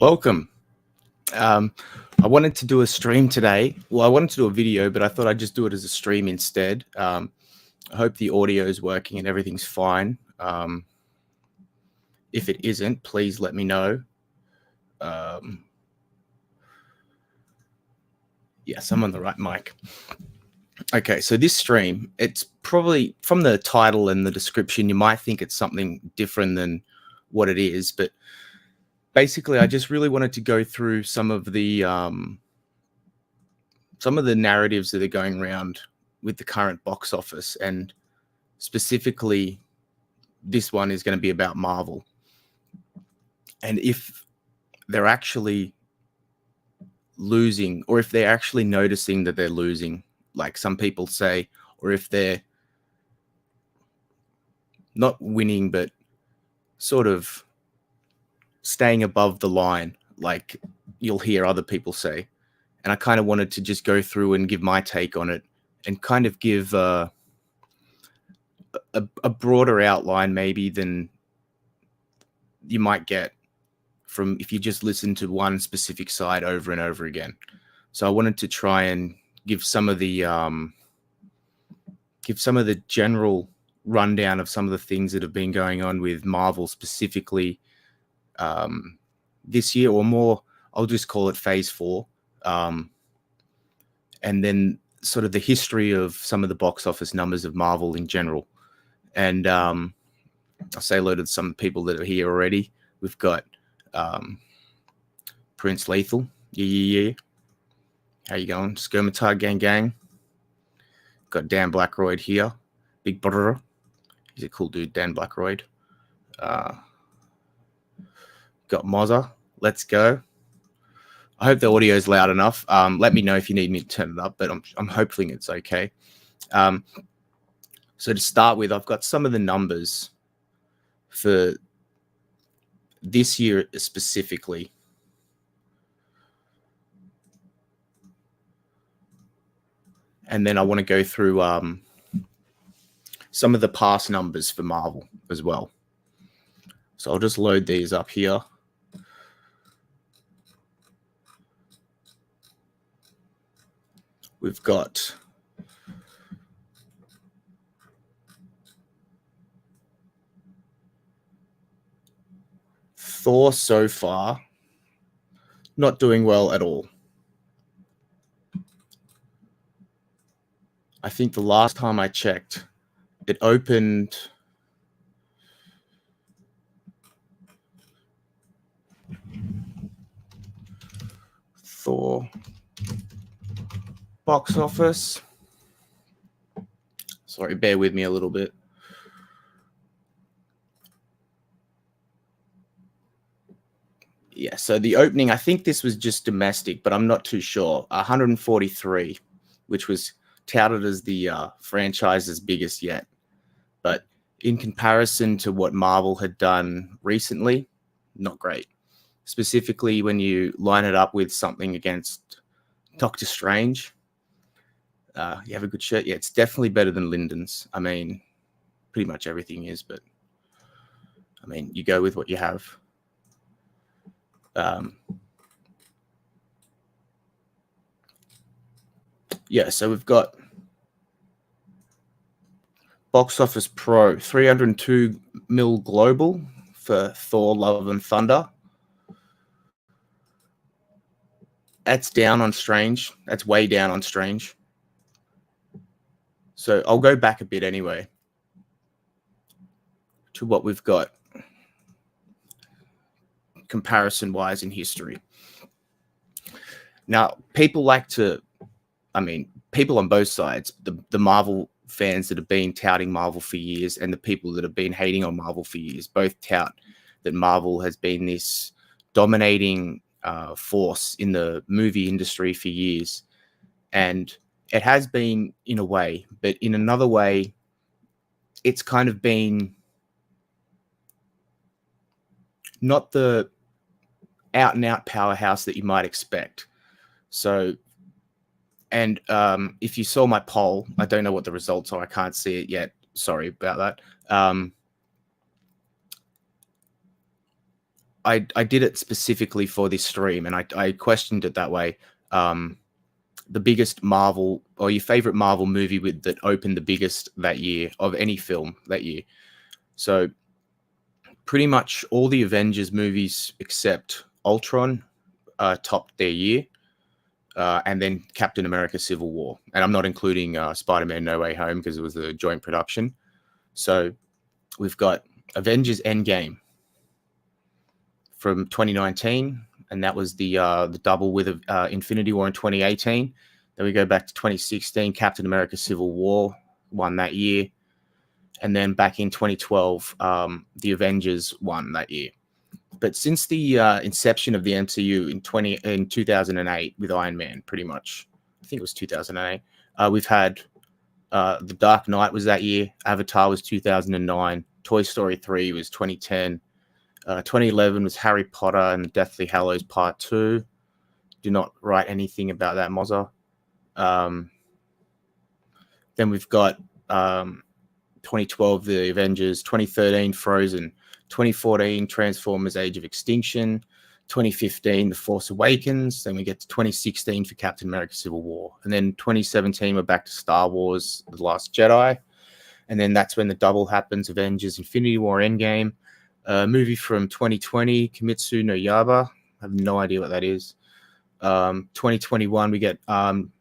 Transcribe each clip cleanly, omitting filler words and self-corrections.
Welcome. I wanted to do a stream today. Well, I wanted to do a video, but I thought I'd just do it as a stream instead. I hope the audio is working and everything's fine. If it isn't, please let me know. Yes, I'm on the right mic. Okay, so this stream, it's probably from the title and the description, you might think it's something different than what it is, but basically, I just really wanted to go through some of the narratives that are going around with the current box office, and specifically, this one is going to be about Marvel, and if they're actually losing, or if they're actually noticing that they're losing, like some people say, or if they're not winning, but sort of staying above the line, like you'll hear other people say. And I kind of wanted to just go through and give my take on it and kind of give a broader outline maybe than you might get from if you just listen to one specific side over and over again. So I wanted to try and give some of the general rundown of some of the things that have been going on with Marvel specifically this year, or more, I'll just call it phase 4. And then sort of the history of some of the box office numbers of Marvel in general. And I'll say hello to some people that are here already. We've got Prince Lethal. Yeah. How you going? Skirmitard gang. Got Dan Blackroyd here. Big brother. He's a cool dude, Dan Blackroyd. Got Mozza. Let's go. I hope the audio is loud enough. Let me know if you need me to turn it up, but I'm hoping it's okay. So to start with, I've got some of the numbers for this year specifically. And then I want to go through some of the past numbers for Marvel as well. So I'll just load these up here. We've got Thor so far not doing well at all. I think the last time I checked, it opened Thor box office. Sorry, bear with me a little bit. Yeah, so the opening, I think this was just domestic, but I'm not too sure. 143, which was touted as the franchise's biggest yet. But in comparison to what Marvel had done recently, not great. Specifically, when you line it up with something against Doctor Strange, you have a good shirt. Yeah, it's definitely better than Lyndon's. I mean, pretty much everything is, but I mean, you go with what you have. Yeah, so we've got Box Office Pro, 302 mil global for Thor Love and Thunder. That's down on Strange. That's way down on Strange. So I'll go back a bit anyway to what we've got comparison-wise in history. Now, people on both sides, the Marvel fans that have been touting Marvel for years and the people that have been hating on Marvel for years, both tout that Marvel has been this dominating force in the movie industry for years. And it has been in a way, but in another way, it's kind of been not the out and out powerhouse that you might expect. So, and if you saw my poll, I don't know what the results are. I can't see it yet. Sorry about that. I did it specifically for this stream, and I questioned it that way. The biggest Marvel, or your favorite Marvel movie that opened the biggest that year of any film that year. So pretty much all the Avengers movies except Ultron topped their year, and then Captain America: Civil War. And I'm not including Spider-Man: No Way Home because it was a joint production. So we've got Avengers: Endgame from 2019, and that was the double with Infinity War in 2018. Then we go back to 2016, Captain America: Civil War won that year, and then back in 2012, the Avengers won that year. But since the inception of the MCU in 2008 with Iron Man, pretty much, I think it was 2008, we've had The Dark Knight was that year, Avatar was 2009, Toy Story 3 was 2010, 2011 was Harry Potter and Deathly Hallows Part 2. Do not write anything about that, Mozza. Then we've got 2012, The Avengers, 2013, Frozen, 2014, Transformers: Age of Extinction, 2015, The Force Awakens. Then we get to 2016 for Captain America: Civil War. And then 2017, we're back to Star Wars: The Last Jedi. And then that's when the double happens, Avengers: Infinity War, Endgame. A movie from 2020, Kimetsu no Yaiba. I have no idea what that is. 2021, we get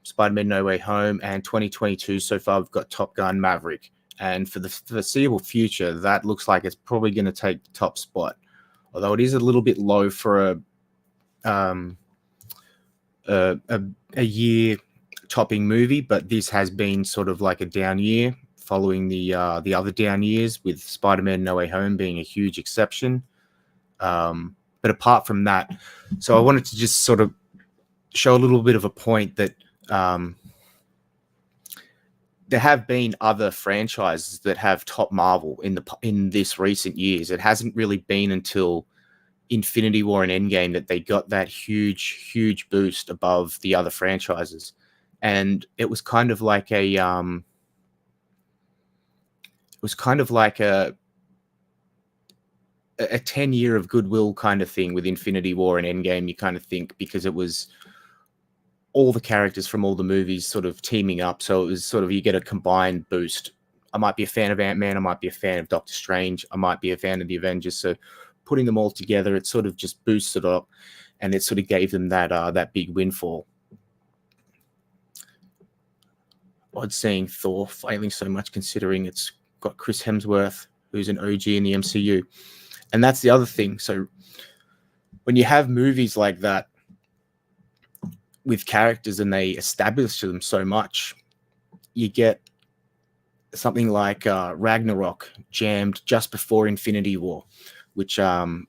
Spider-Man: No Way Home. And 2022, so far, we've got Top Gun: Maverick. And for the foreseeable future, that looks like it's probably going to take the top spot. Although it is a little bit low for a year topping movie, but this has been sort of like a down year following the other down years, with Spider-Man: No Way Home being a huge exception. But apart from that, so I wanted to just sort of show a little bit of a point that there have been other franchises that have top Marvel in this recent years. It hasn't really been until Infinity War and Endgame that they got that huge boost above the other franchises. And it was kind of like a a 10-year of goodwill kind of thing with Infinity War and Endgame, you kind of think, because it was all the characters from all the movies sort of teaming up. So it was sort of, you get a combined boost. I might be a fan of Ant-Man. I might be a fan of Doctor Strange. I might be a fan of the Avengers. So putting them all together, it sort of just boosted up, and it sort of gave them that big windfall. Odd seeing Thor failing so much, considering it's got Chris Hemsworth, who's an OG in the MCU. And that's the other thing. So when you have movies like that with characters and they establish them so much, you get something like Ragnarok jammed just before Infinity War, which you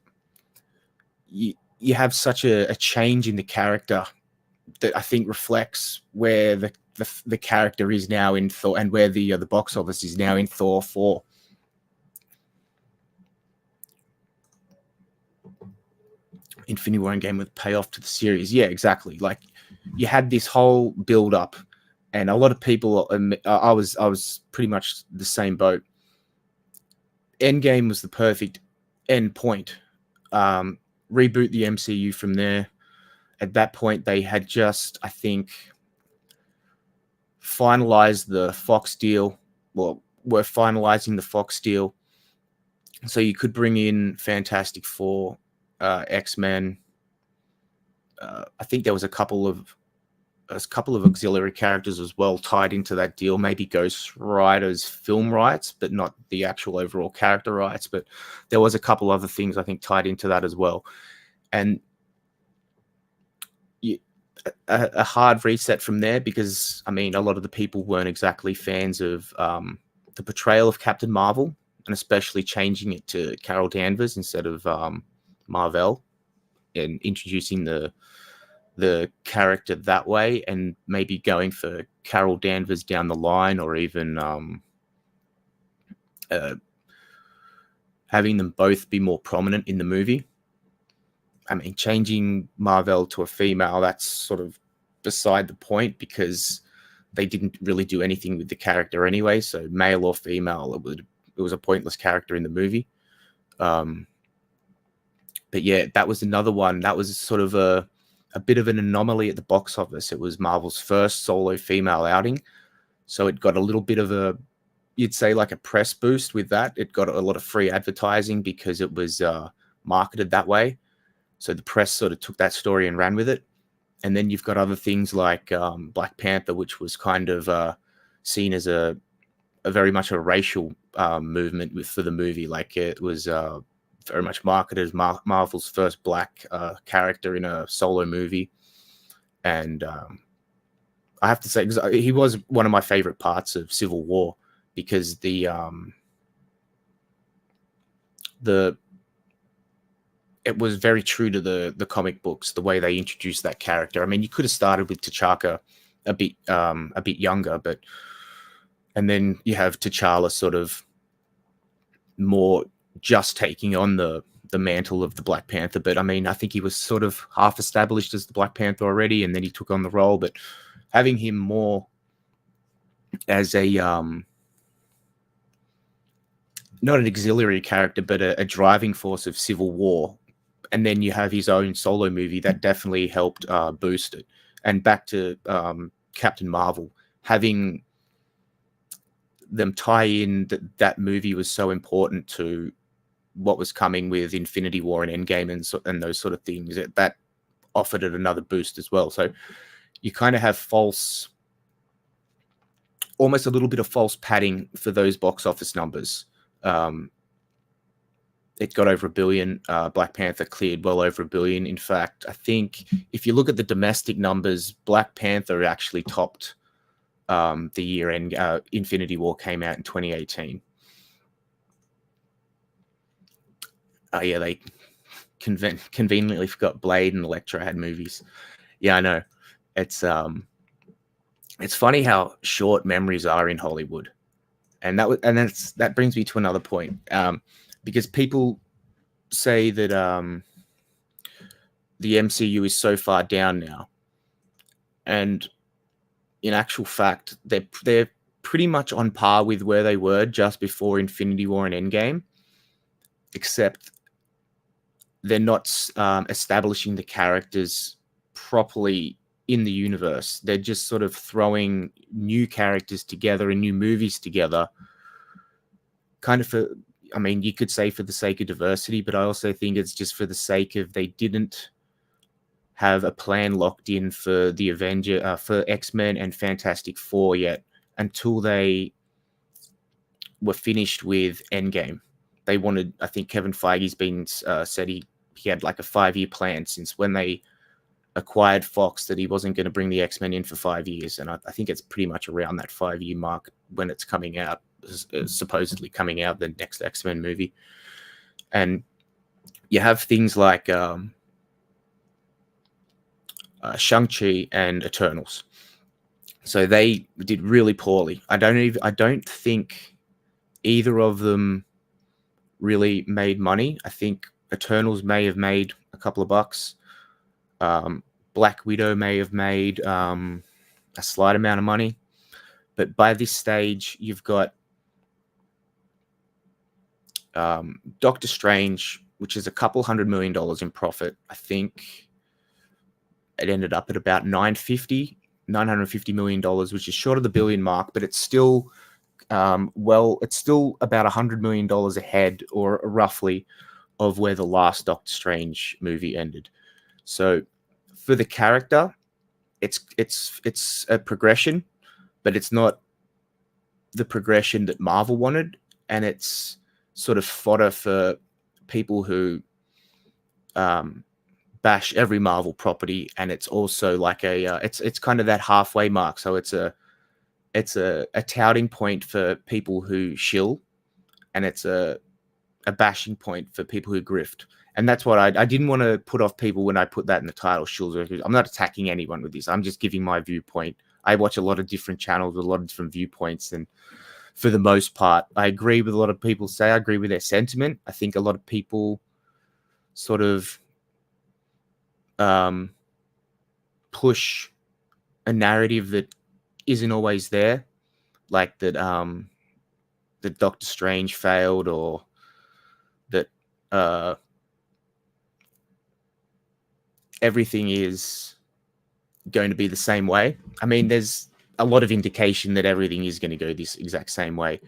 have such a change in the character that I think reflects where the character is now in Thor, and where the box office is now in Thor 4. Infinity War Endgame with payoff to the series. Yeah, exactly. Like, you had this whole build up, and a lot of people, I was pretty much the same boat. Endgame was the perfect end point. Reboot the MCU from there. At that point, they had just, I think, finalized the Fox deal. Well, were finalizing the Fox deal. So you could bring in Fantastic Four, X-Men. I think there was a couple of auxiliary characters as well tied into that deal. Maybe Ghost Rider's film rights, but not the actual overall character rights. But there was a couple other things I think tied into that as well. And a hard reset from there, because I mean, a lot of the people weren't exactly fans of the portrayal of Captain Marvel, and especially changing it to Carol Danvers instead of Marvel, and introducing the character that way, and maybe going for Carol Danvers down the line, or even having them both be more prominent in the movie. I mean, changing Marvel to a female, that's sort of beside the point, because they didn't really do anything with the character anyway. So male or female, it was a pointless character in the movie. But But yeah, that was another one. That was sort of a bit of an anomaly at the box office. It was Marvel's first solo female outing. So it got a little bit of a, you'd say like a press boost with that. It got a lot of free advertising because it was marketed that way. So the press sort of took that story and ran with it. And then you've got other things like Black Panther, which was kind of seen as a very much a racial movement for the movie. Like it was very much marketed as Marvel's first black character in a solo movie. And I have to say, he was one of my favorite parts of Civil War because it was very true to the comic books, the way they introduced that character. I mean, you could have started with T'Chaka a bit younger, and then you have T'Challa sort of more just taking on the mantle of the Black Panther. But I mean, I think he was sort of half established as the Black Panther already, and then he took on the role. But having him more as a not an auxiliary character, but a driving force of Civil War, and then you have his own solo movie that definitely helped boost it. And back to Captain Marvel, having them tie in that movie was so important to what was coming with Infinity War and Endgame and those sort of things. That offered it another boost as well. So you kind of have almost a little bit of false padding for those box office numbers. It got over $1 billion. Black Panther cleared well over $1 billion. In fact, I think if you look at the domestic numbers, Black Panther actually topped the year end. Infinity War came out in 2018. Yeah, they conveniently forgot Blade and Elektra had movies. Yeah, I know. It's funny how short memories are in Hollywood, and that brings me to another point. Because people say that the MCU is so far down now, and in actual fact, they're pretty much on par with where they were just before Infinity War and Endgame, except they're not establishing the characters properly in the universe. They're just sort of throwing new characters together and new movies together, kind of for, I mean, you could say for the sake of diversity, but I also think it's just for the sake of they didn't have a plan locked in for the for X-Men and Fantastic Four yet until they were finished with Endgame. They wanted, I think Kevin Feige's been said he had like a 5-year plan since when they acquired Fox that he wasn't going to bring the X-Men in for 5 years. And I think it's pretty much around that 5-year mark when it's coming out, supposedly coming out, the next X-Men movie. And you have things like Shang-Chi and Eternals. So they did really poorly. I don't think either of them really made money. I think Eternals may have made a couple of bucks. Black Widow may have made a slight amount of money. But by this stage, you've got Doctor Strange, which is a couple $100 million in profit. I think it ended up at about $950 million, which is short of the billion mark, but it's still it's still about $100 million ahead, or roughly, of where the last Doctor Strange movie ended. So for the character, it's a progression, but it's not the progression that Marvel wanted, and it's sort of fodder for people who bash every Marvel property. And it's also like it's kind of that halfway mark. So it's a touting point for people who shill, and it's a bashing point for people who grift. And that's what I didn't want to put off people when I put that in the title, shills. I'm not attacking anyone with this. I'm just giving my viewpoint. I watch a lot of different channels with a lot of different viewpoints, and for the most part, I agree with a lot of people say. I agree with their sentiment. I think a lot of people sort of push a narrative that isn't always there, like that Doctor Strange failed, or that everything is going to be the same way. I mean, there's a lot of indication that everything is going to go this exact same way.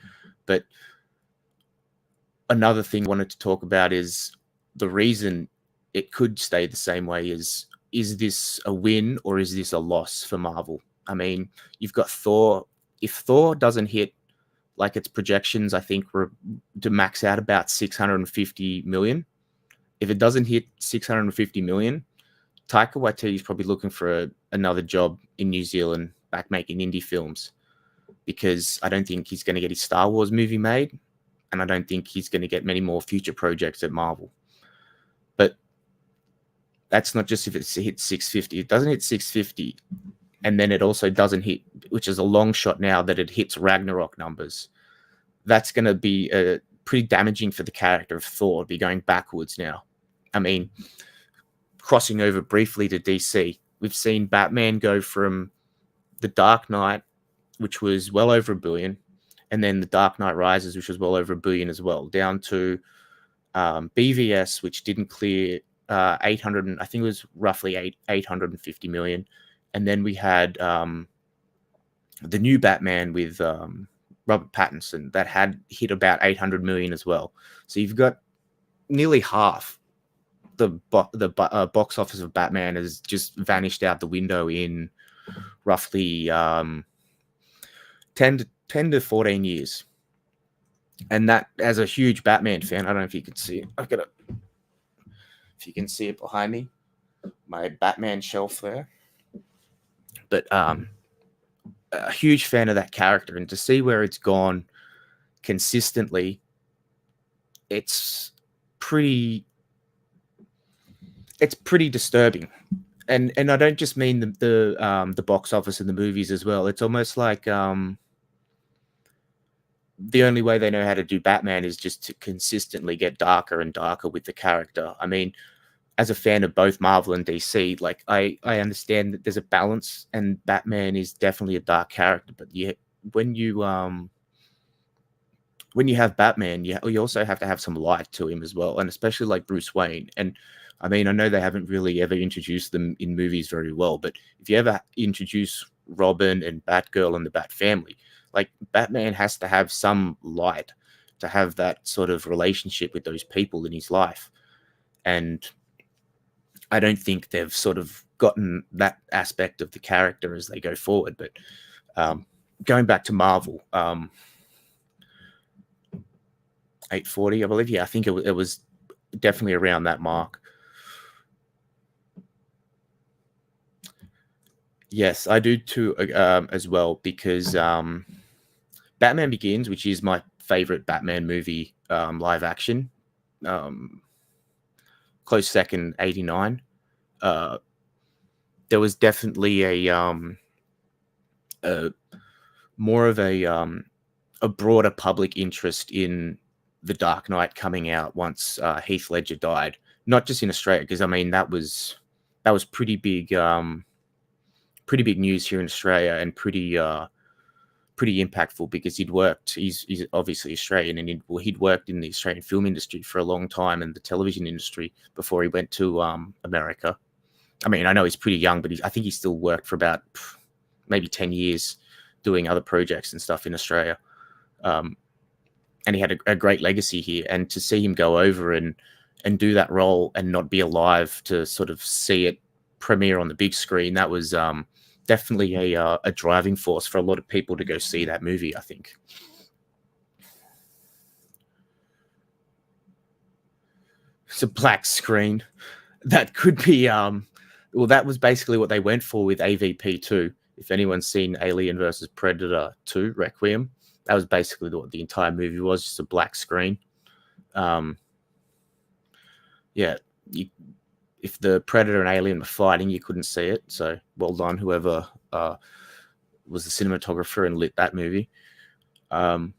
But another thing I wanted to talk about is the reason it could stay the same way is this a win or is this a loss for Marvel? I mean, you've got Thor. If Thor doesn't hit like its projections, I think were to max out about 650 million. If it doesn't hit 650 million, Taika Waititi is probably looking for another job in New Zealand, back making indie films, because I don't think he's going to get his Star Wars movie made, and I don't think he's going to get many more future projects at Marvel. But that's not just if it hits 650. It doesn't hit 650, and then it also doesn't hit, which is a long shot now, that it hits Ragnarok numbers. That's going to be pretty damaging for the character of Thor, be going backwards now. I mean, crossing over briefly to DC, we've seen Batman go from The Dark Knight, which was well over $1 billion, and then The Dark Knight Rises, which was well over $1 billion as well, down to BVS, which didn't clear 800, I think it was roughly 850 million. And then we had the new Batman with Robert Pattinson that had hit about 800 million as well. So you've got nearly half the box office of Batman has just vanished out the window in roughly 10 to 14 years. And that, as a huge Batman fan, I don't know if you can see it. If you can see it behind me, my Batman shelf there. But a huge fan of that character, and to see where it's gone consistently, it's pretty disturbing. And I don't just mean the box office and the movies as well. It's almost like the only way they know how to do Batman is just to consistently get darker and darker with the character. I mean, as a fan of both Marvel and DC, like I understand that there's a balance, and Batman is definitely a dark character. But when you have Batman, you also have to have some light to him as well, and especially like Bruce Wayne. And I mean, I know they haven't really ever introduced them in movies very well, but if you ever introduce Robin and Batgirl and the Bat family, like Batman has to have some light to have that sort of relationship with those people in his life. And I don't think they've sort of gotten that aspect of the character as they go forward. But going back to Marvel, 840, I believe. Yeah, I think it was definitely around that mark. Yes, I do too, as well, because Batman Begins, which is my favorite Batman movie, live action, close second, 89. There was definitely a more of a broader public interest in The Dark Knight coming out once Heath Ledger died. Not just in Australia, because I mean that was pretty big news here in Australia, and pretty impactful, because he's obviously Australian, and he'd worked in the Australian film industry for a long time, and the television industry, before he went to America. I mean, I know he's pretty young, but I think he still worked for about maybe 10 years doing other projects and stuff in Australia. And he had a great legacy here. And to see him go over and do that role and not be alive to sort of see it premiere on the big screen, that was definitely a driving force for a lot of people to go see that movie, I think. It's a black screen. That could be well, that was basically what they went for with AVP 2. If anyone's seen Alien versus Predator 2 Requiem, that was basically what the entire movie was, just a black screen. Yeah, if the Predator and Alien were fighting, you couldn't see it. So well done, whoever was the cinematographer and lit that movie. But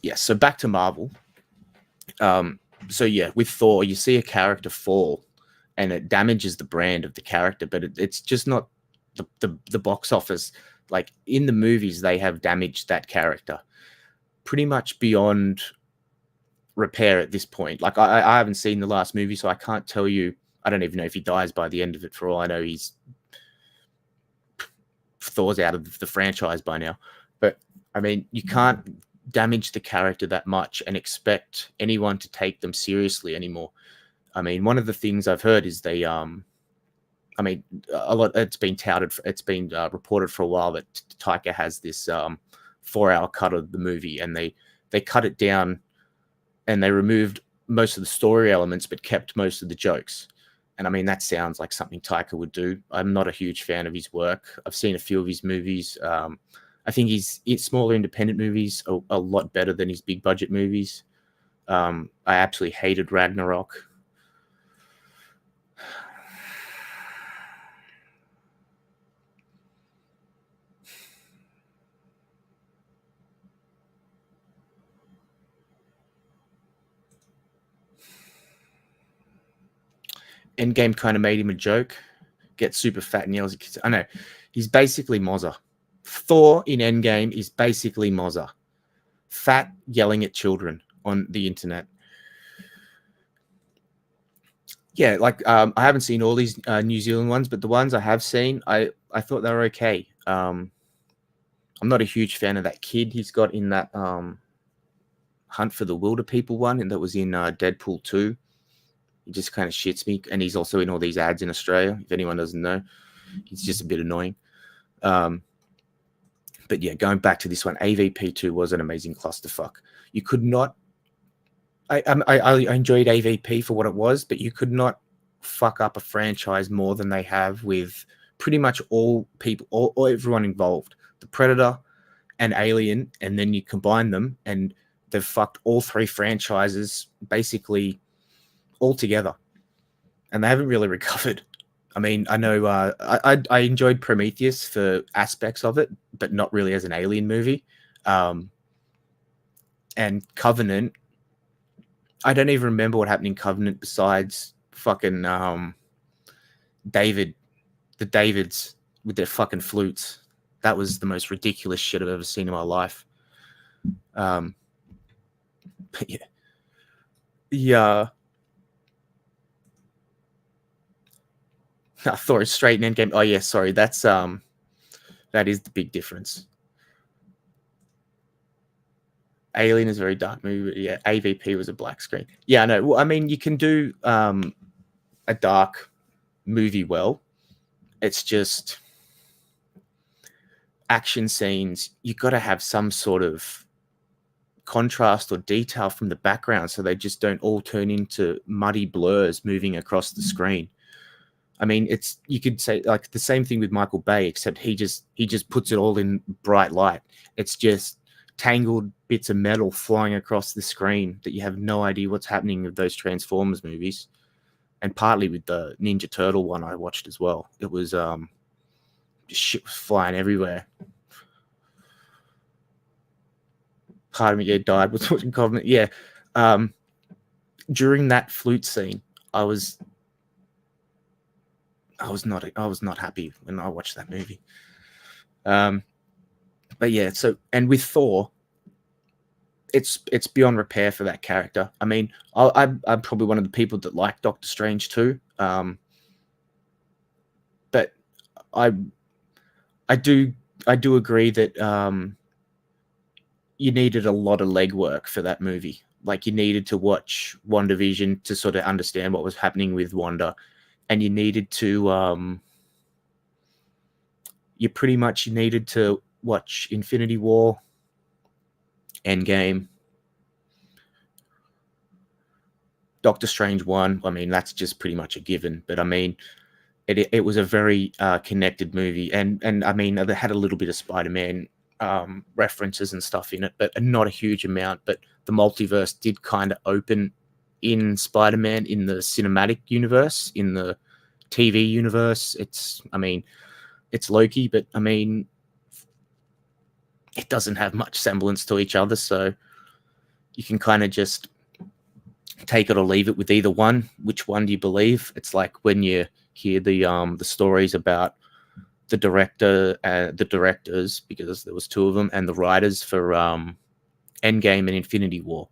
yeah, so back to Marvel. So yeah, with Thor, you see a character fall, and it damages the brand of the character, but it's just not the box office. Like in the movies, they have damaged that character pretty much beyond repair at this point. Like I haven't seen the last movie, so I can't tell you. I don't even know if he dies by the end of it. For all I know, he's Thor's out of the franchise by now. But I mean, you can't damage the character that much and expect anyone to take them seriously anymore. I mean, one of the things I've heard is they I mean, a lot. It's been touted. It's been reported for a while that Taika has this 4-hour cut of the movie, and they cut it down, and they removed most of the story elements, but kept most of the jokes. And I mean, that sounds like something Taika would do. I'm not a huge fan of his work. I've seen a few of his movies. I think his smaller independent movies are a lot better than his big budget movies. I absolutely hated Ragnarok. Endgame kind of made him a joke. Gets super fat and yells at kids. I know. He's basically Mozza. Thor in Endgame is basically Mozza. Fat, yelling at children on the internet. Yeah, like I haven't seen all these New Zealand ones, but the ones I have seen, I thought they were okay. I'm not a huge fan of that kid he's got in that Hunt for the Wilder People one, and that was in Deadpool 2. He just kind of shits me, and he's also in all these ads in Australia. If anyone doesn't know, he's just a bit annoying. But yeah, going back to this one, AVP2 was an amazing clusterfuck. You could not. I enjoyed AVP for what it was, but you could not fuck up a franchise more than they have with pretty much all people, all everyone involved. The Predator and Alien, and then you combine them, and they've fucked all three franchises basically all together, and they haven't really recovered. I mean, I know I enjoyed Prometheus for aspects of it, but not really as an Alien movie. And Covenant, I don't even remember what happened in Covenant besides fucking the Davids with their fucking flutes. That was the most ridiculous shit I've ever seen in my life. But yeah. Thor is straight in Endgame. Oh yeah, sorry. That is the big difference. Alien is a very dark movie, but yeah, AVP was a black screen. Yeah, no. Well, I mean, you can do a dark movie well. It's just action scenes. You got to have some sort of contrast or detail from the background, so they just don't all turn into muddy blurs moving across the screen. I mean, you could say like the same thing with Michael Bay, except he just puts it all in bright light. It's just tangled bits of metal flying across the screen that you have no idea what's happening with those Transformers movies. And partly with the Ninja Turtle one I watched as well. It was just shit was flying everywhere. Part of me died was watching Covenant. Yeah. During that flute scene, I was not happy when I watched that movie. But yeah, so and with Thor, it's beyond repair for that character. I mean, I'm probably one of the people that like Doctor Strange too. But I do agree that you needed a lot of legwork for that movie. Like you needed to watch WandaVision to sort of understand what was happening with Wanda. And you needed to you needed to watch Infinity War, Endgame, Doctor Strange 1. I mean, that's just pretty much a given. But I mean, it was a very connected movie. And I mean, they had a little bit of Spider-Man references and stuff in it, but not a huge amount. But the multiverse did kind of open in Spider-Man in the cinematic universe, in the TV universe. It's Loki, but I mean, it doesn't have much semblance to each other, so you can kind of just take it or leave it with either one. Which one do you believe? It's like when you hear the stories about the directors, because there was two of them, and the writers for Endgame and Infinity War.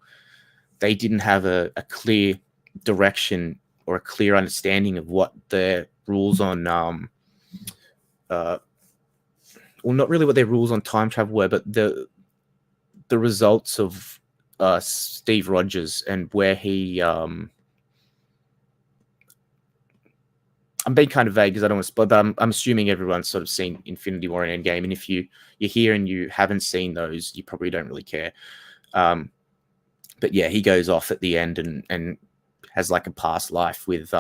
they didn't have a clear direction or a clear understanding of what their rules on well, not really what their rules on time travel were, but the results of Steve Rogers and where he I'm being kind of vague because I don't want to spoil, but I'm assuming everyone's sort of seen Infinity War and Endgame, and if you're here and you haven't seen those, you probably don't really care. But yeah, he goes off at the end and has like a past life with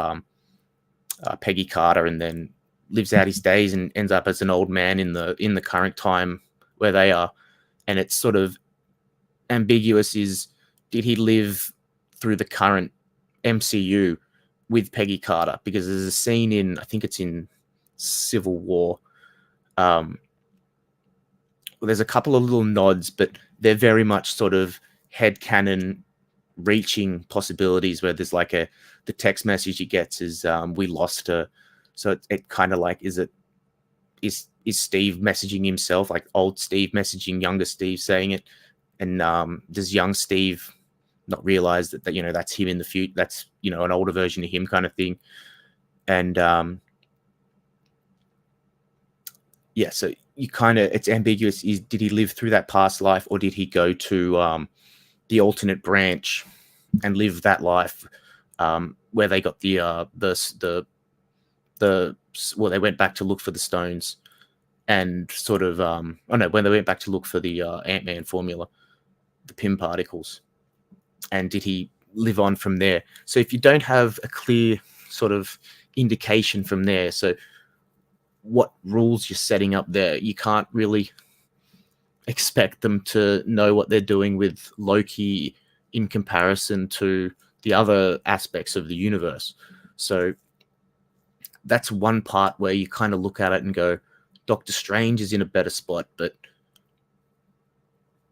Peggy Carter, and then lives out his days and ends up as an old man in the current time where they are. And it's sort of ambiguous, is did he live through the current MCU with Peggy Carter? Because there's a scene in, I think it's in Civil War, well, there's a couple of little nods, but they're very much sort of headcanon reaching possibilities, where there's like the text message he gets is we lost her. So it kind of like, is Steve messaging himself, like old Steve messaging younger Steve saying it? And does young Steve not realize that that's him in the future? That's, an older version of him kind of thing. And yeah, so you kind of, it's ambiguous. Did he live through that past life, or did he go to the alternate branch and live that life where they got well, they went back to look for the stones and sort of when they went back to look for the Ant-Man formula, the Pym particles, and did he live on from there? So if you don't have a clear sort of indication from there, so what rules you're setting up there, you can't really expect them to know what they're doing with Loki in comparison to the other aspects of the universe. So that's one part where you kind of look at it and go, Doctor Strange is in a better spot, but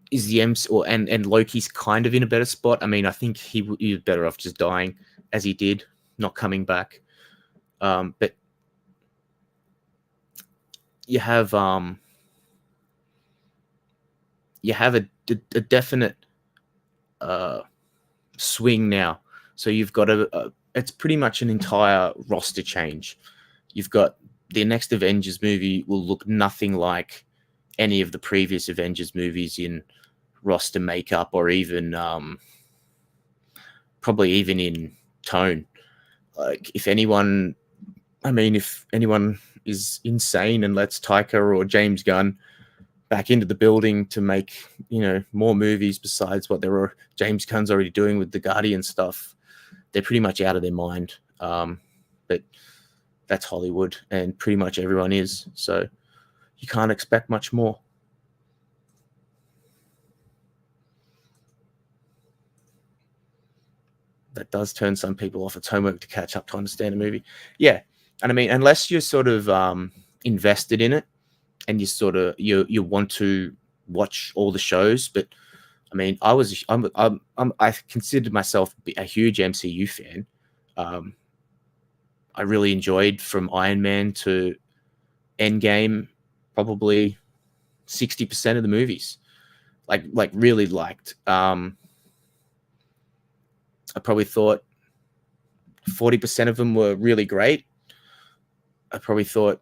is the and Loki's kind of in a better spot. I mean, I think he was better off just dying as he did, not coming back. But you have a definite swing now. So you've got it's pretty much an entire roster change. You've got the next Avengers movie will look nothing like any of the previous Avengers movies in roster makeup, or even probably even in tone. Like if anyone is insane and lets Taika or James Gunn back into the building to make more movies besides what James Gunn's already doing with the Guardian stuff, they're pretty much out of their mind. But that's Hollywood, and pretty much everyone is. So you can't expect much more. That does turn some people off. It's homework to catch up to understand a movie. Yeah. And I mean, unless you're sort of invested in it and you want to watch all the shows, but I mean, I considered myself a huge MCU fan. I really enjoyed from Iron Man to Endgame, probably 60% of the movies. Like really liked. I probably thought 40% of them were really great. I probably thought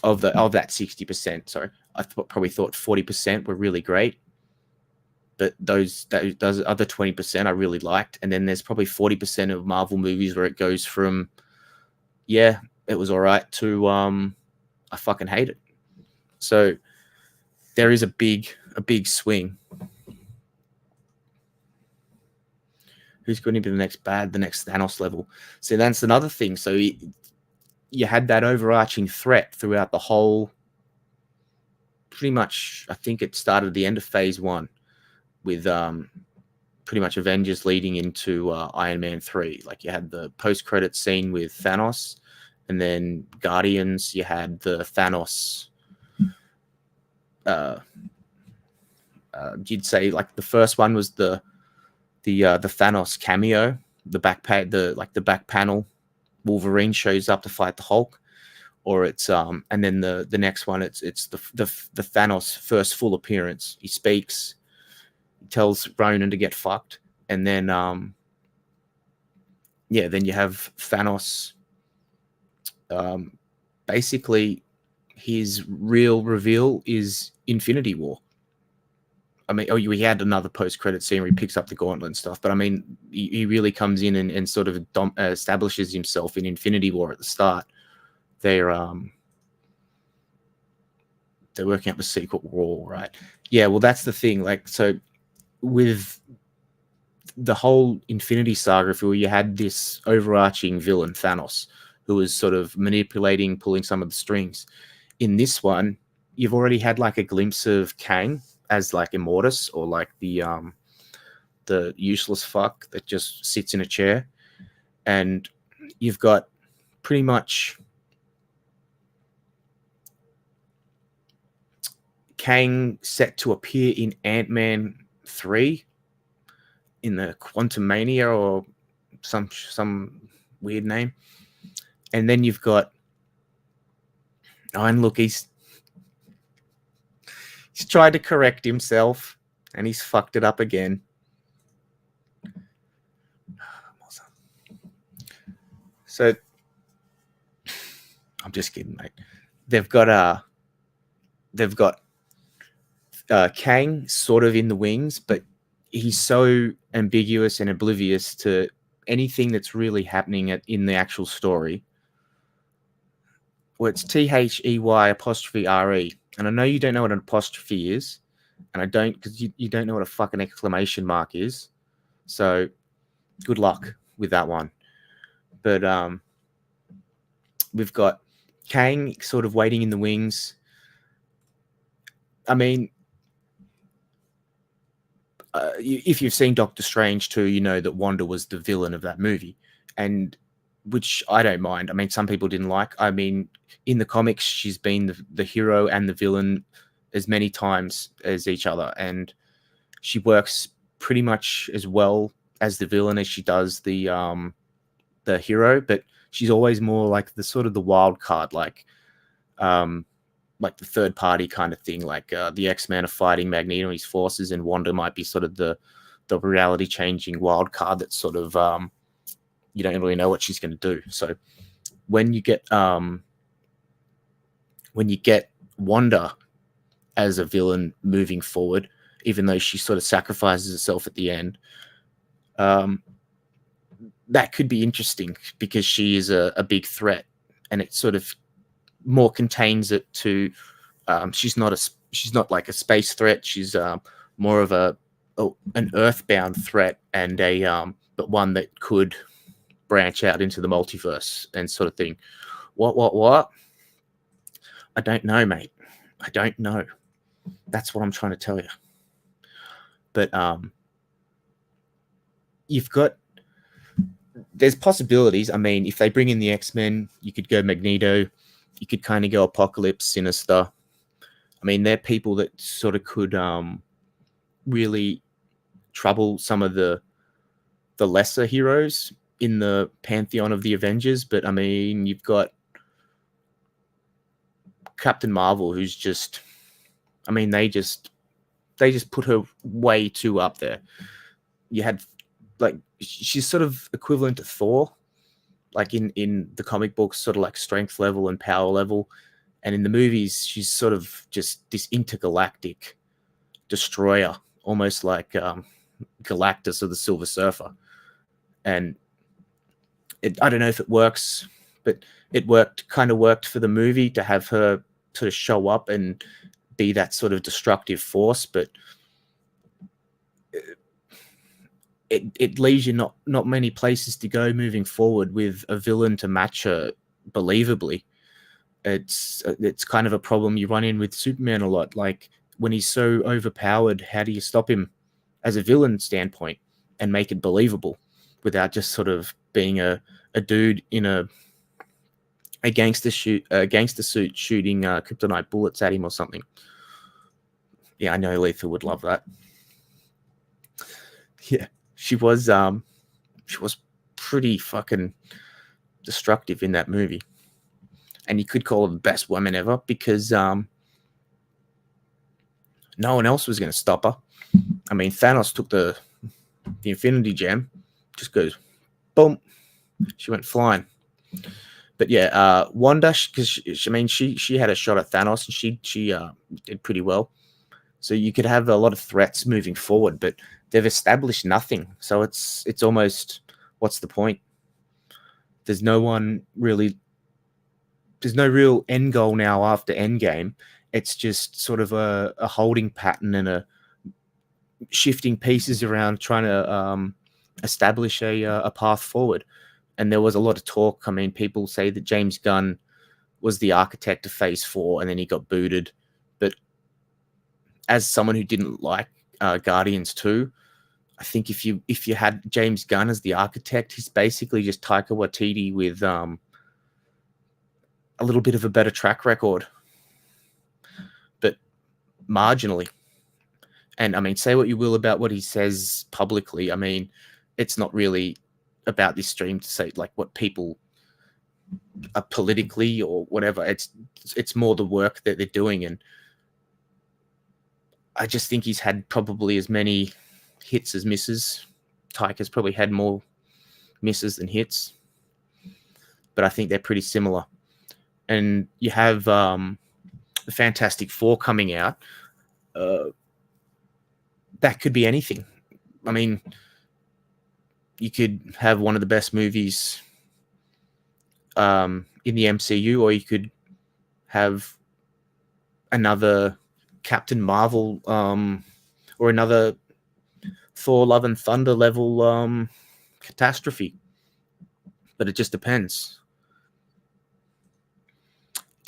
of that 60%. Sorry, I probably thought 40% were really great. But those other 20% I really liked. And then there's probably 40% of Marvel movies where it goes from, yeah, it was all right, to I fucking hate it. So there is a big swing. Who's going to be the next Thanos level? So that's another thing. So you had that overarching threat throughout the whole, pretty much, I think it started at the end of phase 1 with pretty much Avengers leading into Iron Man 3. Like you had the post-credit scene with Thanos, and then Guardians, you had the Thanos, you'd say like the first one was the Thanos cameo, the back panel, Wolverine shows up to fight the Hulk, or it's and then the next one it's the Thanos first full appearance. He speaks, tells Ronan to get fucked, and then then you have Thanos. Basically, his real reveal is Infinity War. I mean, we had another post-credit scene where he picks up the gauntlet and stuff, but I mean, he really comes in and sort of establishes himself in Infinity War at the start. They're working up the secret war, right? Yeah, well, that's the thing. Like, so with the whole Infinity Saga, you had this overarching villain, Thanos, who was sort of manipulating, pulling some of the strings. In this one, you've already had like a glimpse of Kang as like Immortus, or like the useless fuck that just sits in a chair, and you've got pretty much Kang set to appear in Ant-Man 3 in the Quantum Mania or some weird name. And then you've got, and look, he's tried to correct himself and he's fucked it up again. So I'm just kidding, mate. They've got Kang sort of in the wings, but he's so ambiguous and oblivious to anything that's really happening in the actual story. Well, it's THEY''RE, and I know you don't know what an apostrophe is, and I don't, because you don't know what a fucking exclamation mark is. So good luck with that one. But we've got Kang sort of waiting in the wings. I mean, if you've seen Doctor Strange 2, you know that Wanda was the villain of that movie, and which I don't mind. I mean, some people didn't like. I mean, in the comics, she's been the hero and the villain as many times as each other, and she works pretty much as well as the villain as she does the hero, but she's always more like the sort of the wild card, like the third party kind of thing. Like the X-Men are fighting Magneto and his forces, and Wanda might be sort of the reality changing wild card that's sort of you don't really know what she's going to do. So when you get Wanda as a villain moving forward, even though she sort of sacrifices herself at the end, that could be interesting because she is a big threat, and it sort of more contains it to she's not like a space threat. She's more of an earthbound threat, and but one that could branch out into the multiverse and sort of thing. What? I don't know, mate. I don't know. That's what I'm trying to tell you. But there's possibilities. I mean, if they bring in the X-Men, you could go Magneto. You could kind of go Apocalypse, Sinister. I mean, they're people that sort of could really trouble some of the lesser heroes in the pantheon of the Avengers. But I mean, you've got Captain Marvel, who's just, I mean, they just put her way too up there. You had, like, she's sort of equivalent to Thor, like in the comic books, sort of like strength level and power level. And in the movies, she's sort of just this intergalactic destroyer, almost like Galactus or the Silver Surfer. And I don't know if it works, but it kind of worked for the movie to have her sort of show up and be that sort of destructive force. But it leaves you not many places to go moving forward with a villain to match her believably. It's kind of a problem you run in with Superman a lot. Like, when he's so overpowered, how do you stop him as a villain standpoint and make it believable without just sort of being a dude in a gangster suit shooting kryptonite bullets at him or something? Yeah, I know Letha would love that. Yeah, she was pretty fucking destructive in that movie. And you could call her the best woman ever because no one else was going to stop her. I mean, Thanos took the Infinity Gem, just goes, boom, she went flying. But yeah, Wanda, because she had a shot at Thanos and she did pretty well. So you could have a lot of threats moving forward, but they've established nothing. So it's almost, what's the point? There's no real end goal now after Endgame. It's just sort of a holding pattern and a shifting pieces around, trying to establish a path forward. And there was a lot of talk. I mean, people say that James Gunn was the architect of Phase 4 and then he got booted. But as someone who didn't like Guardians 2, I think if you had James Gunn as the architect, he's basically just Taika Waititi with a little bit of a better track record, but marginally. And I mean, say what you will about what he says publicly. I mean, it's not really about this stream to say like what people are politically or whatever. It's more the work that they're doing. And I just think he's had probably as many hits as misses. Taika's probably had more misses than hits, but I think they're pretty similar. And you have the Fantastic Four coming out. That could be anything. I mean, you could have one of the best movies in the MCU, or you could have another Captain Marvel or another Thor Love and Thunder level catastrophe. But it just depends.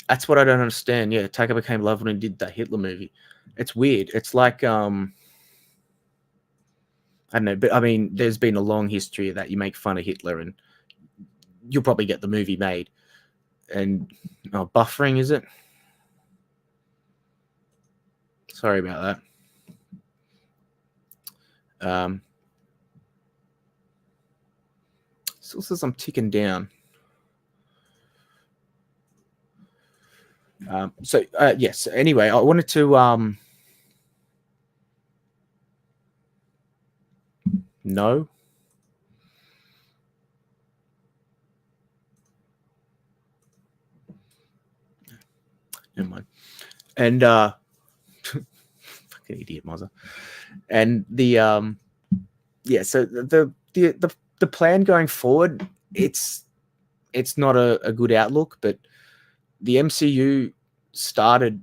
That's what I don't understand. Yeah, Taika became loved when he did that Hitler movie. It's weird. It's like I don't know, but I mean, there's been a long history of that. You make fun of Hitler and you'll probably get the movie made. And buffering, is it? Sorry about that. Still says I'm ticking down. Yes. Anyway, I wanted to no. Never mind. And fucking idiot, Mozza. And the so the plan going forward, it's not a good outlook, but the MCU started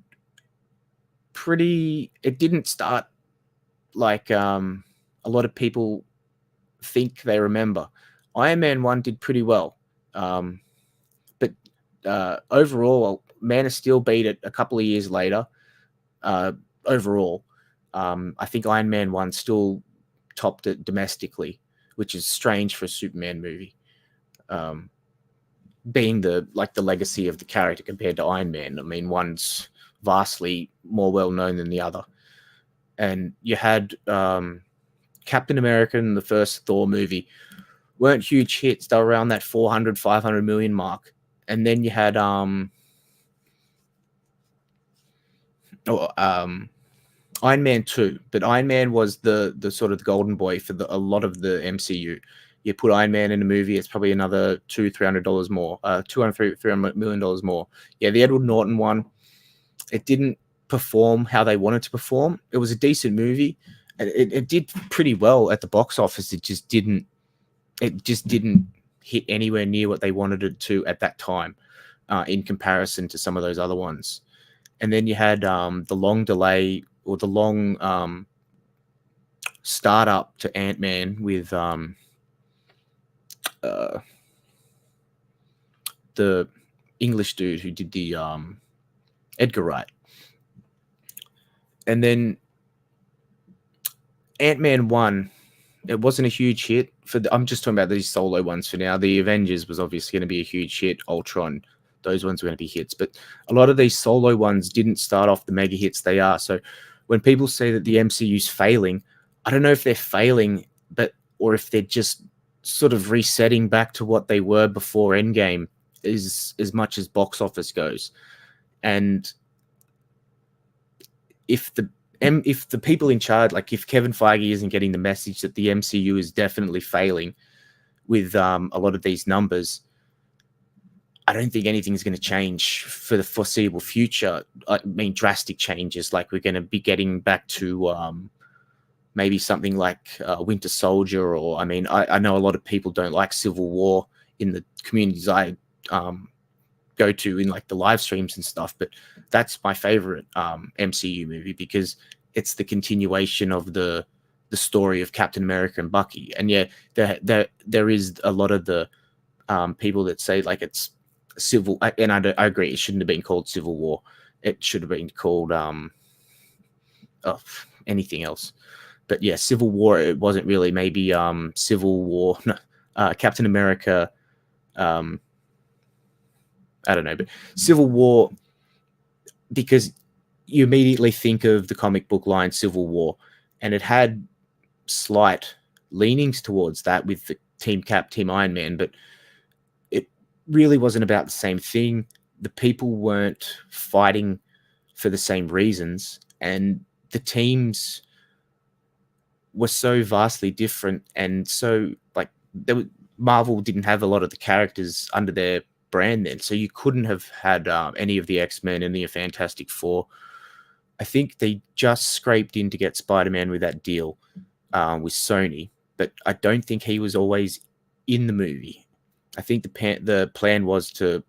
it didn't start like a lot of people think they remember. Iron Man 1 did pretty well. But overall, Man of Steel beat it a couple of years later. Overall, I think Iron Man 1 still topped it domestically, which is strange for a Superman movie. Being the legacy of the character compared to Iron Man. I mean, one's vastly more well-known than the other. And you had Captain America and the first Thor movie weren't huge hits. They were around that 400, 500 million mark. And then you had Iron Man 2. But Iron Man was the sort of the golden boy for a lot of the MCU. You put Iron Man in a movie, it's probably another $200-300 more, $300 million more. Yeah, the Edward Norton one, it didn't perform how they wanted to perform. It was a decent movie. It did pretty well at the box office. It just didn't hit anywhere near what they wanted it to at that time, in comparison to some of those other ones. And then you had the long delay or the long startup to Ant-Man with the English dude who did the Edgar Wright. And then Ant-Man 1, it wasn't a huge hit. I'm just talking about these solo ones for now. The Avengers was obviously going to be a huge hit. Ultron, those ones were going to be hits. But a lot of these solo ones didn't start off the mega hits they are. So when people say that the MCU's failing, I don't know if they're failing, or if they're just sort of resetting back to what they were before Endgame, is as much as box office goes. And if the if the people in charge, like if Kevin Feige isn't getting the message that the MCU is definitely failing with a lot of these numbers, I don't think anything's going to change for the foreseeable future. I mean, drastic changes, like we're going to be getting back to maybe something like Winter Soldier, or I mean, I know a lot of people don't like Civil War in the communities I go to in like the live streams and stuff, but that's my favorite MCU movie because it's the continuation of the story of Captain America and Bucky. And yeah, there is a lot of the people that say like it's civil, and I agree, it shouldn't have been called Civil War. It should have been called anything else. But yeah, Civil War, it wasn't really. Maybe Civil War, Captain America, I don't know, but Civil War, because you immediately think of the comic book line Civil War, and it had slight leanings towards that with the Team Cap, Team Iron Man, but it really wasn't about the same thing. The people weren't fighting for the same reasons, and the teams were so vastly different, and so like Marvel didn't have a lot of the characters under their brand then, so you couldn't have had any of the X-Men and the Fantastic Four. I think they just scraped in to get Spider-Man with that deal with Sony, but I don't think he was always in the movie. I think the plan was to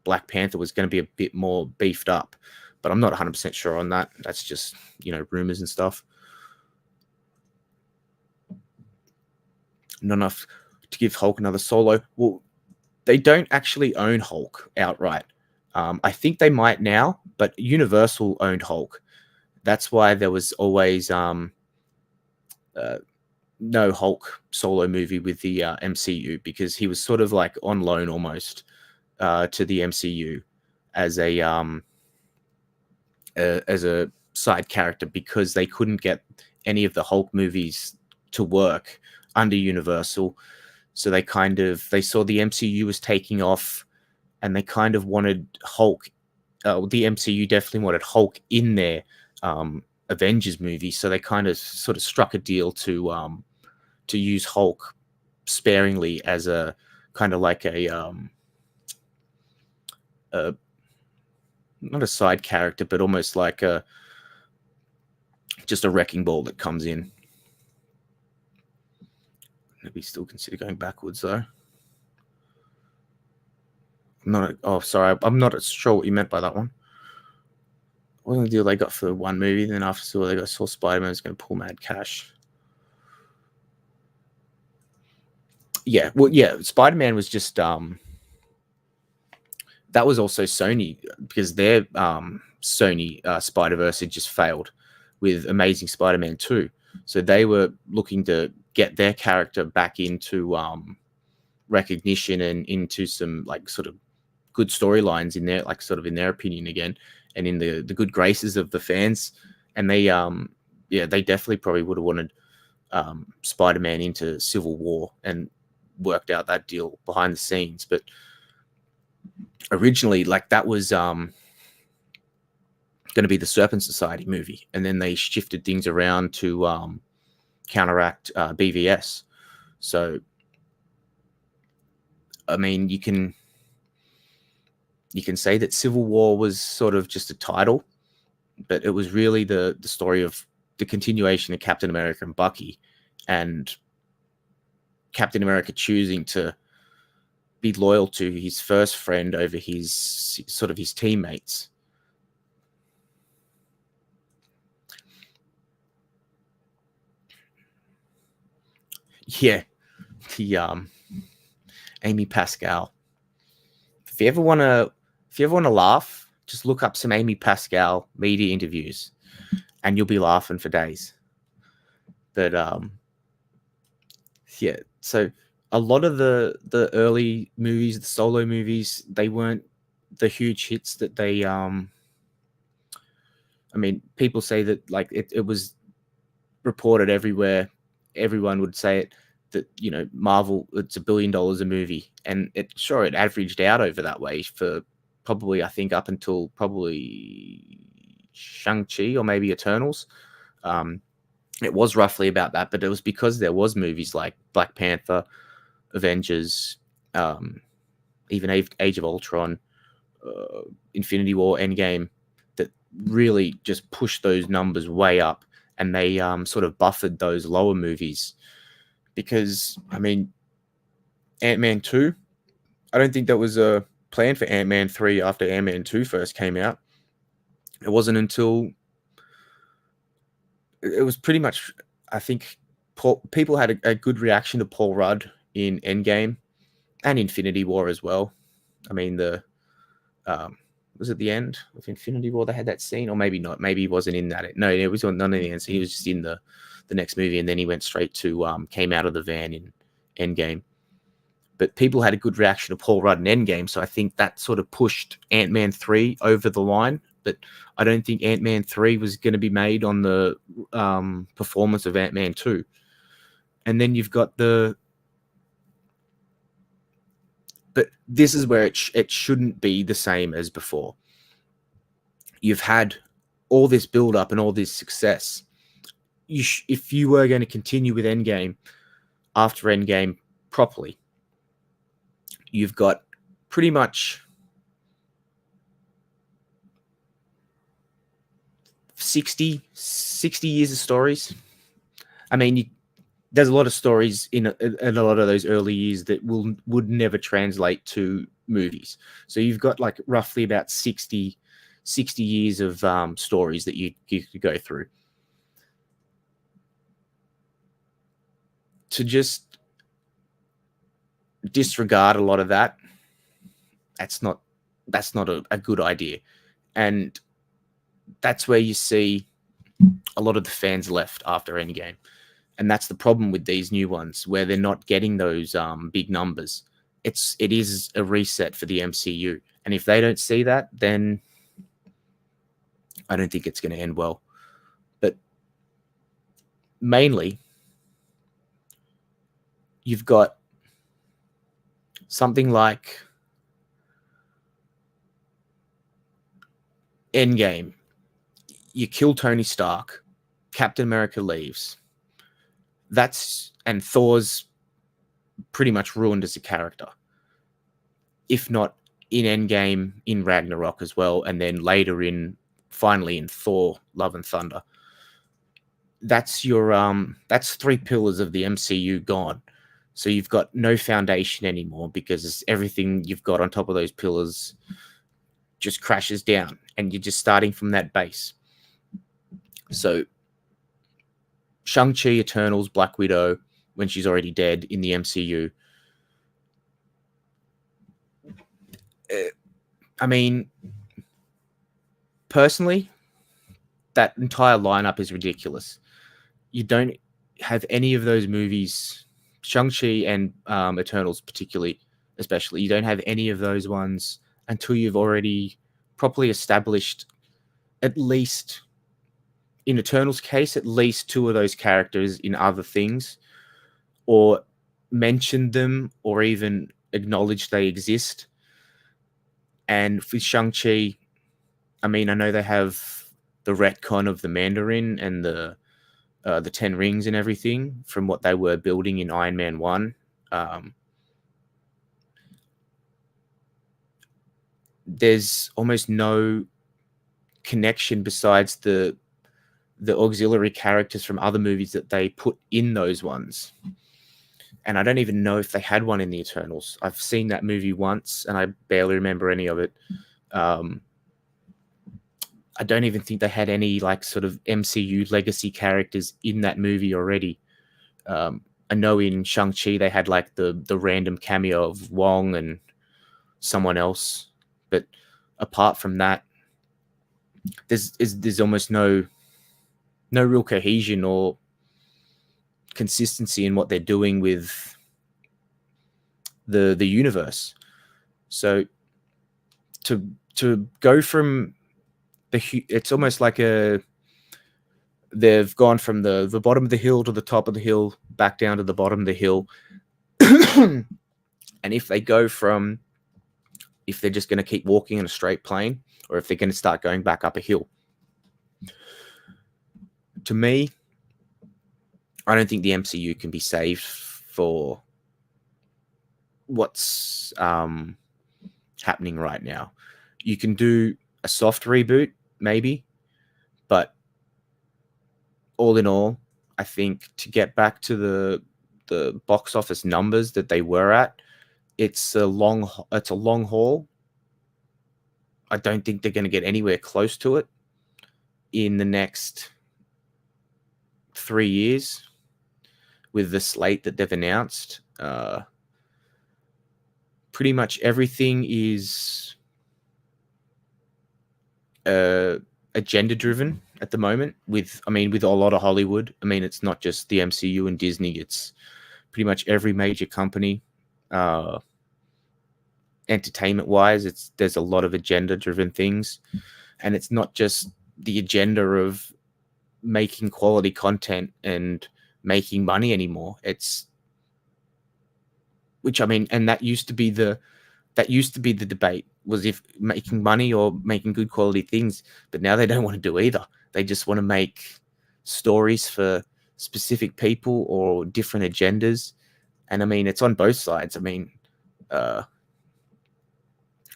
Black Panther was going to be a bit more beefed up, but I'm not 100% sure on that. That's just, rumors and stuff. Not enough to give Hulk another solo. Well, they don't actually own Hulk outright. I think they might now, but Universal owned Hulk. That's why there was always no Hulk solo movie with the MCU, because he was sort of like on loan almost to the MCU as a side character, because they couldn't get any of the Hulk movies to work under Universal. So they saw the MCU was taking off, and they kind of wanted Hulk. The MCU definitely wanted Hulk in their Avengers movie, so they kind of sort of struck a deal to use Hulk sparingly as a kind of like not a side character, but almost like just a wrecking ball that comes in. Maybe still consider going backwards though. I'm not sure what you meant by that one. What was the deal they got for one movie? Then after they saw Spider-Man was going to pull mad cash. Yeah, well, yeah, Spider-Man was just that was also Sony, because their Sony Spider-Verse had just failed with Amazing Spider-Man 2. So they were looking to get their character back into recognition and into some like sort of good storylines in there, like sort of in their opinion again, and in the good graces of the fans. And they they definitely probably would have wanted Spider-Man into Civil War and worked out that deal behind the scenes. But originally, like, that was going to be the Serpent Society movie, and then they shifted things around to counteract BVS. So I mean, you can say that Civil War was sort of just a title, but it was really the story of the continuation of Captain America and Bucky, and Captain America choosing to be loyal to his first friend over his teammates. Yeah, the Amy Pascal. If you ever want to laugh, just look up some Amy Pascal media interviews, and you'll be laughing for days. But yeah, so a lot of the early movies, the solo movies, they weren't the huge hits that they I mean, people say that like it was reported everywhere. Everyone would say it, that Marvel, it's $1 billion a movie, and it averaged out over that way for probably, I think, up until probably Shang-Chi or maybe Eternals. It was roughly about that, but it was because there was movies like Black Panther, Avengers, even Age of Ultron, Infinity War, Endgame, that really just pushed those numbers way up, and they sort of buffered those lower movies. Because, I mean, Ant-Man 2, I don't think that was a plan for Ant-Man 3 after Ant-Man 2 first came out. It wasn't until it was pretty much, I think, people had a good reaction to Paul Rudd in Endgame and Infinity War as well. I mean, was it the end of Infinity War they had that scene? Or maybe not. Maybe he wasn't in that. No, it was on none of the ends. He was just in the next movie, and then he went straight to came out of the van in Endgame. But people had a good reaction to Paul Rudd in Endgame, so I think that sort of pushed Ant-Man 3 over the line. But I don't think Ant-Man 3 was going to be made on the performance of Ant-Man 2. And then you've got but this is where it shouldn't be the same as before. You've had all this build-up and all this success. If you were going to continue with Endgame after Endgame properly, you've got pretty much 60 years of stories. I mean, there's a lot of stories in a lot of those early years that would never translate to movies. So you've got like roughly about 60 years of stories that you could go through. To just disregard a lot of that, that's not a good idea. And that's where you see a lot of the fans left after Endgame. And that's the problem with these new ones, where they're not getting those big numbers. It is a reset for the MCU. And if they don't see that, then I don't think it's going to end well. But mainly, you've got something like Endgame. You kill Tony Stark. Captain America leaves. And Thor's pretty much ruined as a character. If not in Endgame, in Ragnarok as well, and then later finally in Thor, Love and Thunder. That's that's 3 pillars of the MCU gone. So you've got no foundation anymore, because everything you've got on top of those pillars just crashes down, and you're just starting from that base. So Shang-Chi, Eternals, Black Widow, when she's already dead in the MCU. I mean, personally, that entire lineup is ridiculous. You don't have any of those movies, Shang-Chi and Eternals especially, you don't have any of those ones until you've already properly established, at least in Eternals' case, at least 2 of those characters in other things, or mentioned them, or even acknowledged they exist. And for Shang-Chi, I mean, I know they have the retcon of the Mandarin and the 10 rings and everything from what they were building in Iron Man 1. There's almost no connection besides the auxiliary characters from other movies that they put in those ones. And I don't even know if they had one in the Eternals. I've seen that movie once, and I barely remember any of it. I don't even think they had any like sort of MCU legacy characters in that movie already. I know in Shang-Chi they had like the random cameo of Wong and someone else, but apart from that, there's almost no real cohesion or consistency in what they're doing with the universe. So to go from it's almost like they've gone from the bottom of the hill to the top of the hill, back down to the bottom of the hill. And if they're just going to keep walking in a straight plane, or if they're going to start going back up a hill, to me, I don't think the MCU can be saved for what's happening right now. You can do a soft reboot, maybe, but all in all, I think to get back to the box office numbers that they were at, it's a long haul. I don't think they're going to get anywhere close to it in the next 3 years with the slate that they've announced. Pretty much everything is agenda driven at the moment with a lot of Hollywood. I mean, it's not just the MCU and Disney, it's pretty much every major company. Entertainment wise, there's a lot of agenda driven things, and it's not just the agenda of making quality content and making money anymore. And that used to be the debate, was if making money or making good quality things, but now they don't want to do either. They just want to make stories for specific people or different agendas. And I mean, it's on both sides. I mean,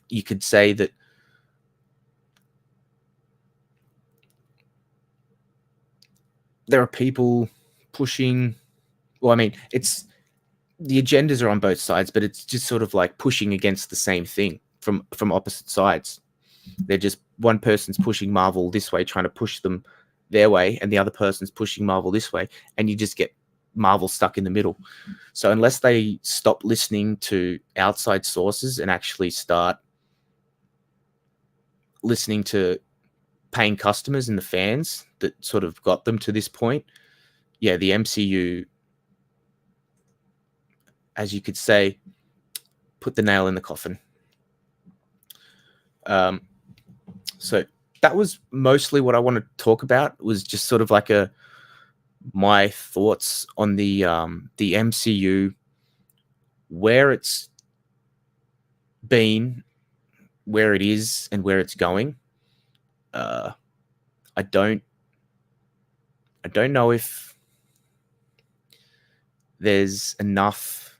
you could say that there are people pushing, well, I mean, it's the agendas are on both sides, but it's just sort of like pushing against the same thing from opposite sides. They're just, one person's pushing Marvel this way, trying to push them their way, and the other person's pushing Marvel this way, and you just get Marvel stuck in the middle. So unless they stop listening to outside sources and actually start listening to paying customers and the fans that sort of got them to this point, yeah, the MCU, as you could say, put the nail in the coffin. So that was mostly what I wanted to talk about. It was just sort of like my thoughts on the MCU, where it's been, where it is, and where it's going. I don't know if there's enough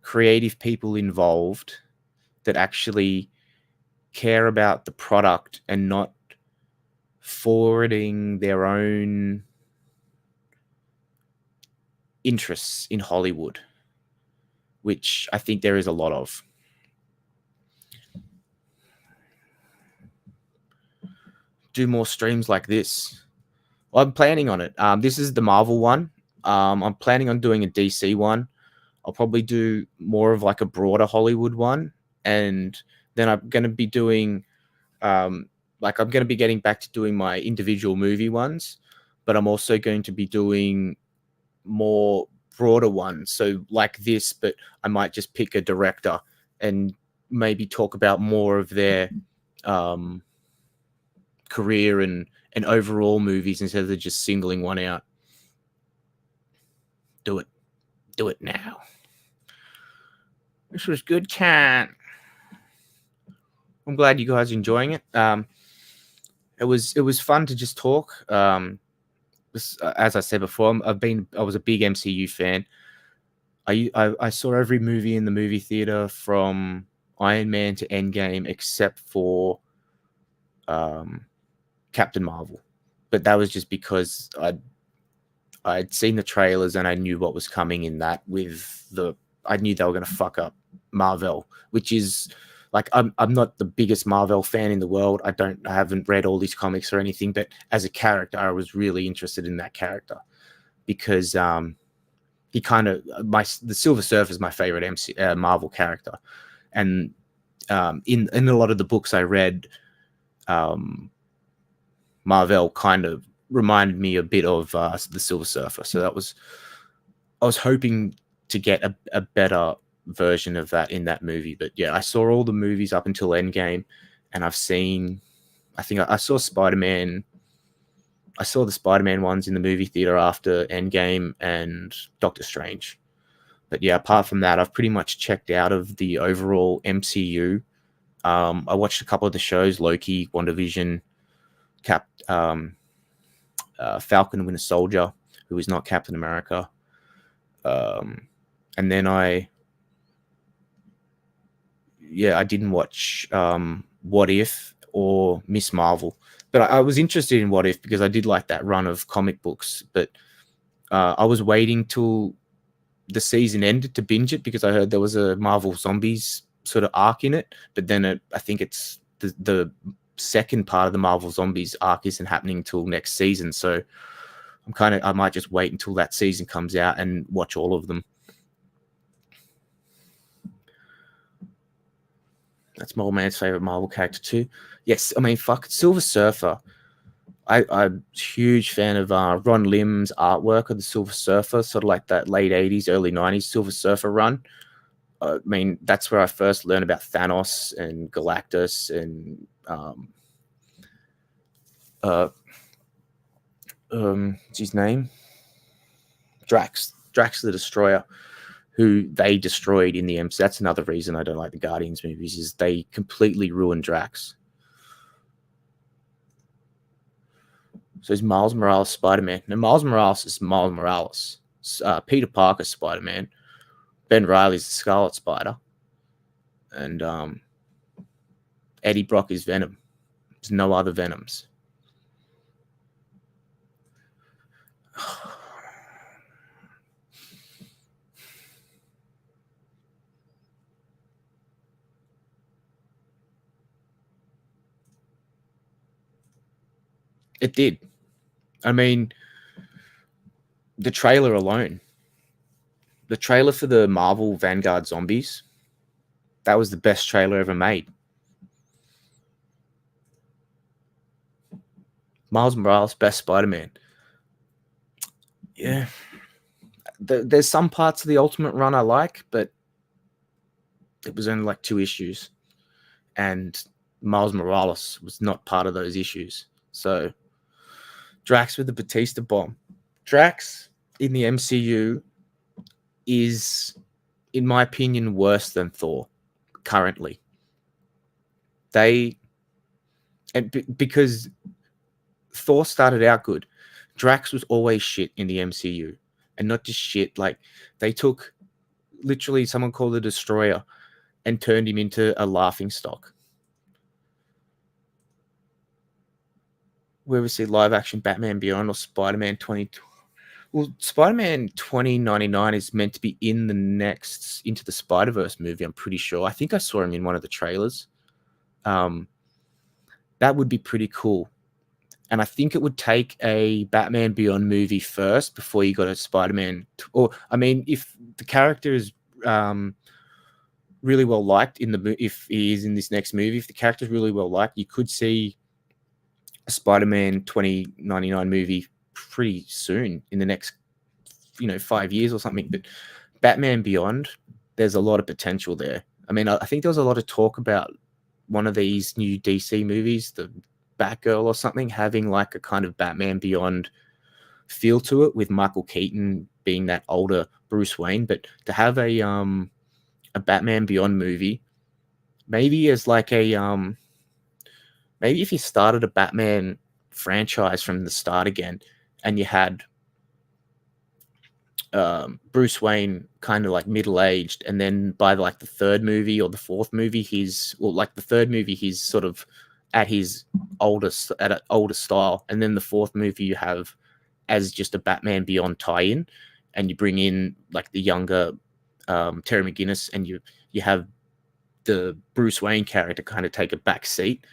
creative people involved that actually care about the product and not forwarding their own interests in Hollywood, which I think there is a lot of. Do more streams like this. Well, I'm planning on it. This is the Marvel one. I'm planning on doing a DC one. I'll probably do more of like a broader Hollywood one, and then I'm going to be doing I'm going to be getting back to doing my individual movie ones, but I'm also going to be doing more broader ones. So like this, but I might just pick a director and maybe talk about more of their career and overall movies instead of just singling one out. Do it now. This was good, chat. I'm glad you guys are enjoying it. It was fun to just talk. As I said before, I was a big MCU fan. I saw every movie in the movie theater from Iron Man to Endgame except for Captain Marvel, but that was just because I'd seen the trailers and I knew what was coming in that. I knew they were going to fuck up Marvel, which is like, I'm not the biggest Marvel fan in the world. I haven't read all these comics or anything, but as a character, I was really interested in that character because he kind of the Silver Surfer is my favorite Marvel character, and in a lot of the books I read, Marvel kind of reminded me a bit of the Silver Surfer. So I was hoping to get a better version of that in that movie. But yeah, I saw all the movies up until Endgame, and I think I saw Spider-Man. I saw the Spider-Man ones in the movie theater after Endgame and Doctor Strange. But yeah, apart from that, I've pretty much checked out of the overall MCU. I watched a couple of the shows, Loki, WandaVision, Falcon and Winter Soldier, who is not Captain America. And then I didn't watch What If or Miss Marvel, but I was interested in What If because I did like that run of comic books. But I was waiting till the season ended to binge it because I heard there was a Marvel Zombies sort of arc in it. But then I think it's the second part of the Marvel Zombies arc isn't happening till next season. So I might just wait until that season comes out and watch all of them. That's my old man's favorite Marvel character too. Yes, I mean, fuck, Silver Surfer. I'm a huge fan of Ron Lim's artwork of the Silver Surfer, sort of like that late 80s, early 90s Silver Surfer run. I mean, that's where I first learned about Thanos and Galactus and what's his name? Drax the Destroyer, who they destroyed in the MCU. That's another reason I don't like the Guardians movies, is they completely ruined Drax. So is Miles Morales Spider-Man? No, Miles Morales is Miles Morales. Peter Parker's Spider-Man. Ben Reilly's the Scarlet Spider. And Eddie Brock is Venom. There's no other Venoms. It did. I mean, the trailer alone. The trailer for the Marvel Vanguard Zombies, that was the best trailer ever made. Miles Morales, best Spider-Man. Yeah. There's some parts of the Ultimate Run I like, but it was only like 2 issues. And Miles Morales was not part of those issues. So Drax with the Batista bomb. Drax in the MCU is, in my opinion, worse than Thor currently. Because Thor started out good. Drax was always shit in the MCU. And not just shit, like they took literally someone called the Destroyer and turned him into a laughing stock. Where we see live action Batman Beyond or Spider-Man 20. Well, Spider-Man 2099 is meant to be in the next Into the Spider-Verse movie, I'm pretty sure. I think I saw him in one of the trailers. That would be pretty cool. And I think it would take a Batman Beyond movie first before you got a Spider-Man. Or, I mean, if the character is really well liked if he is in this next movie, if the character is really well liked, you could see a Spider-Man 2099 movie pretty soon in the next 5 years or something. But Batman Beyond, there's a lot of potential there. I mean, I think there was a lot of talk about one of these new DC movies, the Batgirl or something, having like a kind of Batman Beyond feel to it, with Michael Keaton being that older Bruce Wayne. But to have a Batman Beyond movie, maybe as like maybe if you started a Batman franchise from the start again, and you had Bruce Wayne kind of like middle-aged, and then by like the third movie or the fourth movie, he's sort of at his older style, and then the fourth movie you have as just a Batman Beyond tie-in, and you bring in like the younger Terry McGinnis, and you have the Bruce Wayne character kind of take a back seat,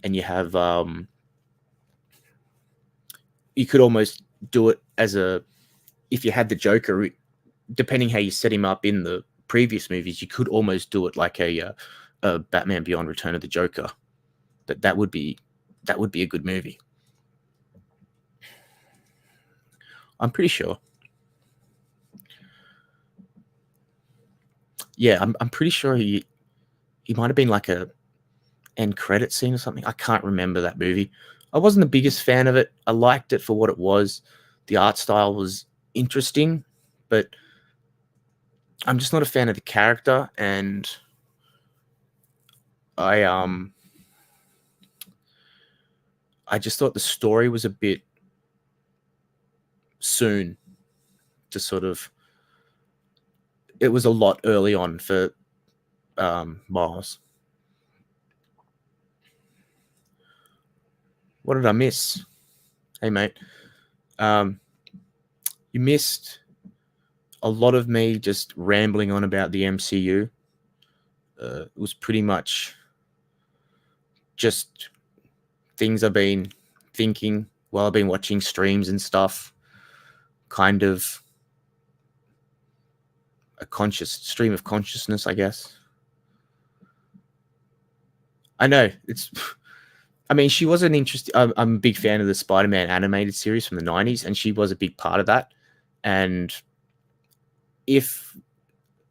and you have you could almost do it as if you had the Joker, depending how you set him up in the previous movies, you could almost do it like a Batman Beyond Return of the Joker. That would be a good movie. I'm pretty sure. Yeah, I'm pretty sure he might have been like a end credit scene or something. I can't remember that movie. I wasn't the biggest fan of it. I liked it for what it was. The art style was interesting, but I'm just not a fan of the character, and I just thought the story was a bit soon to sort of. It was a lot early on for Miles. What did I miss? Hey, mate. You missed a lot of me just rambling on about the MCU. It was pretty much just things I've been thinking while I've been watching streams and stuff. Kind of a conscious stream of consciousness, I guess. I know it's. I mean, she was an interesting. I'm a big fan of the Spider-Man animated series from the '90s, and she was a big part of that. And if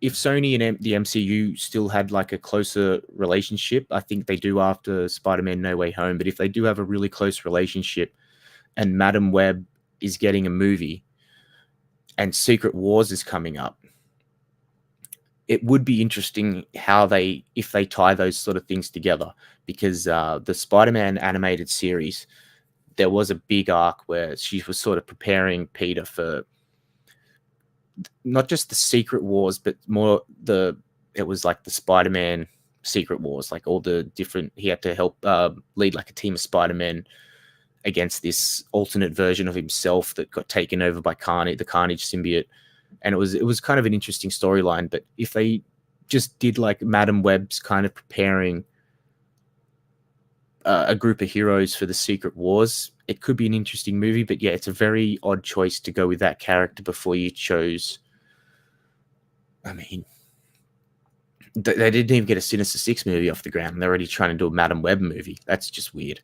Sony and the MCU still had like a closer relationship, I think they do after Spider-Man No Way Home. But if they do have a really close relationship, and Madam Web is getting a movie, and Secret Wars is coming up, it would be interesting if they tie those sort of things together, because the Spider-Man animated series, there was a big arc where she was sort of preparing Peter for not just the Secret Wars, but more it was like the Spider-Man Secret Wars, like all the different, he had to help lead like a team of Spider-Men against this alternate version of himself that got taken over by the Carnage symbiote. And it was kind of an interesting storyline. But if they just did like Madam Web's kind of preparing a group of heroes for the Secret Wars, it could be an interesting movie. But yeah, it's a very odd choice to go with that character before you chose. I mean, they didn't even get a Sinister Six movie off the ground, and they're already trying to do a Madam Web movie. That's just weird.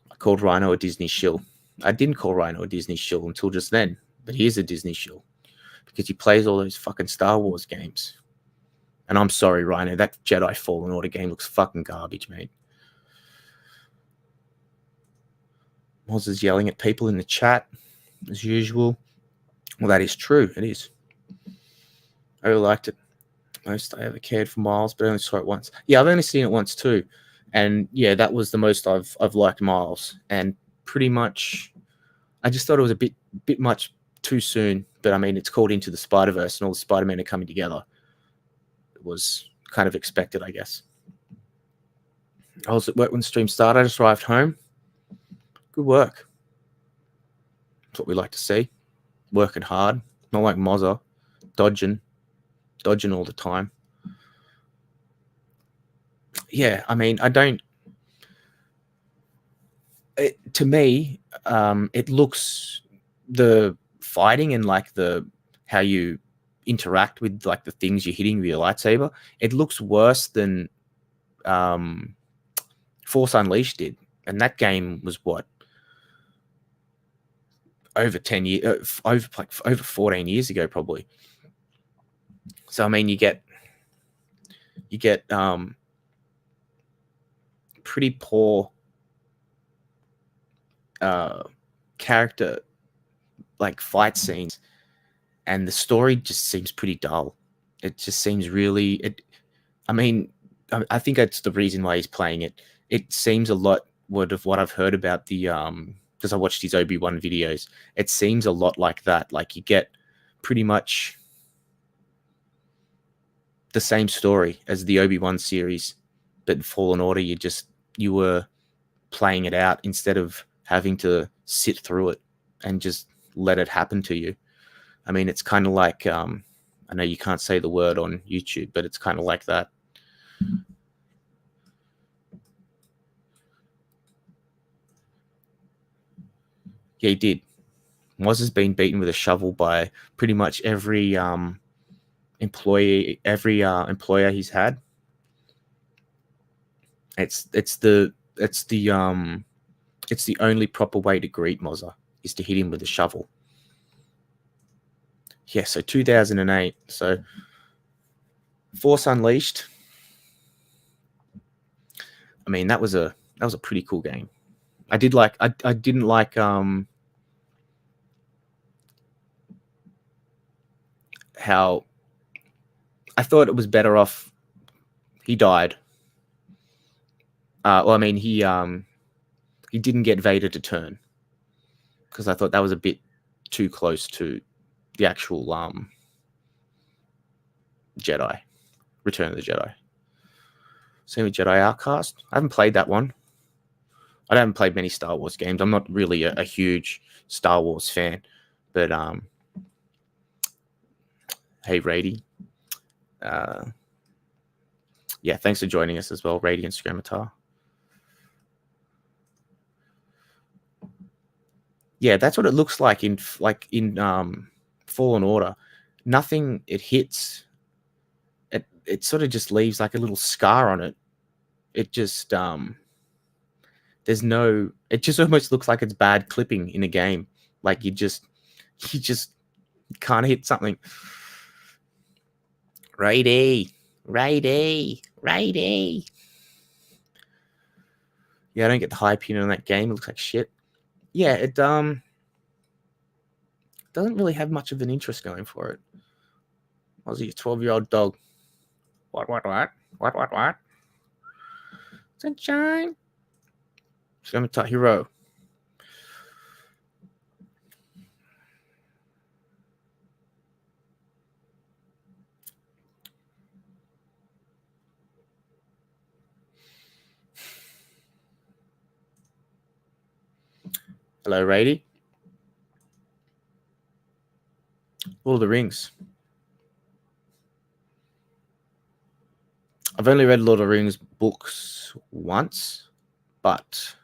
I called Rhino a Disney shill. I didn't call Rhino a Disney shill until just then, but he is a Disney shill because he plays all those fucking Star Wars games. And I'm sorry, Rhino, that Jedi Fallen Order game looks fucking garbage, mate. Moz is yelling at people in the chat, as usual. Well, that is true. It is. I really liked it. Most I ever cared for Miles, but I only saw it once. Yeah, I've only seen it once too. And yeah, that was the most I've liked Miles. And pretty much, I just thought it was a bit much too soon. But I mean, it's called Into the Spider-Verse, and all the Spider-Men are coming together. It was kind of expected, I guess. I was at work when the stream started. I just arrived home. Good work. That's what we like to see. Working hard, not like Mozza, dodging all the time. Yeah, I mean, to me, it looks, the fighting and like how you interact with like the things you're hitting with your lightsaber, it looks worse than Force Unleashed did, and that game was what, over 10 years, over 14 years ago, probably. So I mean, you get pretty poor character like fight scenes, and the story just seems pretty dull. It just seems really. I mean, I think that's the reason why he's playing it. It seems a lot of what I've heard about the because I watched his Obi-Wan videos. It seems a lot like that. Like you get pretty much the same story as the Obi-Wan series, but in Fallen Order, you were playing it out instead of having to sit through it and just let it happen to you. I mean, it's kind of like, I know you can't say the word on YouTube, but it's kind of like that. Yeah, he did. Moz has been beaten with a shovel by pretty much every employer he's had. It's the only proper way to greet Mozza is to hit him with a shovel. Yeah, so 2008. So Force Unleashed. I mean, that was a pretty cool game. I didn't like how I thought it was better off. He died. Well, I mean, he didn't get Vader to turn. because I thought that was a bit too close to the actual Jedi, Return of the Jedi. Same with Jedi Outcast. I haven't played that one. I haven't played many Star Wars games. I'm not really a huge Star Wars fan, but hey, Rady. Yeah, thanks for joining us as well, Radiant Scramatar. Yeah, that's what it looks like in Fallen Order. Nothing it hits. It sort of just leaves like a little scar on it. It just there's no. It just almost looks like it's bad clipping in a game. Like you just can't hit something. Rady. Yeah, I don't get the high opinion on that game. It looks like shit. Yeah, it doesn't really have much of an interest going for it. Aussie, a 12-year-old dog. What? Sunshine. Scramatar Hero. Hello, Rady. Lord of the Rings. I've only read Lord of the Rings books once, but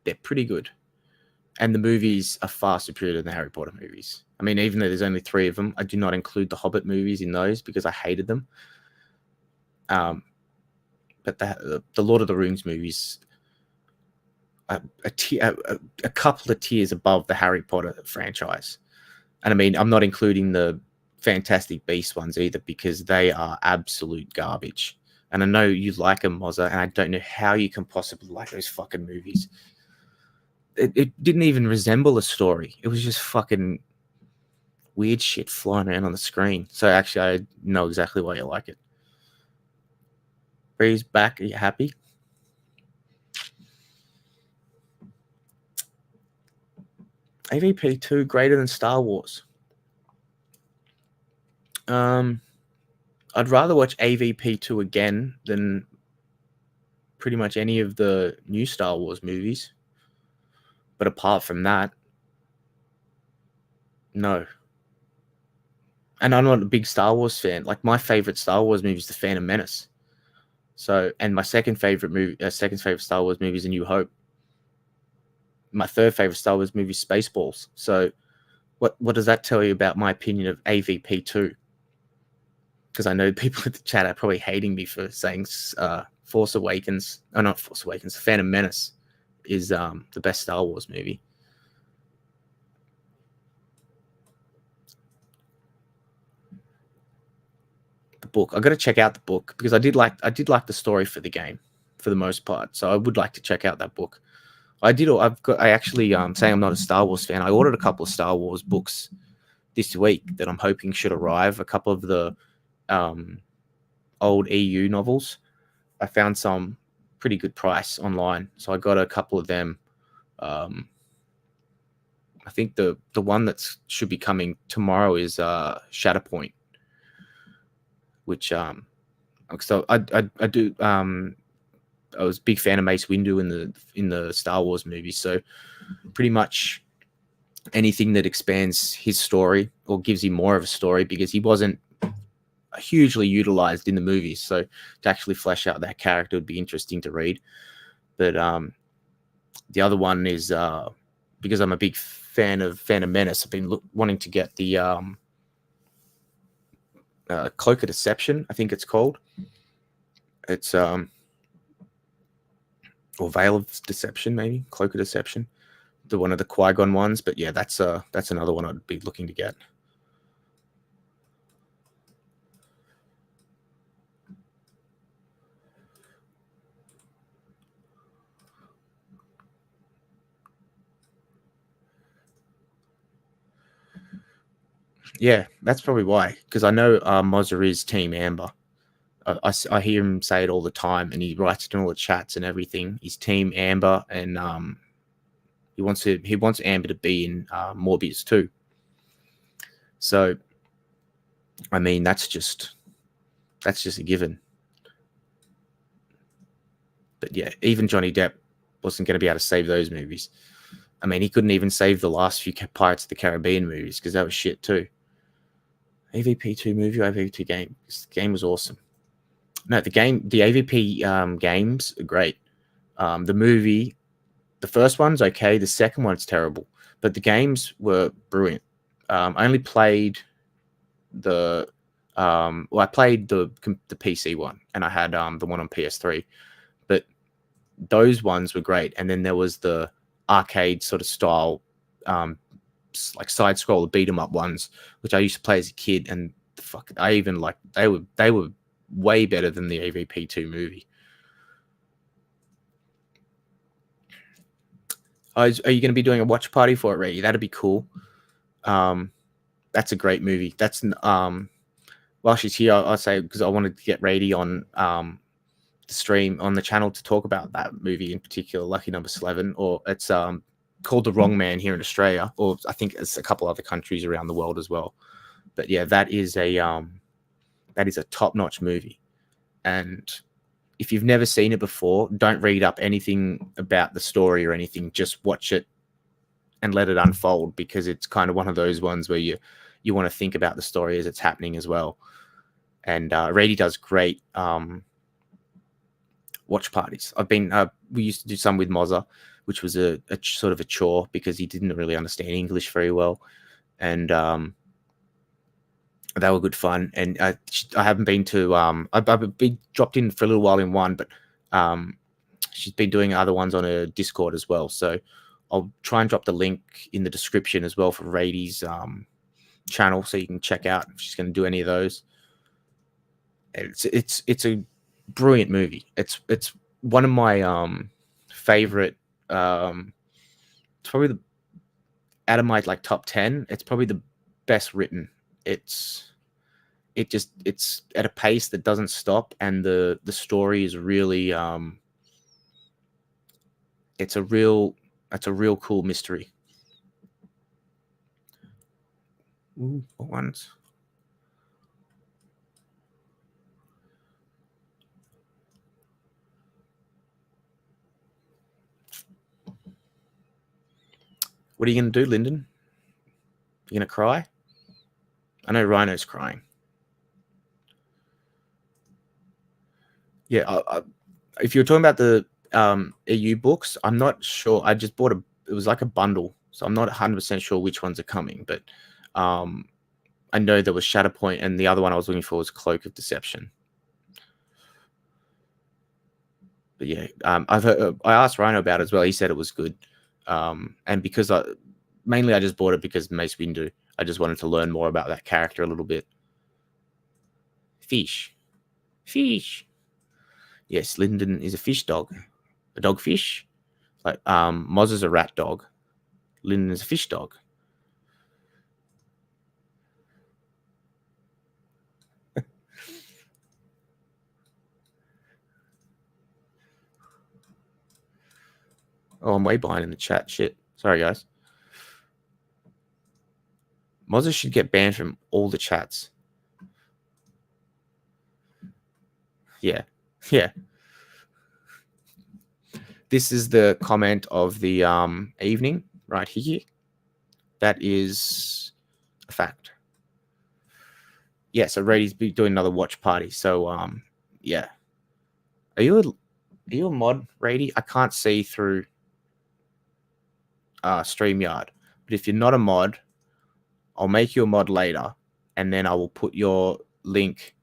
they're pretty good. And the movies are far superior than the Harry Potter movies. I mean, even though there's only 3 of them, I do not include the Hobbit movies in those because I hated them. But the Lord of the Rings movies are a couple of tiers above the Harry Potter franchise. And I mean, I'm not including the Fantastic Beasts ones either because they are absolute garbage. And I know you like them, Mozza, and I don't know how you can possibly like those fucking movies. It didn't even resemble a story. It was just fucking weird shit flying around on the screen. So actually, I know exactly why you like it. Bree's back. Are you happy? AVP 2 greater than Star Wars. I'd rather watch AVP 2 again than pretty much any of the new Star Wars movies. But apart from that, no. And I'm not a big Star Wars fan. Like my favorite Star Wars movie is The Phantom Menace. So, and my second favorite Star Wars movie is A New Hope. My third favorite Star Wars movie is Spaceballs. So, what does that tell you about my opinion of AVP 2? Because I know people in the chat are probably hating me for saying Force Awakens. Oh, not Force Awakens. Phantom Menace is the best Star Wars movie. The book. I got to check out the book because I did like the story for the game for the most part. So I would like to check out that book. I actually saying I'm not a Star Wars fan. I ordered a couple of Star Wars books this week that I'm hoping should arrive. A couple of the old EU novels. I found some pretty good price online, so I got a couple of them. I think the one that should be coming tomorrow is Shatterpoint, which so I do I was a big fan of Mace Windu in the Star Wars movies, so pretty much anything that expands his story or gives him more of a story, because he wasn't hugely utilized in the movies, so to actually flesh out that character would be interesting to read. But the other one is because I'm a big fan of Phantom Menace, I've been wanting to get the Cloak of Deception, I think it's called. It's or Veil of Deception, maybe Cloak of Deception, the one of the Qui-Gon ones. But yeah, that's another one I'd be looking to get. Yeah, that's probably why, because I know Mozza is Team Amber. I hear him say it all the time, and he writes it in all the chats and everything. He's Team Amber, and He wants Amber to be in Morbius too. So, I mean, that's just a given. But yeah, even Johnny Depp wasn't going to be able to save those movies. I mean, he couldn't even save the last few Pirates of the Caribbean movies because that was shit too. AVP2 movie or AVP2 game? The game was awesome. No, the AVP games are great. The movie, the first one's okay. The second one's terrible. But the games were brilliant. I only played I played the PC one, and I had the one on PS3. But those ones were great. And then there was the arcade sort of style, like side scroller beat 'em up ones, which I used to play as a kid, and I even like they were way better than the AVP2 movie. Are you going to be doing a watch party for it, Ray? That'd be cool. That's a great movie. That's while she's here, I'll say, because I wanted to get Rady on the stream on the channel to talk about that movie in particular, Lucky Number 11, or it's called The Wrong Man here in Australia, or I think it's a couple other countries around the world as well. But yeah, that is a top-notch movie. And if you've never seen it before, don't read up anything about the story or anything. Just watch it and let it unfold, because it's kind of one of those ones where you want to think about the story as it's happening as well. And Rady does great watch parties. We used to do some with Mozza, which was a sort of a chore because he didn't really understand English very well. And they were good fun. And I haven't been to I've been dropped in for a little while in one, but she's been doing other ones on her Discord as well. So I'll try and drop the link in the description as well for Rady's channel, so you can check out if she's going to do any of those. It's a brilliant movie. It's one of my favorite. It's probably out of my like top 10. It's probably the best written. It's at a pace that doesn't stop, and the story is really it's a real cool mystery. Ooh, what ones? What are you going to do, Lyndon? You going to cry? I know Rhino's crying. Yeah, if you're talking about the EU books, I'm not sure. I just bought it was like a bundle, so I'm not 100% sure which ones are coming, but I know there was Shatterpoint, and the other one I was looking for was Cloak of Deception. But yeah, I asked Rhino about it as well. He said it was good. And because I just bought it because Mace Windu. I just wanted to learn more about that character a little bit. Fish. Yes, Lyndon is a fish dog. A dogfish. Like Moz is a rat dog. Lyndon is a fish dog. Oh, I'm way behind in the chat. Shit. Sorry, guys. Mozza should get banned from all the chats. Yeah. This is the comment of the evening right here. That is a fact. Yeah, so Rady's be doing another watch party. So yeah. Are you a mod, Rady? I can't see through StreamYard. But if you're not a mod, I'll make you a mod later, and then I will put your link.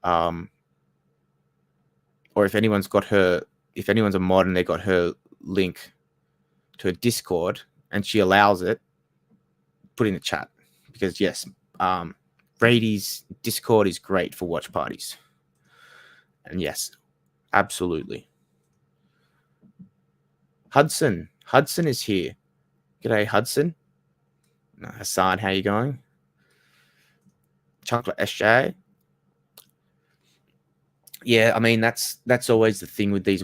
Or if anyone's a mod and they got her link to a Discord and she allows it, put in the chat, because yes, Rady's Discord is great for watch parties. And yes, absolutely. Hudson is here. G'day, Hudson. Hassan, how you going? Chocolate SJ. Yeah, I mean that's always the thing with these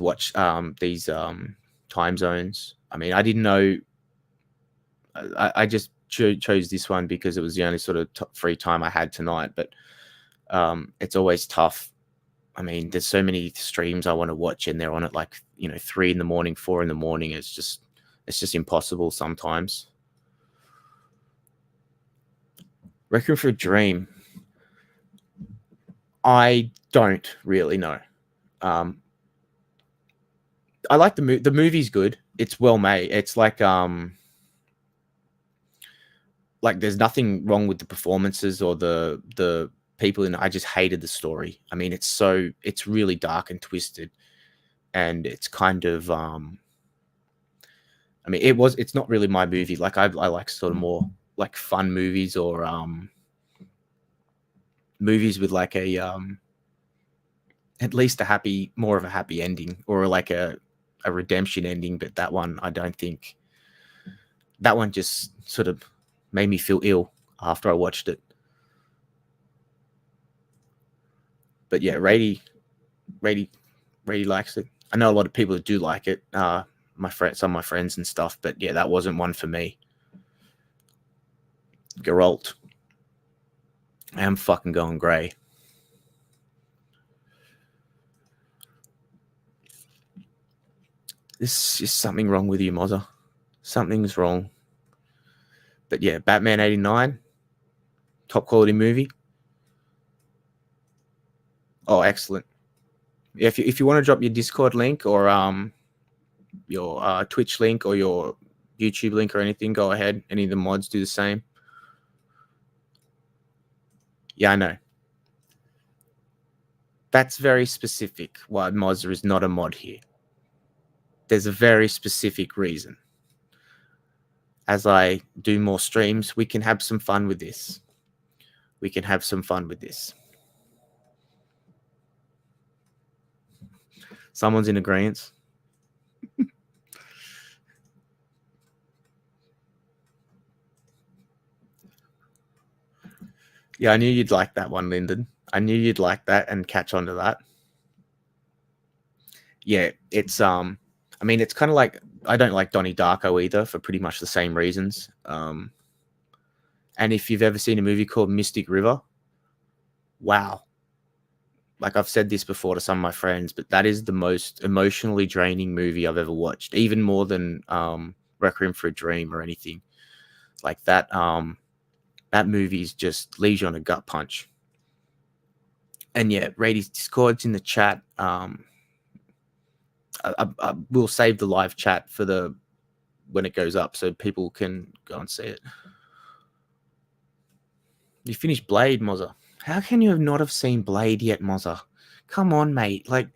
time zones. I mean, I didn't know. I just chose this one because it was the only sort of free time I had tonight. But it's always tough. I mean, there's so many streams I want to watch, and they're on at like 3 in the morning, 4 in the morning. It's just impossible sometimes. Requiem for a Dream. I don't really know. I like the movie's good. It's well made. It's like there's nothing wrong with the performances or the people in it. I just hated the story. I mean, it's really dark and twisted, and it's kind of I mean, it's not really my movie. Like I like sort of more like fun movies or movies with like a at least more of a happy ending, or like a redemption ending. But that one, I don't think. That one just sort of made me feel ill after I watched it. But yeah, Rady likes it. I know a lot of people that do like it. Some of my friends and stuff. But yeah, that wasn't one for me. Geralt. I am fucking going grey. There's just something wrong with you, Mozza. Something's wrong. But yeah, Batman 89, top quality movie. Oh, excellent. If you want to drop your Discord link or your Twitch link or your YouTube link or anything, go ahead. Any of the mods do the same. Yeah, I know. That's very specific why Mozza is not a mod here. There's a very specific reason. As I do more streams, we can have some fun with this. Someone's in agreement. Yeah, I knew you'd like that one, Lyndon. I knew you'd like that and catch on to that. Yeah, it's I mean, it's kind of like, I don't like Donnie Darko either for pretty much the same reasons. And if you've ever seen a movie called Mystic River, wow. Like I've said this before to some of my friends, but that is the most emotionally draining movie I've ever watched, even more than Requiem for a Dream or anything. Like that that movie's just leaves you on a gut punch. And yeah, Rady's Discord's in the chat. I will save the live chat for when it goes up so people can go and see it. You finished Blade, Mozza. How can you not have seen Blade yet, Mozza? Come on, mate. Like,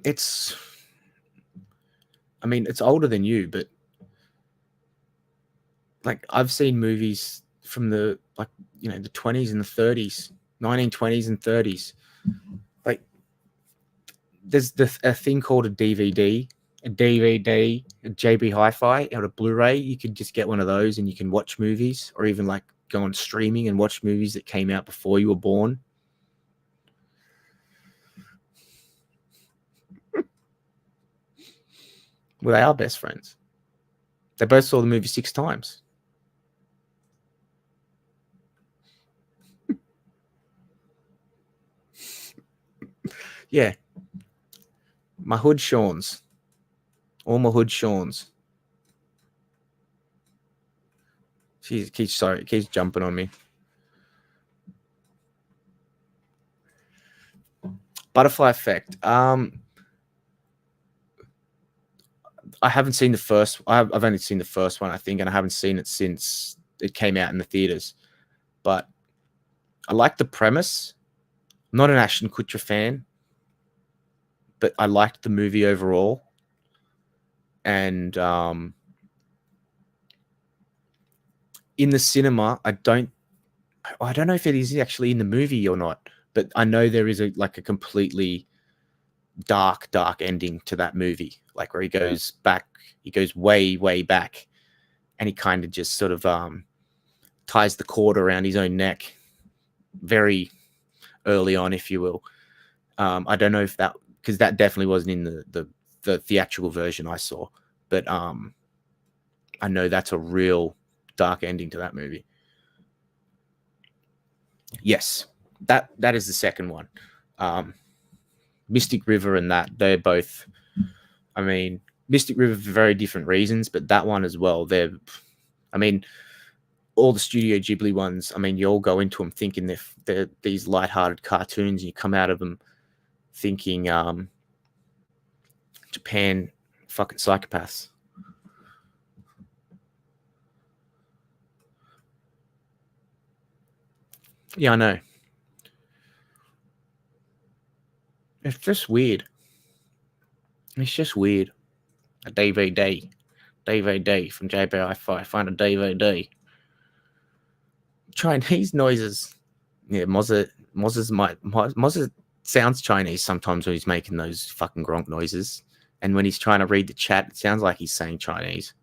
it's, I mean, it's older than you, but like I've seen movies from the the 20s and the 30s, 1920s and 30s. Like there's a thing called a DVD, a JB Hi-Fi, or a Blu-ray. You could just get one of those and you can watch movies, or even like go on streaming and watch movies that came out before you were born. Well, they are best friends. They both saw the movie 6 times. Yeah. My hood Shawns. All my hood Shawns. It keeps jumping on me. Butterfly Effect. I haven't seen the first. I've only seen the first one, I think, and I haven't seen it since it came out in the theaters. But I like the premise. I'm not an Ashton Kutcher fan, but I liked the movie overall. And in the cinema, I don't know if it is actually in the movie or not, but I know there is a completely dark ending to that movie, like where he goes back, he goes way back, and he kind of just sort of ties the cord around his own neck very early on, if you will. I don't know if that, because that definitely wasn't in the theatrical version I saw, but I know that's a real dark ending to that movie. Yes, that is the second one. Mystic River and that, they're both, I mean, Mystic River for very different reasons, but that one as well, I mean, all the Studio Ghibli ones, I mean, you all go into them thinking they're these lighthearted cartoons, and you come out of them thinking Japan fucking psychopaths. Yeah, I know. It's just weird. It's just weird. A DVD from JBI5. Find a DVD. Chinese noises. Yeah, Mozza sounds Chinese sometimes when he's making those fucking gronk noises. And when he's trying to read the chat, it sounds like he's saying Chinese.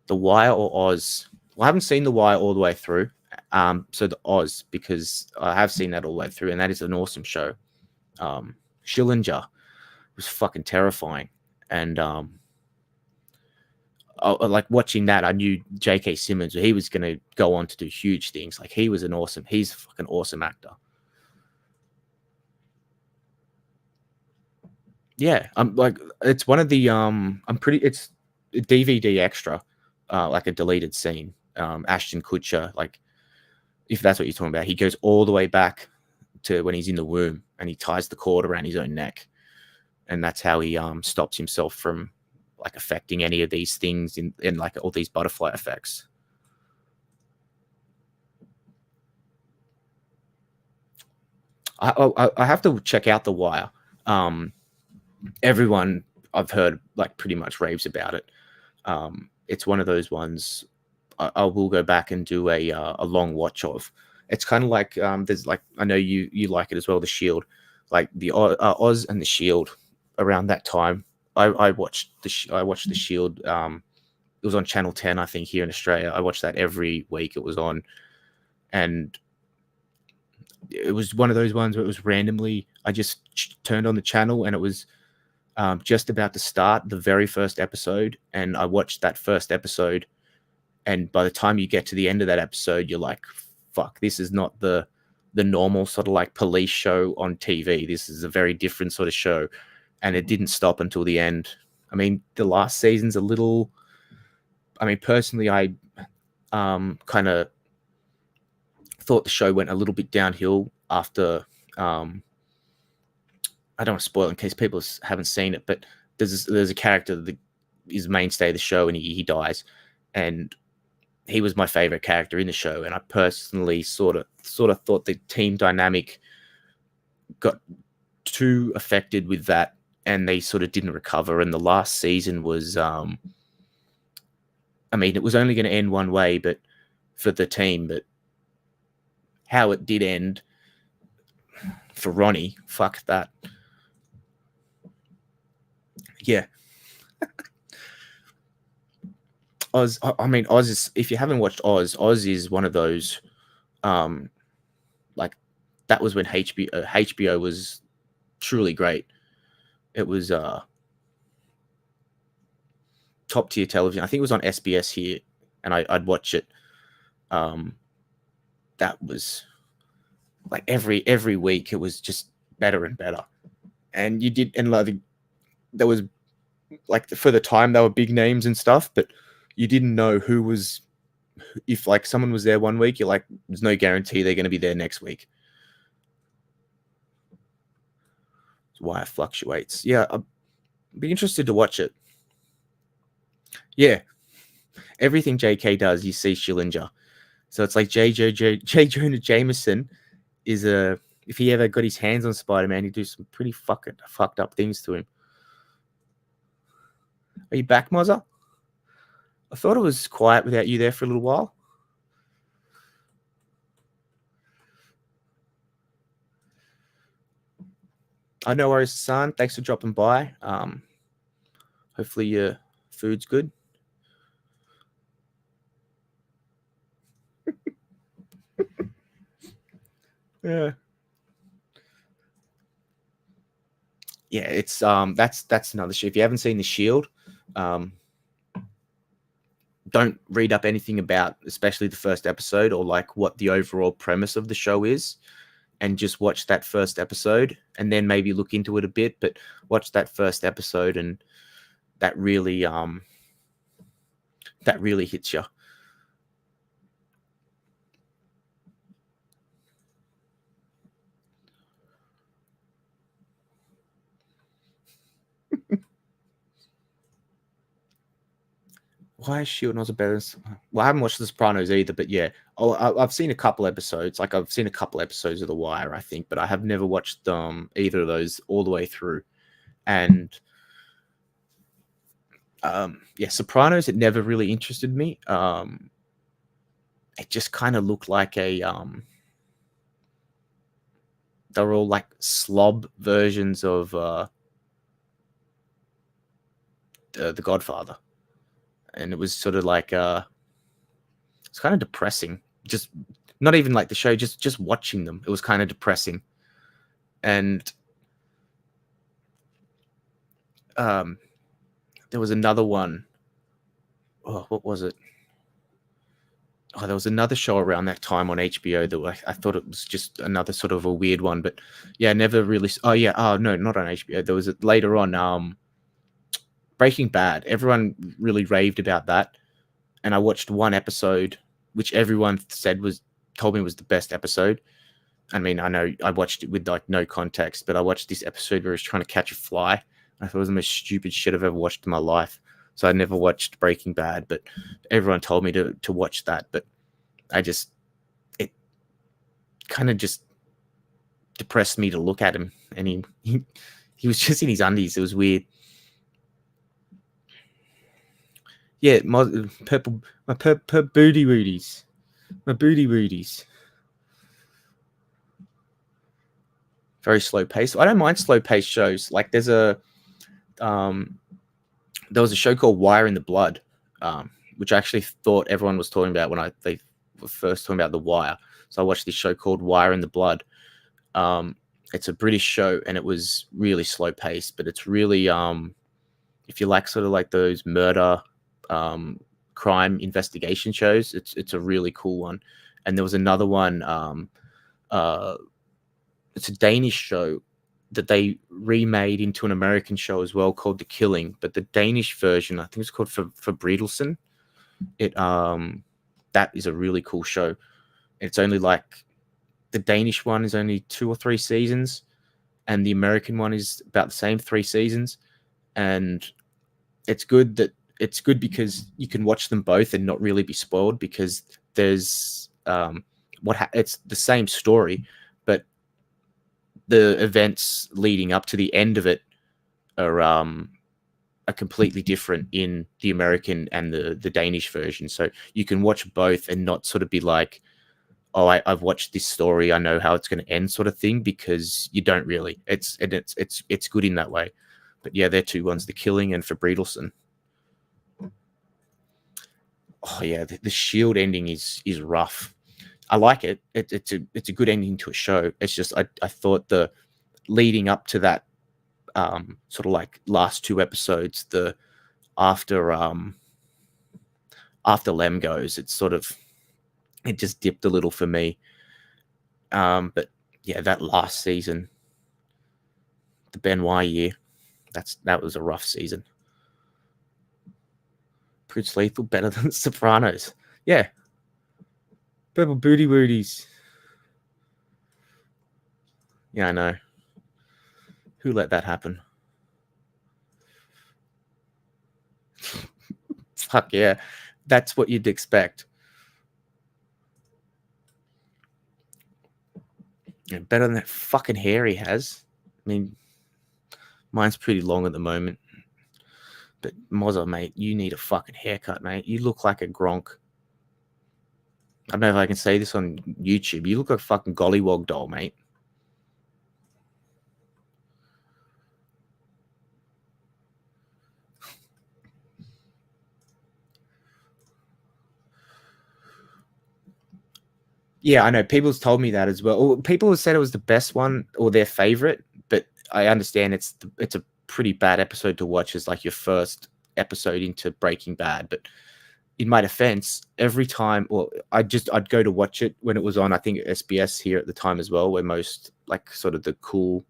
The Wire or Oz? Well, I haven't seen The Wire all the way through. So the Oz, because I have seen that all the way through, and that is an awesome show. Schillinger was fucking terrifying. And like watching that, I knew J.K. Simmons, he was going to go on to do huge things. Like he's a fucking awesome actor. Yeah, I'm like, it's one of the it's a DVD extra, like a deleted scene. Ashton Kutcher, like if that's what you're talking about, he goes all the way back to when he's in the womb and he ties the cord around his own neck, and that's how he stops himself from like affecting any of these things in like all these butterfly effects. I have to check out The Wire. Everyone I've heard like pretty much raves about it. It's one of those ones I will go back and do a long watch of. It's kind of like there's like, I know you like it as well, The Shield, like the Oz and The Shield. Around that time, I watched The Shield. It was on Channel 10, I think, here in Australia. I watched that every week it was on, and it was one of those ones where it was randomly. I just turned on the channel and it was just about to start the very first episode, and I watched that first episode. And by the time you get to the end of that episode, you're like, "Fuck, this is not the normal sort of like police show on TV. This is a very different sort of show." And it didn't stop until the end. I mean, the last season's a little. I mean, personally, I kind of thought the show went a little bit downhill after. I don't want to spoil it in case people haven't seen it, but there's a character that is mainstay of the show, and he dies, and he was my favorite character in the show. And I personally sort of thought the team dynamic got too affected with that, and they sort of didn't recover. And the last season was, I mean, it was only going to end one way, but for the team, but how it did end for Ronnie, fuck that. Yeah. Oz, I mean, Oz is, if you haven't watched Oz is one of those, like, that was when HBO was truly great. It was top tier television. I think it was on SBS here, and I'd watch it. That was like every week it was just better and better. And you did, and like there was like for the time they were big names and stuff, but you didn't know who was, if like someone was there one week, you're like, there's no guarantee they're going to be there next week. That's why it fluctuates. Yeah, I'd be interested to watch it. Yeah, everything JK does, you see Schillinger. So it's like J. Jonah Jameson is a, if he ever got his hands on Spider-Man, he'd do some pretty fucked up things to him. Are you back, Mozza? I thought it was quiet without you there for a little while. I know worries, son. Thanks for dropping by. Hopefully your food's good. Yeah. yeah, it's that's another show. If you haven't seen The Shield, don't read up anything about, especially the first episode or like what the overall premise of the show is, and just watch that first episode, and then maybe look into it a bit. But watch that first episode, and that really hits you. Why is Shield not as better? Well, I haven't watched The Sopranos either, but yeah, I've seen a couple episodes. Like I've seen a couple episodes of The Wire, I think, but I have never watched either of those all the way through. And yeah, Sopranos, it never really interested me. It just kind of looked like they're all like slob versions of the Godfather, and it was sort of like it's kind of depressing. Just not even like the show, just watching them. It was kind of depressing, and there was another one. Oh, what was it? Oh, there was another show around that time on HBO that I thought it was just another sort of a weird one, but yeah, never really. Oh yeah, oh no, not on HBO. There was later on Breaking Bad. Everyone really raved about that, and I watched one episode, which everyone told me was the best episode. I mean, I know I watched it with like no context, but I watched this episode where he's trying to catch a fly. I thought it was the most stupid shit I've ever watched in my life. So I never watched Breaking Bad, but everyone told me to watch that. But it kind of just depressed me to look at him, and he was just in his undies. It was weird. Yeah, my booty rooties, my booty rooties. Very slow pace. I don't mind slow pace shows. Like there was a show called Wire in the Blood, which I actually thought everyone was talking about when they were first talking about The Wire. So I watched this show called Wire in the Blood. It's a British show, and it was really slow paced, but it's really if you like sort of like those murder crime investigation shows, it's a really cool one. And there was another one, it's a Danish show that they remade into an American show as well, called The Killing, but the Danish version, I think it's called for Bredelsen. That is a really cool show. It's only like, the Danish one is only 2 or 3 seasons, and the American one is about the same, 3 seasons. And it's good because you can watch them both and not really be spoiled, because there's it's the same story, but the events leading up to the end of it are completely different in the American and the Danish version. So you can watch both and not sort of be like, oh, I've watched this story, I know how it's going to end, sort of thing, because you don't really. It's good in that way. But yeah, they're 2 ones: The Killing and For Bredelsen. Oh yeah, the Shield ending is rough. I like it. It's a good ending to a show. It's just I thought the leading up to that sort of like last 2 episodes, the after Lem goes, it's sort of, it just dipped a little for me. But yeah, that last season, the Benoit year, that was a rough season. Prince Lethal better than The Sopranos. Yeah. Purple booty booties. Yeah, I know. Who let that happen? Fuck yeah. That's what you'd expect. Yeah, better than that fucking hair he has. I mean, mine's pretty long at the moment. But Mozza, mate, you need a fucking haircut, mate. You look like a Gronk. I don't know if I can say this on YouTube. You look like a fucking gollywog doll, mate. Yeah, I know. People's told me that as well. Or people have said it was the best one or their favorite, but I understand it's a pretty bad episode to watch as like your first episode into Breaking Bad, but in my defense, every time, well, I'd go to watch it when it was on, I think SBS here at the time as well, where most like sort of the cool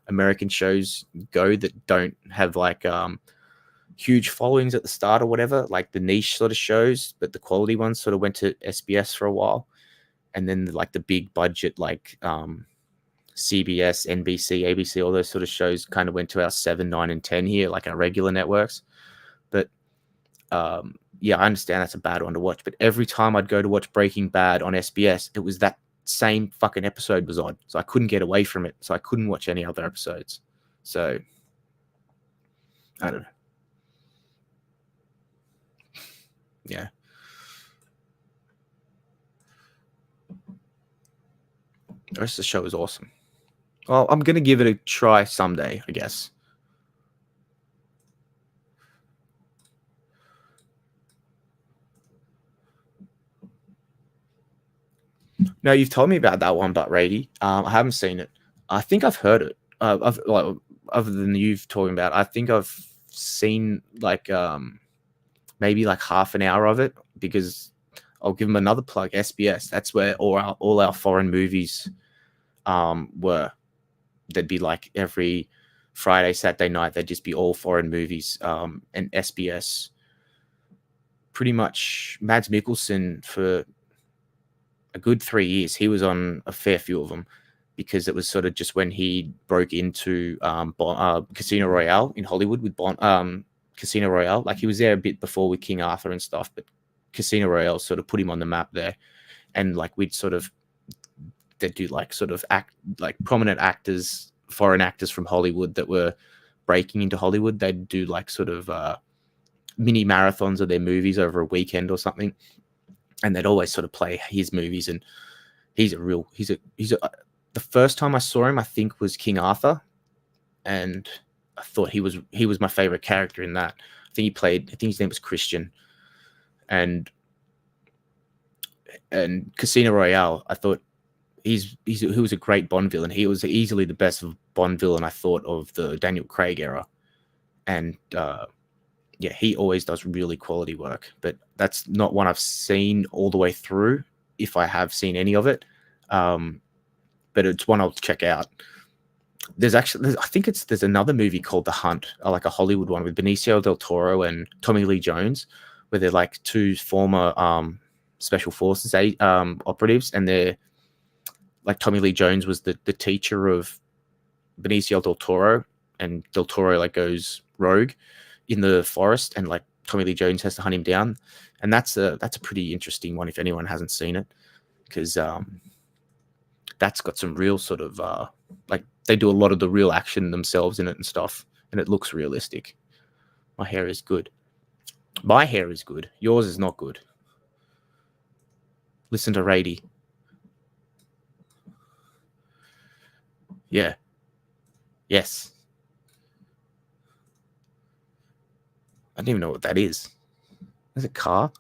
American shows go that don't have like huge followings at the start or whatever, like the niche sort of shows, but the quality ones sort of went to SBS for a while. And then like the big budget, like CBS, NBC, ABC, all those sort of shows kind of went to our 7, 9, and 10 here, like our regular networks. But yeah, I understand that's a bad one to watch. But every time I'd go to watch Breaking Bad on SBS, it was that same fucking episode was on. So I couldn't get away from it. So I couldn't watch any other episodes. So I don't know. Yeah. The rest of the show is awesome. Well, I'm going to give it a try someday, I guess. No, you've told me about that one, but Rady, I haven't seen it. I think I've heard it. Other than you've talking about, I think I've seen like maybe like half an hour of it, because I'll give them another plug. SBS. That's where all our foreign movies were. There'd be like every Friday, Saturday night. There'd just be all foreign movies. And SBS. Pretty much, Mads Mikkelsen for a good 3 years. He was on a fair few of them, because it was sort of just when he broke into Casino Royale in Hollywood with Casino Royale. Like he was there a bit before with King Arthur and stuff, but Casino Royale sort of put him on the map there. And like they'd do like sort of like prominent actors, foreign actors from Hollywood that were breaking into Hollywood. They'd do like sort of mini marathons of their movies over a weekend or something. And they'd always sort of play his movies. And the first time I saw him, I think was King Arthur. And I thought he was my favorite character in that. I think his name was Christian. And Casino Royale, I thought he was a great Bond villain. He was easily the best Bond villain, I thought, of the Daniel Craig era. And yeah, he always does really quality work, but that's not one I've seen all the way through, if I have seen any of it. But it's one I'll check out. There's another movie called The Hunt, like a Hollywood one with Benicio del Toro and Tommy Lee Jones, where they're like two former special forces operatives, and they're like, Tommy Lee Jones was the teacher of Benicio del Toro, and del Toro like goes rogue in the forest, and like Tommy Lee Jones has to hunt him down. And that's a pretty interesting one if anyone hasn't seen it, because that's got some real sort of like, they do a lot of the real action themselves in it and stuff, and it looks realistic. My hair is good. Yours is not good. Listen to Rady. Yeah. Yes. I don't even know what that is. Is it car?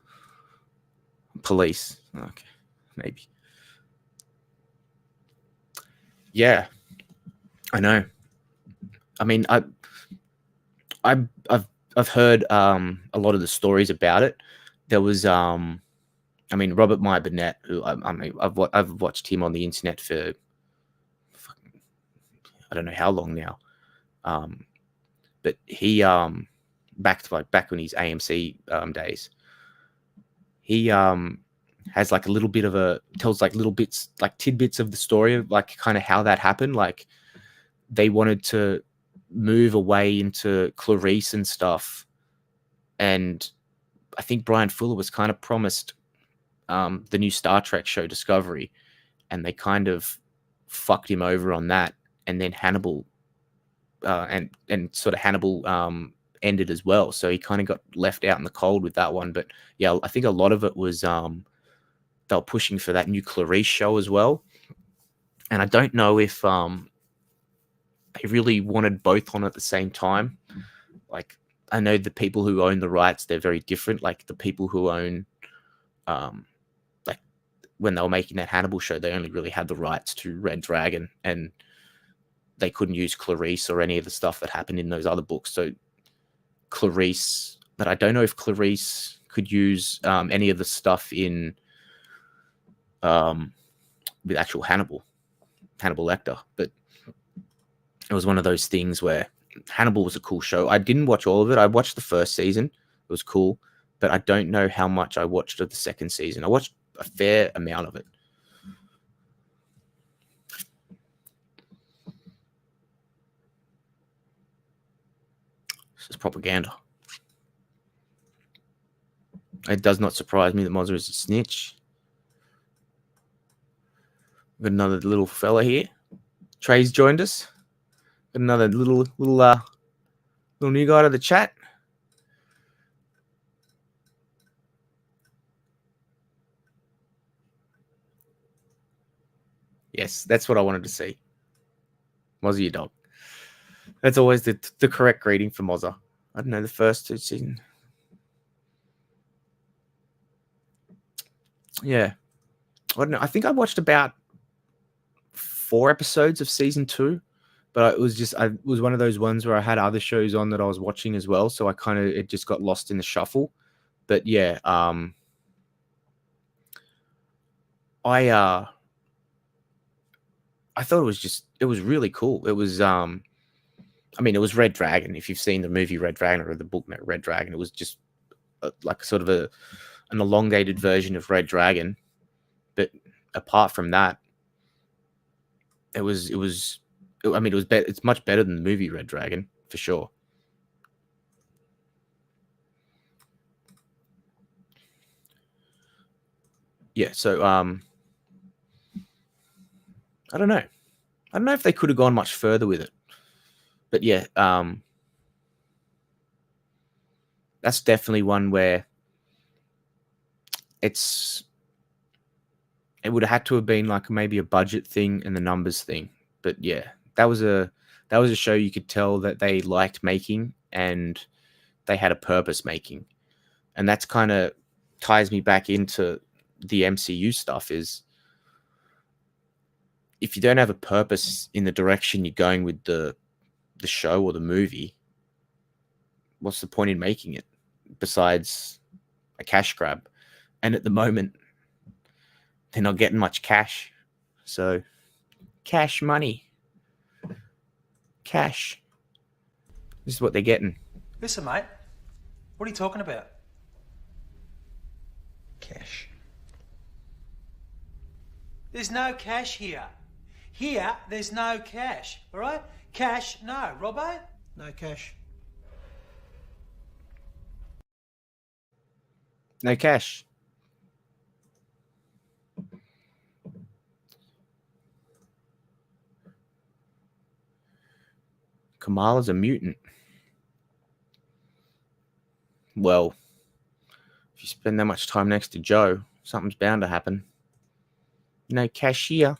Police. Okay, maybe. Yeah, I know. I mean, I've heard a lot of the stories about it. There was I mean, Robert Meyer Burnett, who I've watched him on the internet for I don't know how long now. But he back when he's AMC days, he has like a little bit of tells like little bits, like tidbits of the story of like kind of how that happened. Like they wanted to move away into Clarice and stuff, and I think Brian Fuller was kind of promised the new Star Trek show Discovery, and they kind of fucked him over on that. And then Hannibal and sort of Hannibal ended as well, so he kind of got left out in the cold with that one. But yeah, I think a lot of it was they were pushing for that new Clarice show as well, and I don't know if they really wanted both on at the same time. Like, I know the people who own the rights, they're very different. Like the people who own like when they were making that Hannibal show, they only really had the rights to Red Dragon, and they couldn't use Clarice or any of the stuff that happened in those other books. So Clarice, but I don't know if Clarice could use any of the stuff in with actual Hannibal Lecter. But it was one of those things where Hannibal was a cool show. I didn't watch all of it. I watched the first season. It was cool, but I don't know how much I watched of the second season. I watched a fair amount of it. This is propaganda. It does not surprise me that Mozza is a snitch. Got another little fella here. Trey's joined us. Got another little new guy to the chat. Yes, that's what I wanted to see. Mozza, your dog. That's always the correct greeting for Mozza. I don't know, the first two seasons. Yeah. I don't know. I think I watched about 4 episodes of season 2, but it was one of those ones where I had other shows on that I was watching as well, so it just got lost in the shuffle. But yeah, I thought it was really cool. It was it was Red Dragon. If you've seen the movie Red Dragon or the book Red Dragon, it was just like sort of an elongated version of Red Dragon. But apart from that, it was it's much better than the movie Red Dragon for sure. Yeah, so I don't know. I don't know if they could have gone much further with it. But yeah, that's definitely one where it would have had to have been like maybe a budget thing and the numbers thing. But yeah, that was a show you could tell that they liked making and they had a purpose making. And that's kind of ties me back into the MCU stuff is if you don't have a purpose in the direction you're going with the show or the movie, what's the point in making it besides a cash grab? And at the moment, they're not getting much cash. So cash money. Cash. This is what they're getting. Listen, mate. What are you talking about? Cash. There's no cash here. Here, there's no cash. All right? Cash, no. Robbo? No cash. No cash. Kamala's a mutant. Well, if you spend that much time next to Joe, something's bound to happen. No cashier.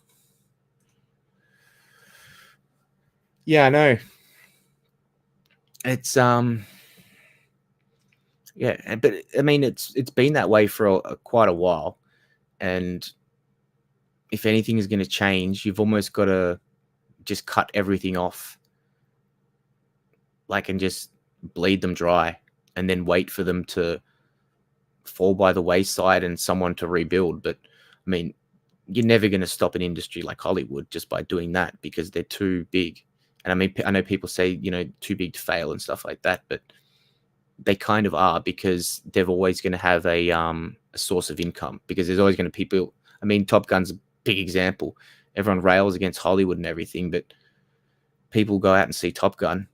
Yeah, I know. It's yeah, but I mean it's been that way for quite a while, and if anything is going to change, you've almost got to just cut everything off, like, and just bleed them dry, and then wait for them to fall by the wayside and someone to rebuild. But I mean, you're never going to stop an industry like Hollywood just by doing that because they're too big. And I mean, I know people say, too big to fail and stuff like that, but they kind of are because they're always going to have a source of income because there's always going to be people. I mean, Top Gun's a big example. Everyone rails against Hollywood and everything, but people go out and see Top Gun.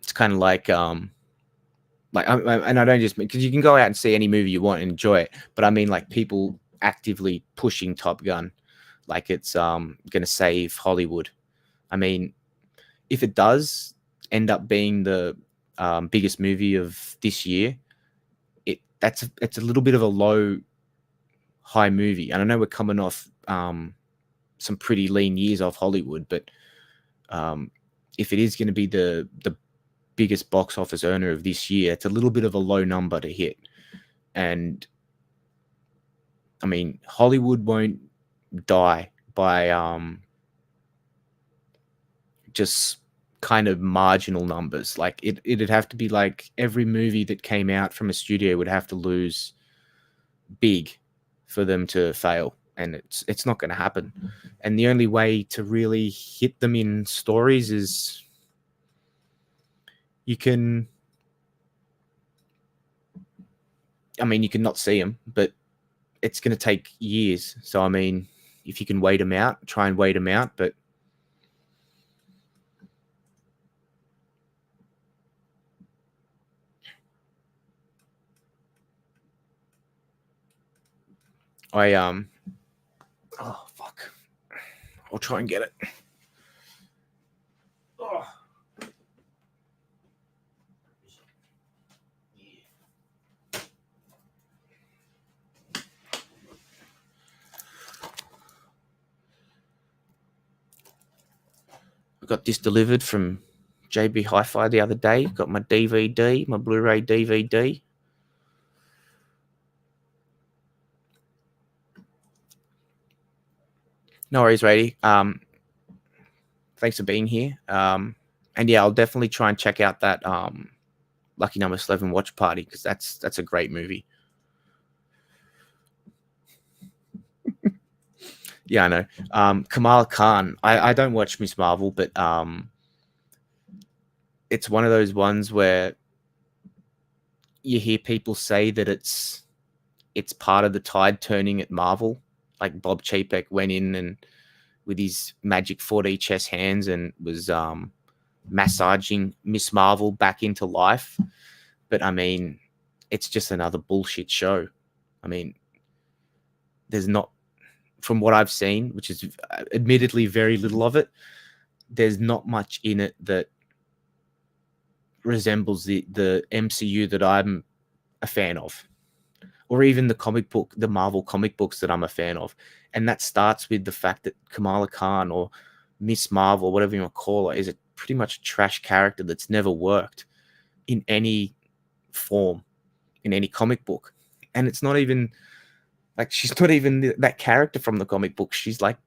It's kind of like, and I don't just because you can go out and see any movie you want and enjoy it, but I mean like people actively pushing Top Gun, like it's going to save Hollywood. I mean, if it does end up being the biggest movie of this year, it's a little bit of a high movie. And I know we're coming off some pretty lean years off Hollywood, but if it is going to be the biggest box office earner of this year, it's a little bit of a low number to hit. And I mean, Hollywood won't die by just kind of marginal numbers. Like it'd have to be like every movie that came out from a studio would have to lose big for them to fail, and it's not going to happen. And the only way to really hit them in stories is you can not see them, but it's going to take years. So I mean, if you can wait them out, try and wait them out. But oh fuck, I'll try and get it. Oh. I got this delivered from JB Hi-Fi the other day. Got my DVD, my Blu-ray DVD. No worries, Rady. Thanks for being here. And yeah, I'll definitely try and check out that Lucky Number 11 Watch Party, because that's a great movie. Yeah, I know. Kamala Khan. I don't watch Miss Marvel, but it's one of those ones where you hear people say that it's part of the tide turning at Marvel. Like Bob Chapek went in and with his magic 4D chess hands and was massaging Miss Marvel back into life. But I mean, it's just another bullshit show. I mean, there's not, from what I've seen, which is admittedly very little of it, there's not much in it that resembles the MCU that I'm a fan of, or even the Marvel comic books that I'm a fan of. And that starts with the fact that Kamala Khan, or Miss Marvel, whatever you want to call her, is a pretty much a trash character that's never worked in any form, in any comic book. And it's not even like, she's not even that character from the comic book. She's like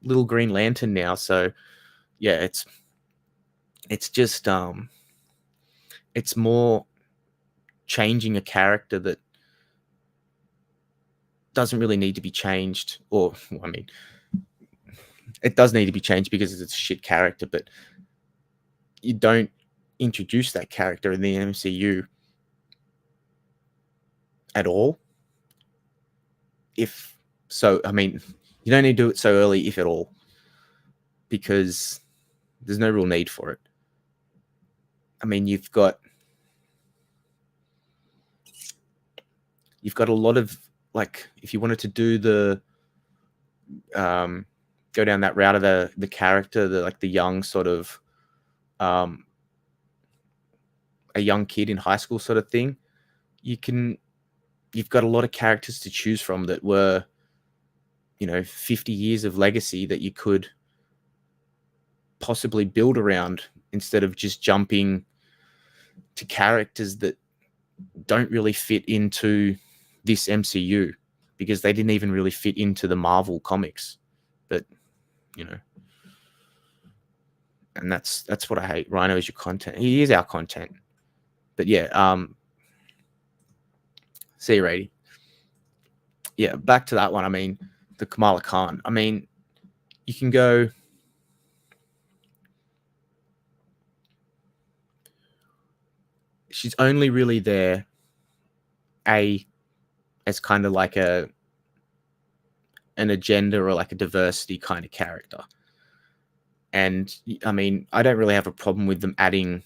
little Green Lantern now. So yeah, it's just it's more changing a character that doesn't really need to be changed. Or I mean, it does need to be changed because it's a shit character, but you don't introduce that character in the MCU at all. If so, I mean, you don't need to do it so early, if at all, because there's no real need for it. I mean, you've got a lot of, like, if you wanted to do the go down that route of the character, the young sort of a young kid in high school sort of thing, you've got a lot of characters to choose from that were, 50 years of legacy that you could possibly build around, instead of just jumping to characters that don't really fit into this MCU, because they didn't even really fit into the Marvel comics. But and that's what I hate. Rhino is your content. He is our content. But yeah, see you, Rady. Yeah, back to that one. I mean, the Kamala Khan. I mean, you can go. She's only really there as kind of like an agenda, or like a diversity kind of character. And I mean, I don't really have a problem with them adding,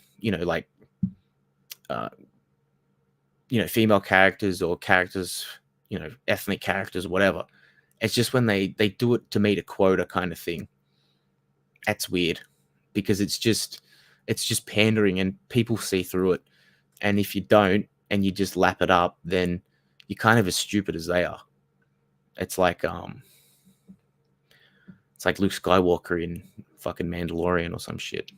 female characters, or characters, ethnic characters, whatever. It's just when they do it to meet a quota kind of thing, that's weird, because it's just pandering, and people see through it. And if you don't, and you just lap it up, then you're kind of as stupid as they are. It's like Luke Skywalker in fucking Mandalorian or some shit.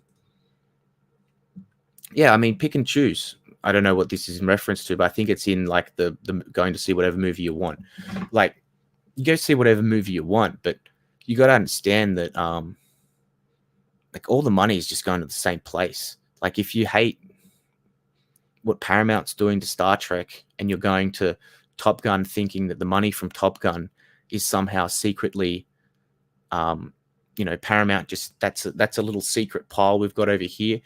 Yeah, I mean, pick and choose. I don't know what this is in reference to, but I think it's in like the going to see whatever movie you want. Like, you go see whatever movie you want, but you got to understand that like all the money is just going to the same place. Like if you hate what Paramount's doing to Star Trek and you're going to Top Gun thinking that the money from Top Gun is somehow secretly, Paramount just that's a little secret pile we've got over here.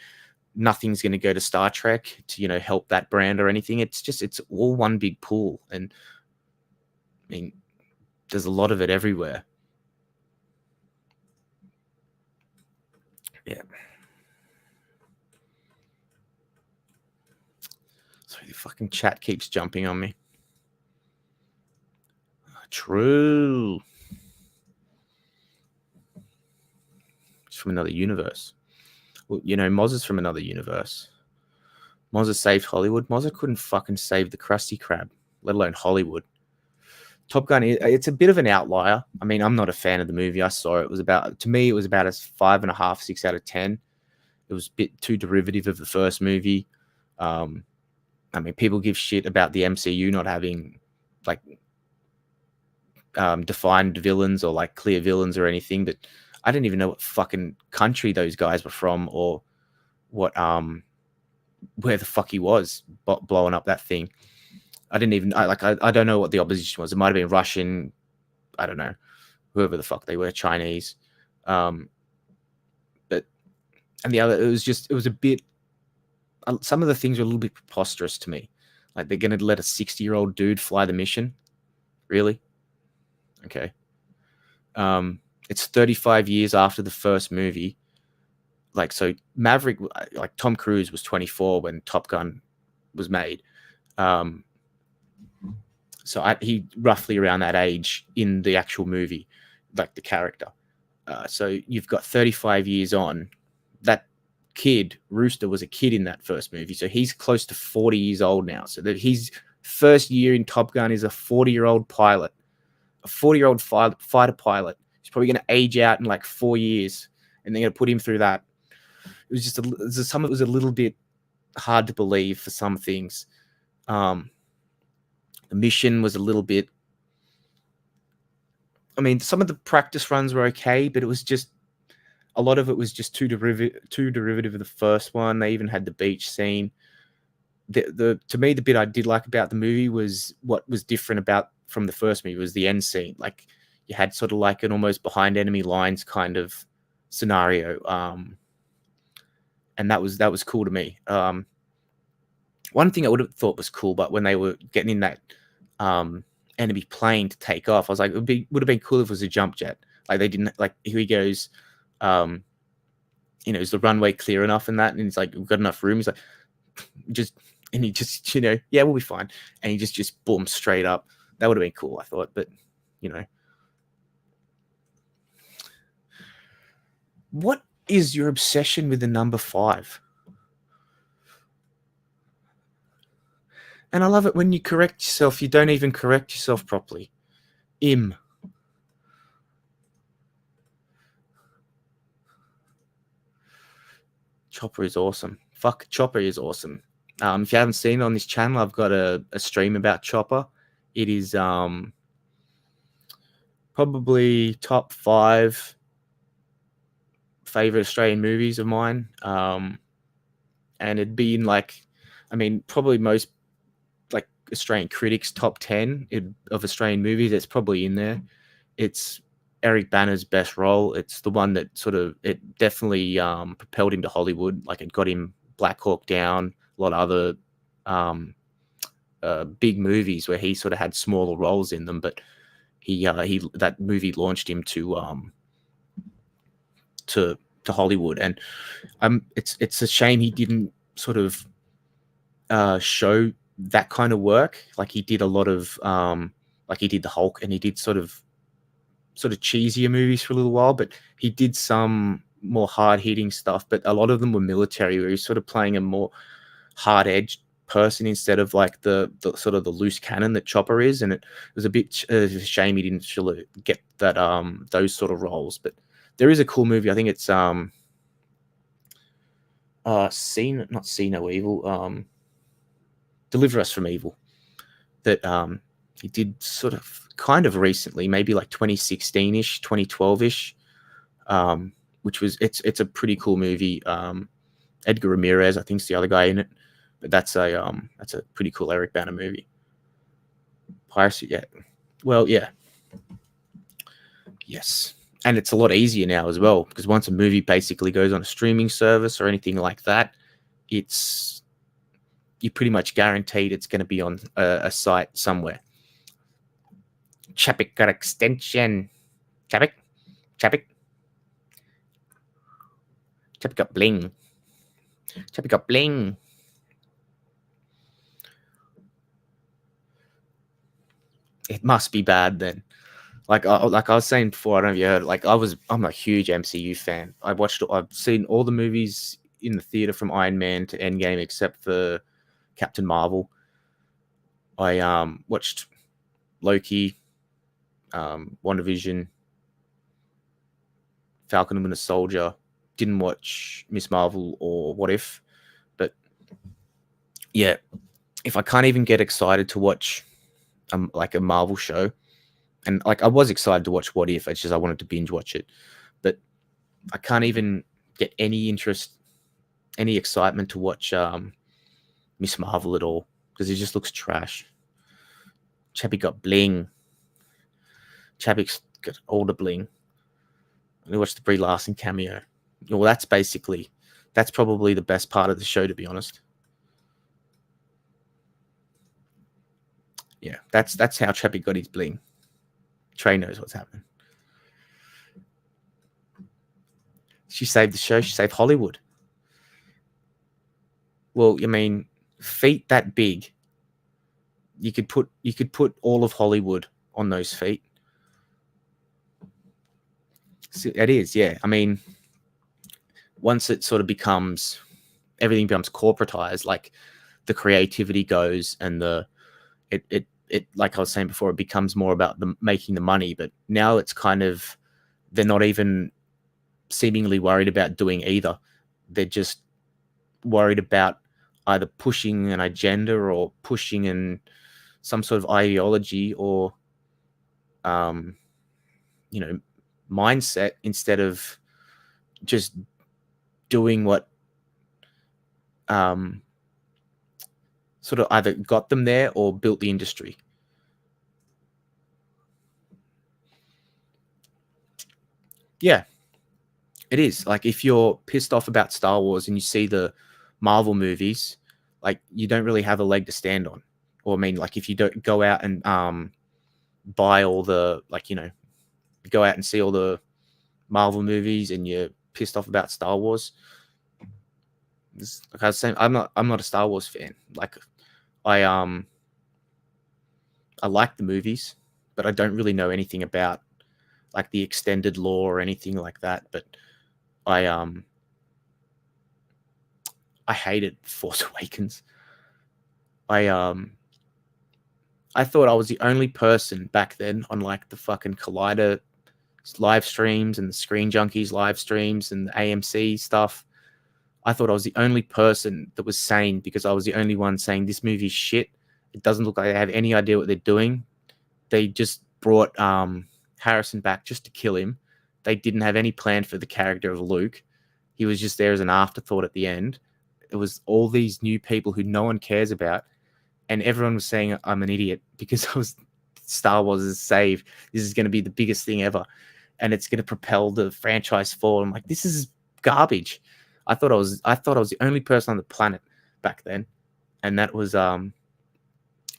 Nothing's going to go to Star Trek to help that brand or anything. It's all one big pool, and I mean, there's a lot of it everywhere. Yeah. Sorry, the fucking chat keeps jumping on me. True. It's from another universe. Well, Moz is from another universe. Moz saved Hollywood. Moz couldn't fucking save the Krusty Krab, let alone Hollywood. Top Gun, it's a bit of an outlier. I mean, I'm not a fan of the movie. I saw it. To me, it was about a 5.5, 6 out of 10. It was a bit too derivative of the first movie. I mean, people give shit about the MCU not having like defined villains or like clear villains or anything, but I didn't even know what fucking country those guys were from or what where the fuck he was blowing up that thing. I didn't even I don't know what the opposition was. It might have been Russian, I don't know, whoever the fuck they were, Chinese. But and the other, it was a bit. Some of the things were a little bit preposterous to me. Like they're gonna let a 60-year-old dude fly the mission, really? Okay. It's 35 years after the first movie. Like so, Maverick, like Tom Cruise was 24 when Top Gun was made. So he roughly around that age in the actual movie, like the character. So you've got 35 years on. That kid, Rooster, was a kid in that first movie. So he's close to 40 years old now. So that his first year in Top Gun is a 40-year-old pilot, a 40-year-old fighter pilot. He's probably going to age out in like 4 years, and they're going to put him through that. It was just some of it was a little bit hard to believe for some things. The mission was a little bit. I mean, some of the practice runs were okay, but it was just a lot of it was just too derivative of the first one. They even had the beach scene. To me, the bit I did like about the movie was what was different from the first movie was the end scene. Like you had sort of like an almost behind enemy lines kind of scenario, and that was cool to me. One thing I would have thought was cool, but when they were getting in that enemy plane to take off, I was like, would have been cool if it was a jump jet. Like they didn't, like here he goes, is the runway clear enough and that, and he's like, we've got enough room. He's like, and he just, yeah, we'll be fine. And he just boom straight up. That would have been cool, I thought. But what is your obsession with the number 5? And I love it when you correct yourself. You don't even correct yourself properly. Chopper is awesome. Fuck, Chopper is awesome. If you haven't seen it on this channel, I've got a stream about Chopper. It is probably top 5 favorite Australian movies of mine. And it'd be in probably most Australian critics top 10 of Australian movies. It's probably in there. It's Eric Bana's best role. It's the one that it definitely propelled him to Hollywood. Like it got him Black Hawk Down, a lot of other big movies where he sort of had smaller roles in them, but he that movie launched him to Hollywood. And it's a shame he didn't sort of show that kind of work. Like he did a lot of like he did the Hulk, and he did sort of cheesier movies for a little while, but he did some more hard-hitting stuff, but a lot of them were military, where he's sort of playing a more hard-edged person instead of like the sort of the loose cannon that Chopper is. And it was a bit a shame he didn't get that those sort of roles. But there is a cool movie. I think it's See No Evil, Deliver Us from Evil, that he did sort of kind of recently, maybe like 2016-ish, 2012-ish. which was it's a pretty cool movie. Edgar Ramirez, I think, is the other guy in it, but that's a pretty cool Eric Bana movie. Piracy, yeah. Well, yeah. Yes. And it's a lot easier now as well, because once a movie basically goes on a streaming service or anything like that, you're pretty much guaranteed it's going to be on a site somewhere. Chapik got extension. Chapik got bling. Chapik got bling. It must be bad then. Like I was saying before, I don't know if you heard. Like I'm a huge MCU fan. I've seen all the movies in the theater from Iron Man to Endgame except for Captain Marvel. I watched Loki, WandaVision, Falcon and Winter Soldier. Didn't watch Miss Marvel or What If, but yeah, if I can't even get excited to watch like a Marvel show, and like I was excited to watch What If, it's just I wanted to binge watch it, but I can't even get any interest, any excitement to watch Miss Marvel at all because it just looks trash. Chappie got bling. Chappie's got all the bling. We watched the Brie Larson cameo. Well, that's probably the best part of the show, to be honest. Yeah, that's how Chappie got his bling. Trey knows what's happening. She saved the show. She saved Hollywood. Well, I mean, feet that big, you could put all of Hollywood on those feet. So it is, yeah. I mean, once it sort of everything becomes corporatized, like the creativity goes and it like I was saying before, it becomes more about making the money. But now it's kind of, they're not even seemingly worried about doing either. They're just worried about either pushing an agenda or pushing in some sort of ideology or, mindset instead of just doing what sort of either got them there or built the industry. Yeah, it is. Like if you're pissed off about Star Wars and you see the Marvel movies, like you don't really have a leg to stand on. Or I mean, like if you don't go out and buy all the, like, go out and see all the Marvel movies and you're pissed off about Star Wars. Like I was saying, I'm not a Star Wars fan. Like I like the movies, but I don't really know anything about like the extended lore or anything like that. But I hated Force Awakens. I thought I was the only person back then on like the fucking Collider live streams and the Screen Junkies live streams and the AMC stuff. I thought I was the only person that was sane because I was the only one saying this movie's shit. It doesn't look like they have any idea what they're doing. They just brought Harrison back just to kill him. They didn't have any plan for the character of Luke. He was just there as an afterthought at the end. It was all these new people who no one cares about. And everyone was saying I'm an idiot because Star Wars is saved. This is going to be the biggest thing ever. And it's going to propel the franchise forward. I'm like, this is garbage. I thought I was the only person on the planet back then. And that was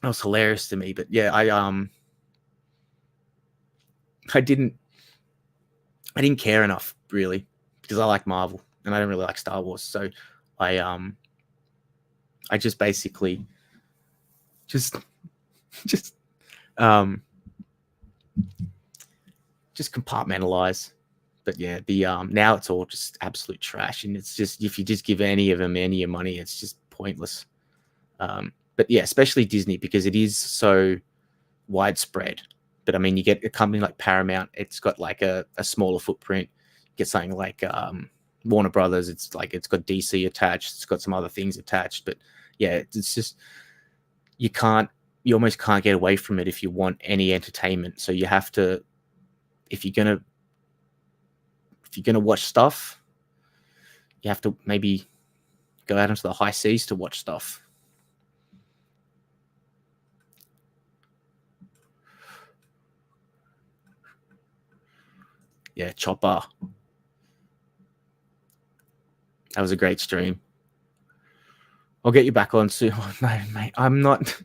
hilarious to me. But yeah, I didn't care enough really because I like Marvel and I don't really like Star Wars. So I just basically just compartmentalize. But yeah, the now it's all just absolute trash, and it's just, if you just give any of them any of your money, it's just pointless. But yeah, especially Disney, because it is so widespread. But I mean, you get a company like Paramount, it's got like a smaller footprint. You get something like Warner Brothers, it's got DC attached, it's got some other things attached. But yeah, it's just, you almost can't get away from it if you want any entertainment. So you have to, if you're going to if you're going to watch stuff, you have to maybe go out into the high seas to watch stuff. Yeah, Chopper. That was a great stream. I'll get you back on soon. Oh, no, mate, I'm not.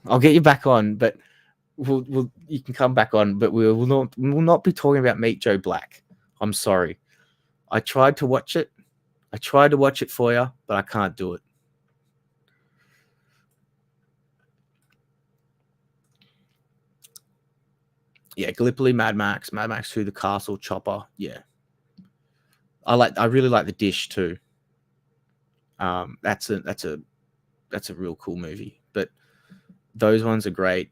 I'll get you back on, but you can come back on, but we will not be talking about Meet Joe Black. I'm sorry. I tried to watch it. I tried to watch it for you, but I can't do it. Yeah, Gallipoli, Mad Max 2, The Castle, Chopper. Yeah, I really like The Dish too. That's a real cool movie. But those ones are great.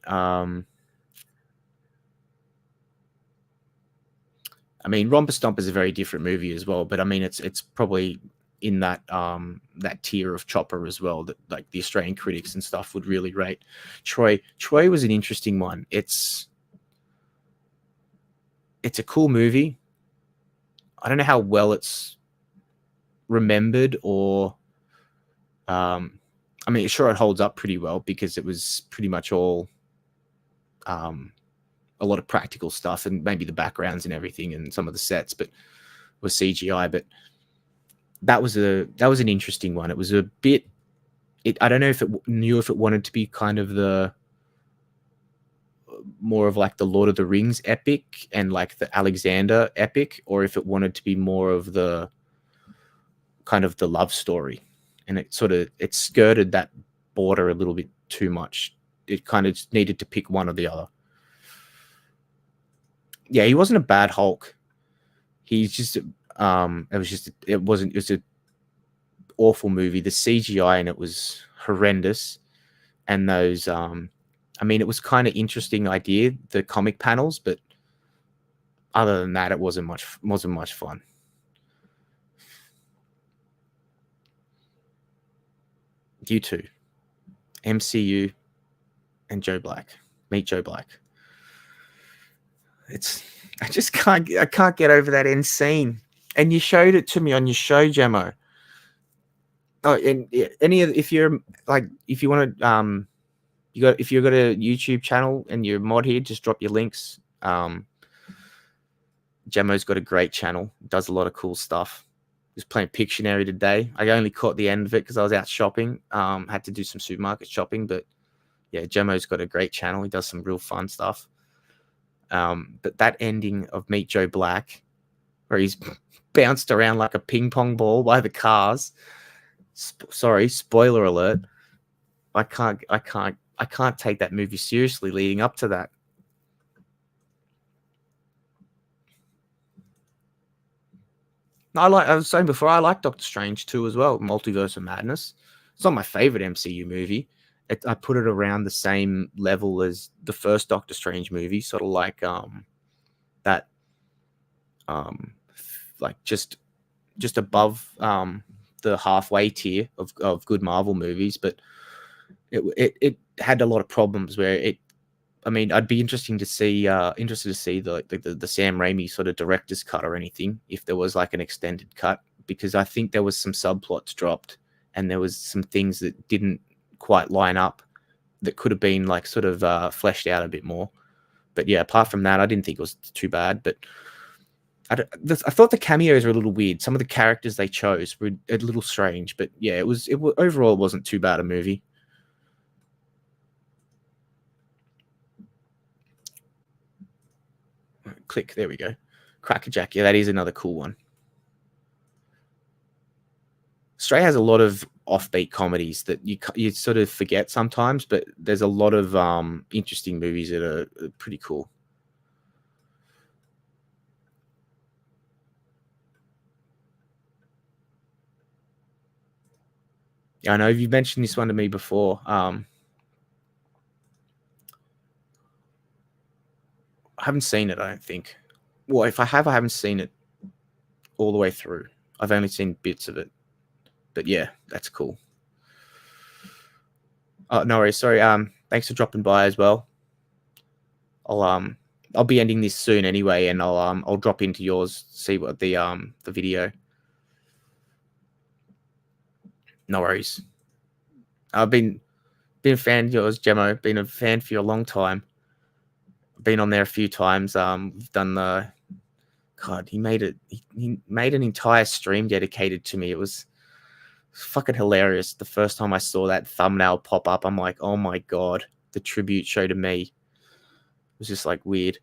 I mean, Romper Stomp is a very different movie as well. But I mean, it's probably in that tier of Chopper as well, that like the Australian critics and stuff would really rate. Troy was an interesting one. It's a cool movie. I don't know how well it's remembered, or I mean, sure, it holds up pretty well because it was pretty much all a lot of practical stuff, and maybe the backgrounds and everything and some of the sets, but was CGI. But that was an interesting one. It was a bit. I don't know if it knew if it wanted to be kind of the more of like the Lord of the Rings epic and like the Alexander epic, or if it wanted to be more of the kind of the love story. And it skirted that border a little bit too much. It kind of needed to pick one or the other. Yeah, he wasn't a bad Hulk. He's just it was an awful movie. The CGI in it was horrendous, and those I mean, it was kind of interesting idea, the comic panels, but other than that, it wasn't much fun. You two, MCU, and Joe Black. Meet Joe Black. I can't get over that end scene. And you showed it to me on your show, Gemmo. Oh, and if you want to if you've got a YouTube channel and you're mod here, just drop your links. Gemmo's got a great channel, does a lot of cool stuff. He was playing Pictionary today. I only caught the end of it because I was out shopping. Had to do some supermarket shopping, but yeah, Gemmo's got a great channel. He does some real fun stuff. But that ending of Meet Joe Black, where he's bounced around like a ping pong ball by the cars. Sorry, spoiler alert. I can't take that movie seriously leading up to that. I was saying before, I like Doctor Strange too as well, Multiverse of Madness. It's not my favorite MCU movie. I put it around the same level as the first Doctor Strange movie, sort of like that, like just above the halfway tier of good Marvel movies, but it had a lot of problems where I mean, I'd be interested to see the Sam Raimi sort of director's cut or anything, if there was like an extended cut, because I think there was some subplots dropped and there was some things that didn't quite line up that could have been like sort of fleshed out a bit more. But yeah, apart from that, I didn't think it was too bad. But I thought the cameos were a little weird. Some of the characters they chose were a little strange. But yeah, it was overall, it wasn't too bad a movie. Click, there we go. Crackerjack, yeah, that is another cool one. Australia has a lot of offbeat comedies that you sort of forget sometimes, but there's a lot of interesting movies that are pretty cool. Yeah, I know you've mentioned this one to me before. I haven't seen it, I don't think. Well, if I have, I haven't seen it all the way through. I've only seen bits of it. But yeah, that's cool. Oh, no worries. Sorry. Thanks for dropping by as well. I'll I'll be ending this soon anyway, and I'll drop into yours, see what the video. No worries. I've been a fan of yours, Gemmo. Been a fan for you a long time. Been on there a few times. We've done the God. He made it. He made an entire stream dedicated to me. It was fucking hilarious. The first time I saw that thumbnail pop up, I'm like, oh my God, the tribute show to me. It was just like weird,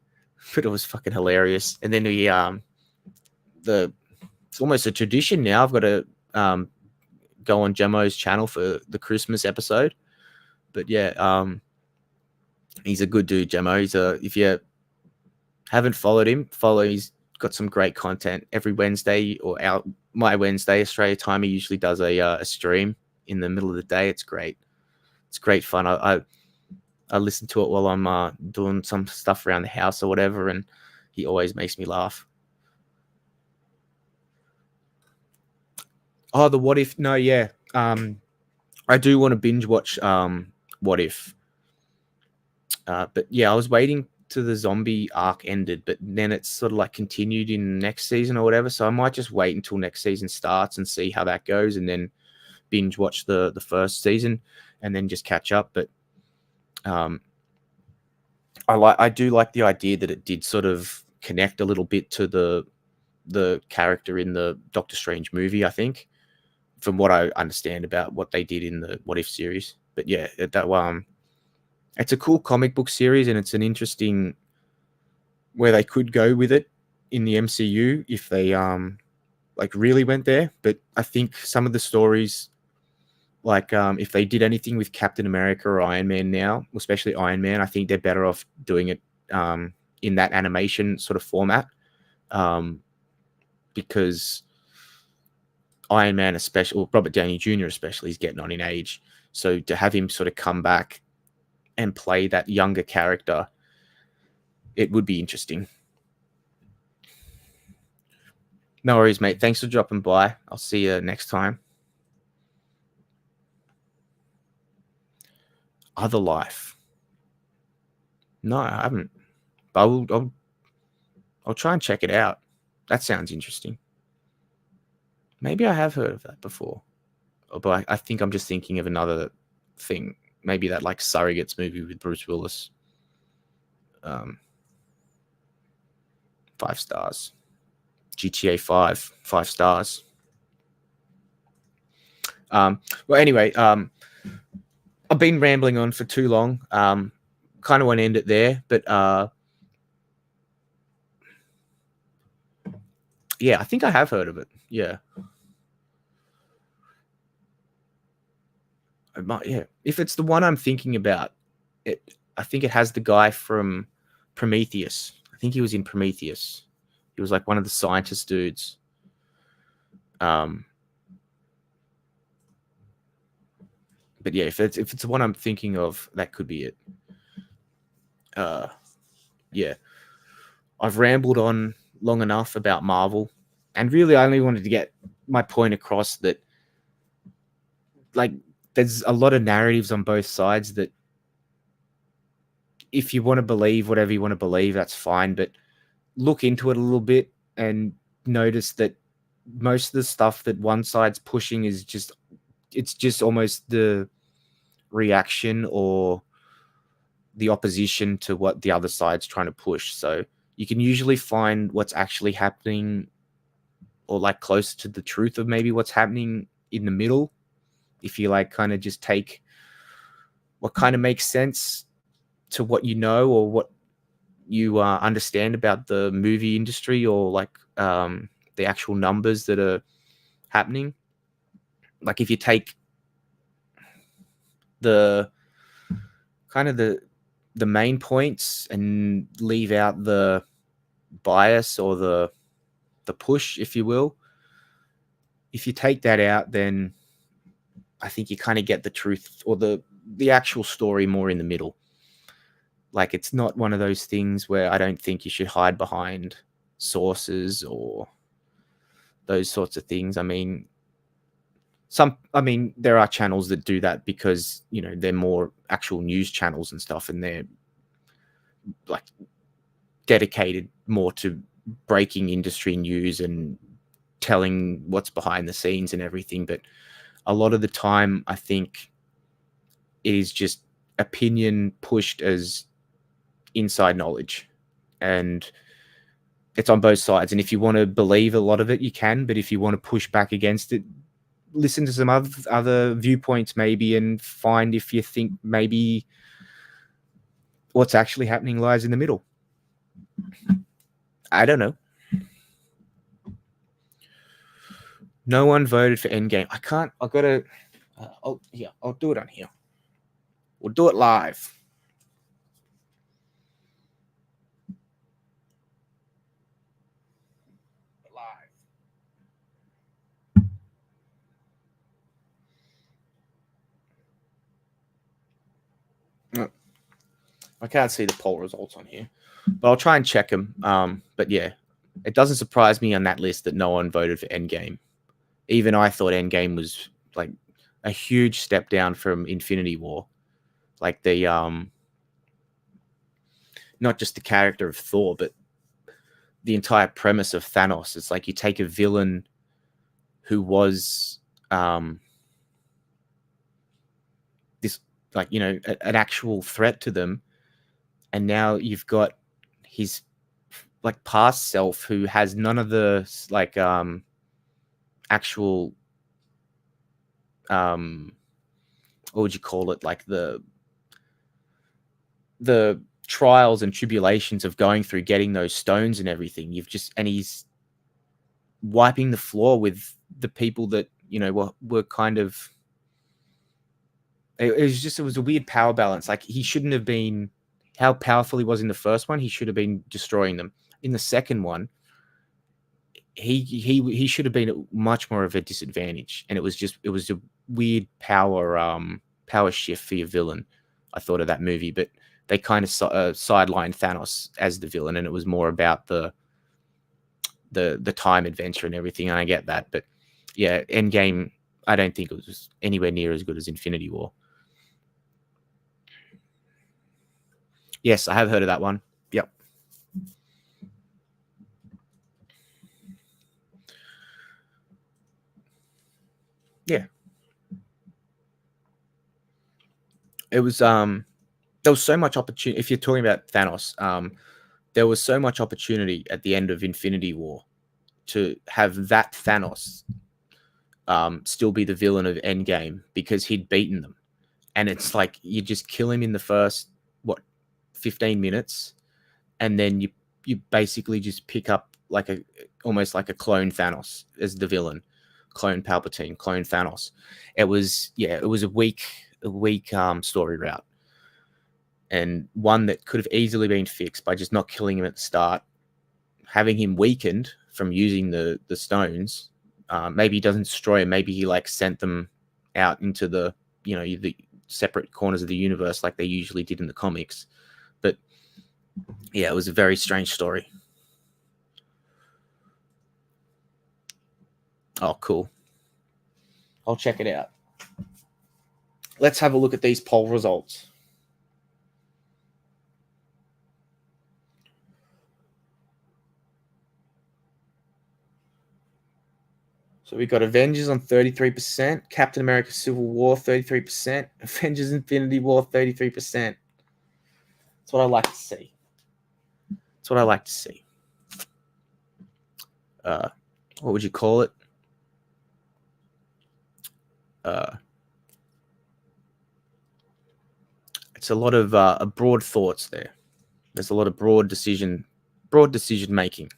but it was fucking hilarious. And then it's almost a tradition now. I've got to go on Gemmo's channel for the Christmas episode. But yeah, he's a good dude, Gemmo. If you haven't followed him, follow. He's got some great content every Wednesday, or my Wednesday Australia time. He usually does a stream in the middle of the day. It's great. It's great fun. I listen to it while I'm doing some stuff around the house or whatever, and he always makes me laugh. Oh, the What If? No, yeah. I do want to binge watch What If. But yeah, I was waiting till the zombie arc ended, but then it's sort of like continued in next season or whatever. So I might just wait until next season starts and see how that goes, and then binge watch the first season and then just catch up. But I do like the idea that it did sort of connect a little bit to the character in the Doctor Strange movie, I think, from what I understand about what they did in the What If series. But yeah, it's a cool comic book series, and it's an interesting where they could go with it in the MCU if they like really went there. But I think some of the stories, like if they did anything with Captain America or Iron Man now, especially Iron Man, I think they're better off doing it in that animation sort of format, because Iron Man, especially, or Robert Downey Jr. especially, is getting on in age. So to have him sort of come back and play that younger character, it would be interesting. No worries, mate. Thanks for dropping by. I'll see you next time. Other Life. No, I haven't. But I'll try and check it out. That sounds interesting. Maybe I have heard of that before. But I think I'm just thinking of another thing. Maybe that like Surrogates movie with Bruce Willis. 5 stars. GTA 5, 5 stars. Well, anyway, I've been rambling on for too long. Kind of want to end it there, but yeah, I think I have heard of it. Yeah. Yeah, if it's the one I'm thinking about, I think it has the guy from Prometheus. I think he was in Prometheus. He was like one of the scientist dudes. But yeah, if it's the one I'm thinking of, that could be it. Yeah, I've rambled on long enough about Marvel, and really I only wanted to get my point across that, like, there's a lot of narratives on both sides that if you want to believe whatever you want to believe, that's fine. But look into it a little bit and notice that most of the stuff that one side's pushing is it's just almost the reaction or the opposition to what the other side's trying to push. So you can usually find what's actually happening, or like close to the truth of maybe what's happening, in the middle, if you like kind of just take what kind of makes sense to what you know or what you understand about the movie industry, or like the actual numbers that are happening. Like if you take the kind of the main points and leave out the bias or the push, if you will, if you take that out, then I think you kind of get the truth or the actual story more in the middle. Like, it's not one of those things where I don't think you should hide behind sources or those sorts of things. I mean, there are channels that do that because, you know, they're more actual news channels and stuff, and they're like dedicated more to breaking industry news and telling what's behind the scenes and everything. But a lot of the time, I think it is just opinion pushed as inside knowledge, and it's on both sides. And if you want to believe a lot of it, you can. But if you want to push back against it, listen to some other viewpoints maybe, and find if you think maybe what's actually happening lies in the middle. I don't know. No one voted for Endgame. I can't. I've got to. I'll do it on here. We'll do it live. I can't see the poll results on here, but I'll try and check them. But yeah, it doesn't surprise me on that list that no one voted for Endgame. Even I thought Endgame was like a huge step down from Infinity War. Like the not just the character of Thor, but the entire premise of Thanos. It's like you take a villain who was this, like, you know, an actual threat to them, and now you've got his like past self who has none of the like actual what would you call it, like the trials and tribulations of going through getting those stones and everything. And he's wiping the floor with the people that, you know, were kind of, it was a weird power balance. Like, he shouldn't have been, how powerful he was in the first one, he should have been destroying them. In the second one, he should have been at much more of a disadvantage, and it was a weird power shift for your villain. I thought of that movie, but they kind of sidelined Thanos as the villain, and it was more about the time adventure and everything. And I get that, but yeah, Endgame, I don't think it was anywhere near as good as Infinity War. Yes, I have heard of that one. Yep. Yeah. It was there was so much opportunity. If you're talking about Thanos, there was so much opportunity at the end of Infinity War to have that Thanos still be the villain of Endgame, because he'd beaten them. And it's like, you just kill him in the first 15 minutes, and then you basically just pick up like almost like a clone Thanos as the villain, clone Palpatine, clone Thanos. It was a weak story route, and one that could have easily been fixed by just not killing him at the start, having him weakened from using the stones. Maybe he doesn't destroy him. Maybe he like sent them out into the separate corners of the universe like they usually did in the comics. But yeah, it was a very strange story. Oh, cool. I'll check it out. Let's have a look at these poll results. So we got Avengers on 33%, Captain America Civil War 33%, Avengers Infinity War 33%. That's what I like to see. What would you call it? It's a lot of broad thoughts there. There's a lot of broad decision making.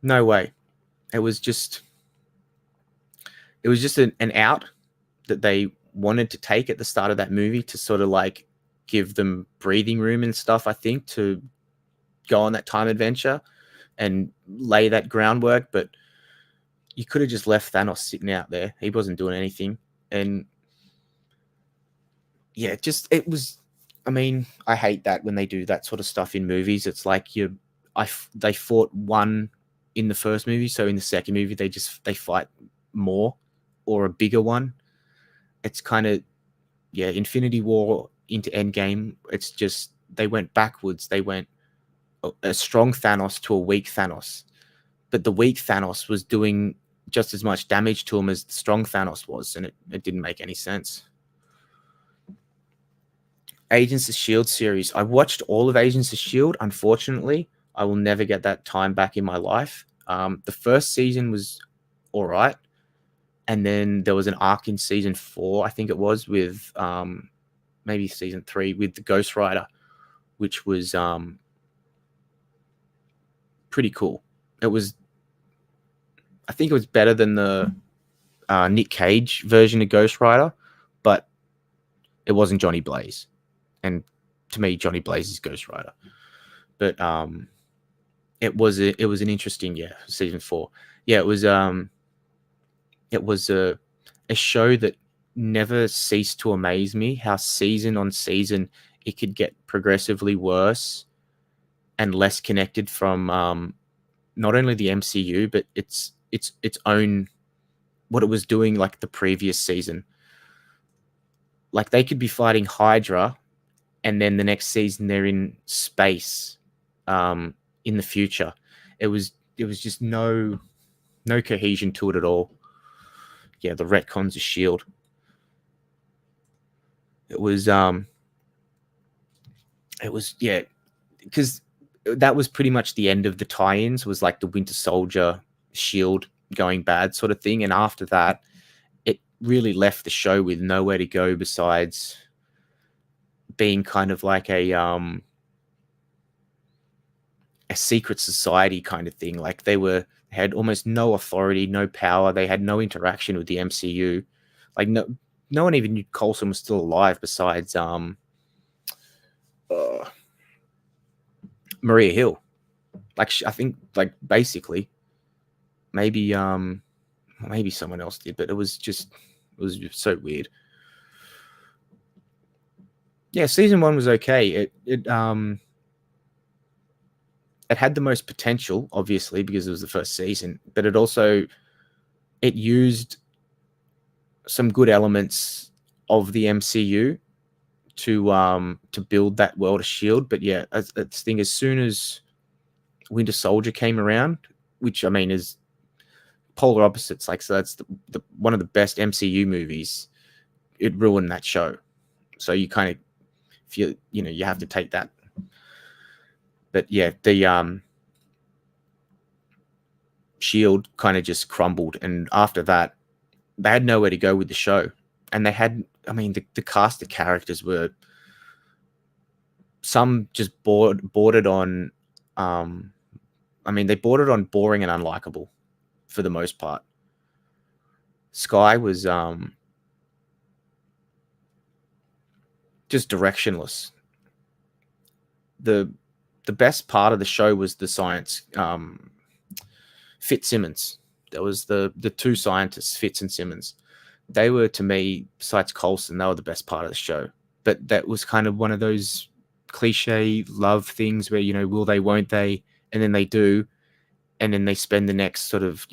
No way. It was just an out that they wanted to take at the start of that movie to sort of like give them breathing room and stuff, I think, to go on that time adventure and lay that groundwork. But you could have just left Thanos sitting out there. He wasn't doing anything. And yeah, it was, I mean, I hate that when they do that sort of stuff in movies. It's like they fought one in the first movie, so in the second movie they fight more, or a bigger one. It's kind of, Infinity War into Endgame, it's just they went backwards. They went a strong Thanos to a weak Thanos, but the weak Thanos was doing just as much damage to him as the strong Thanos was, and it didn't make any sense. Agents of Shield series. I watched all of Agents of Shield. Unfortunately, I will never get that time back in my life. The first season was all right, and then there was an arc in season 4, I think it was, with maybe season 3 with the Ghost Rider, which was pretty cool. It was, I think it was better than the Nick Cage version of Ghost Rider, but it wasn't Johnny Blaze. And to me, Johnny Blaze is Ghost Rider. But it was an interesting season 4. Yeah, it was a show that never ceased to amaze me. How season on season it could get progressively worse and less connected from not only the MCU but its own, what it was doing like the previous season. Like they could be fighting Hydra, and then the next season they're in space in the future. It was just no cohesion to it at all. Yeah, the retcons of Shield. It was because that was pretty much the end of the tie-ins, was like the Winter Soldier Shield going bad sort of thing, and after that it really left the show with nowhere to go besides being kind of like a secret society kind of thing. Like they had almost no authority, no power. They had no interaction with the MCU. Like no one even knew Coulson was still alive besides Maria Hill. Like I think like basically maybe someone else did, but it was just so weird. Yeah, season 1 was okay. It had the most potential, obviously, because it was the first season, but it used some good elements of the MCU to build that world of Shield. But yeah, as soon as Winter Soldier came around, which I mean is polar opposites, like, so that's the one of the best MCU movies, it ruined that show. So you kind of feel, you have to take that. But yeah, the Shield kind of just crumbled, and after that they had nowhere to go with the show. And they had, I mean, the cast of characters were, some just bordered on they bordered on boring and unlikable for the most part. Sky was just directionless. The best part of the show was the science. Fitzsimmons. There was the two scientists, Fitz and Simmons. They were, to me, besides Coulson, they were the best part of the show. But that was kind of one of those cliche love things where, will they, won't they? And then they do. And then they spend the next sort of,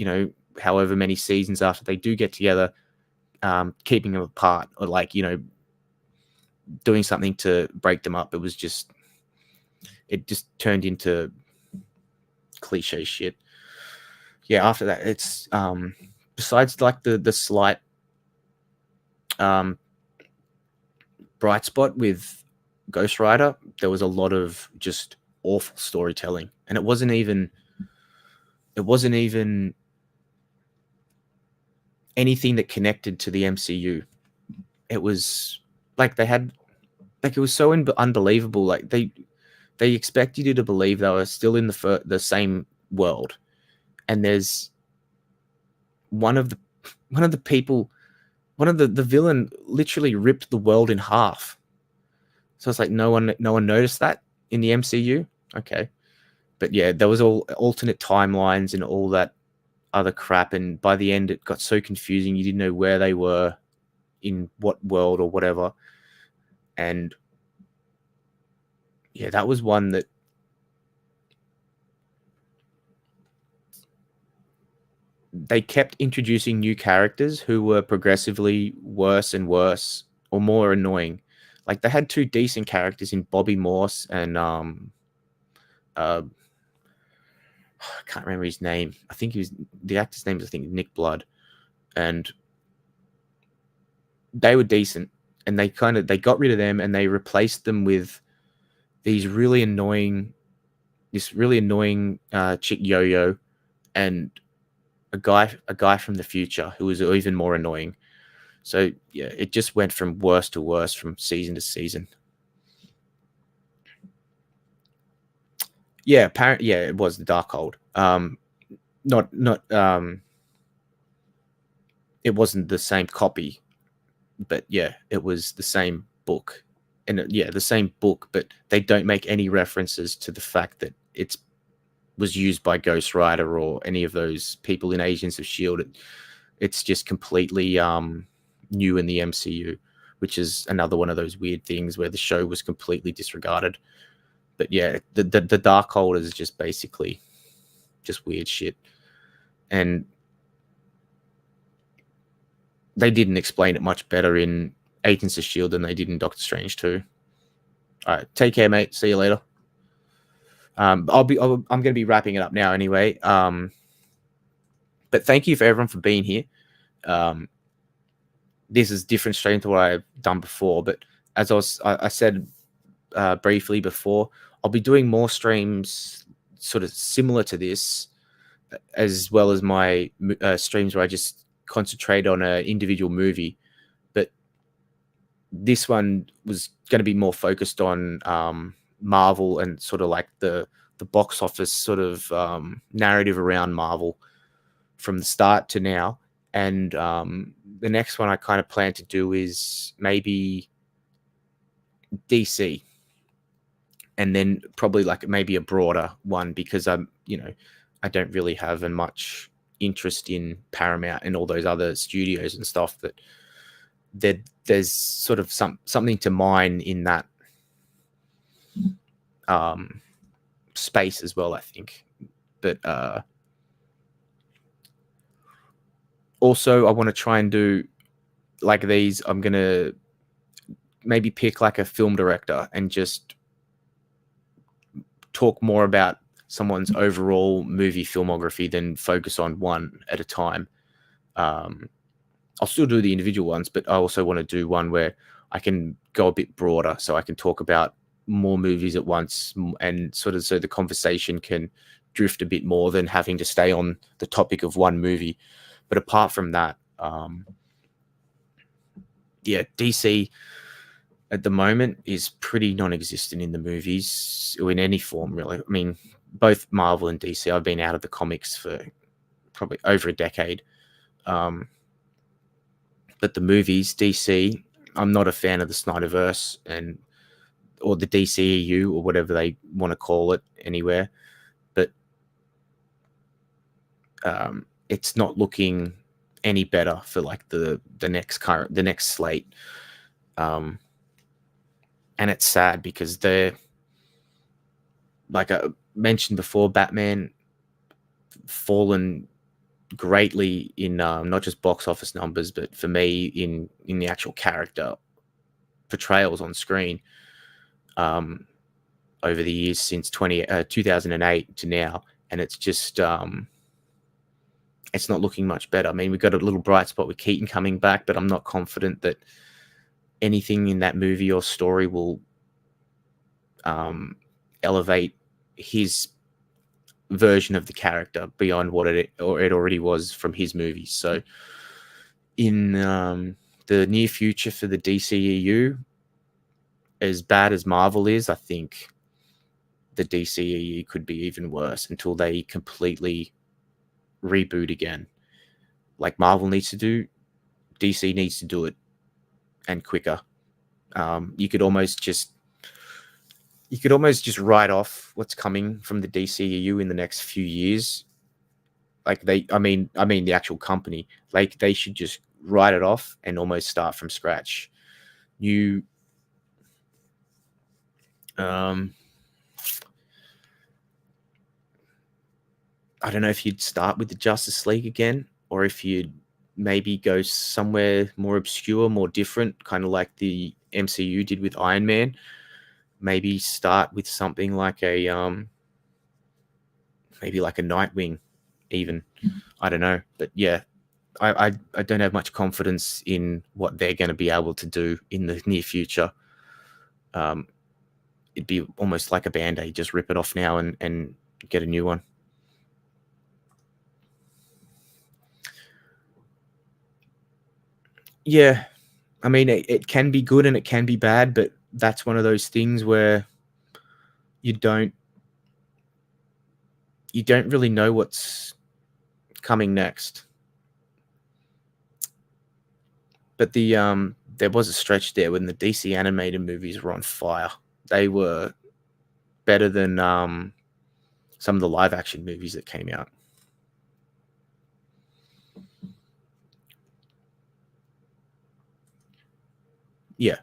however many seasons after they do get together, keeping them apart, or like, doing something to break them up. It just turned into cliche shit. Yeah, after that, it's besides like the slight bright spot with Ghost Rider, there was a lot of just awful storytelling, and it wasn't even anything that connected to the MCU. It was like they had, like, it was so unbelievable. Like they expected you to believe they were still in the same world, and there's one of the villain literally ripped the world in half. So it's like no one noticed that in the MCU. Okay, but yeah, there was all alternate timelines and all that other crap, and by the end it got so confusing. You didn't know where they were, in what world or whatever. And yeah, that was one that they kept introducing new characters who were progressively worse and worse, or more annoying. Like they had two decent characters in Bobby Morse and I can't remember his name. I think the actor's name is, I think, Nick Blood, and they were decent. And they got rid of them and they replaced them with this really annoying chick Yo-Yo and a guy from the future who was even more annoying. So yeah, it just went from worse to worse from season to season. Yeah, it was the Darkhold. It wasn't the same copy, but yeah, it was the same book, and the same book, but they don't make any references to the fact that it was used by Ghost Rider or any of those people in Agents of Shield. It's just completely new in the MCU, which is another one of those weird things where the show was completely disregarded. But yeah, the Darkhold is just basically just weird shit, and they didn't explain it much better in Agents of Shield than they did in Doctor Strange 2. All right, take care, mate. See you later. I'm going to be wrapping it up now anyway. But thank you for everyone for being here. This is different stream to what I've done before, but as I said briefly before, I'll be doing more streams sort of similar to this, as well as my streams where I just concentrate on an individual movie. But this one was going to be more focused on Marvel and sort of like the box office sort of narrative around Marvel from the start to now. And the next one I kind of plan to do is maybe DC, and then probably like maybe a broader one, because I don't really have much interest in Paramount and all those other studios and stuff. That there's sort of something to mine in that space as well, I think. But also I want to try and do like these. I'm gonna maybe pick like a film director and just talk more about someone's overall movie filmography than focus on one at a time. I'll still do the individual ones, but I also want to do one where I can go a bit broader, so I can talk about more movies at once, and sort of so the conversation can drift a bit more than having to stay on the topic of one movie. But apart from that, DC at the moment is pretty non-existent in the movies or in any form, really. I mean, both Marvel and DC, I've been out of the comics for probably over a decade. But the movies, DC, I'm not a fan of the Snyderverse or the DCEU or whatever they want to call it anywhere. But it's not looking any better for like the next slate. And it's sad because they're, like I mentioned before, Batman fallen greatly in not just box office numbers, but for me in the actual character portrayals on screen over the years since 2008 to now. And it's just it's not looking much better. I mean, we've got a little bright spot with Keaton coming back, but I'm not confident that anything in that movie or story will elevate his version of the character beyond what it already was from his movies. So in the near future for the DCEU, as bad as Marvel is, I think the DCEU could be even worse until they completely reboot again. Like Marvel needs to do, DC needs to do it, and quicker. You could almost just write off what's coming from the DCEU in the next few years. Like I mean the actual company, like they should just write it off and almost start from scratch. I don't know if you'd start with the Justice League again, or if you'd maybe go somewhere more obscure, more different, kind of like the MCU did with Iron Man. Maybe start with something like maybe like a Nightwing, even. I don't know, but yeah, I don't have much confidence in what they're going to be able to do in the near future. It'd be almost like a Band-Aid, just rip it off now and get a new one. Yeah, I mean, it can be good and it can be bad, but that's one of those things where you don't really know what's coming next. But there was a stretch there when the DC animated movies were on fire. They were better than some of the live action movies that came out. Yeah.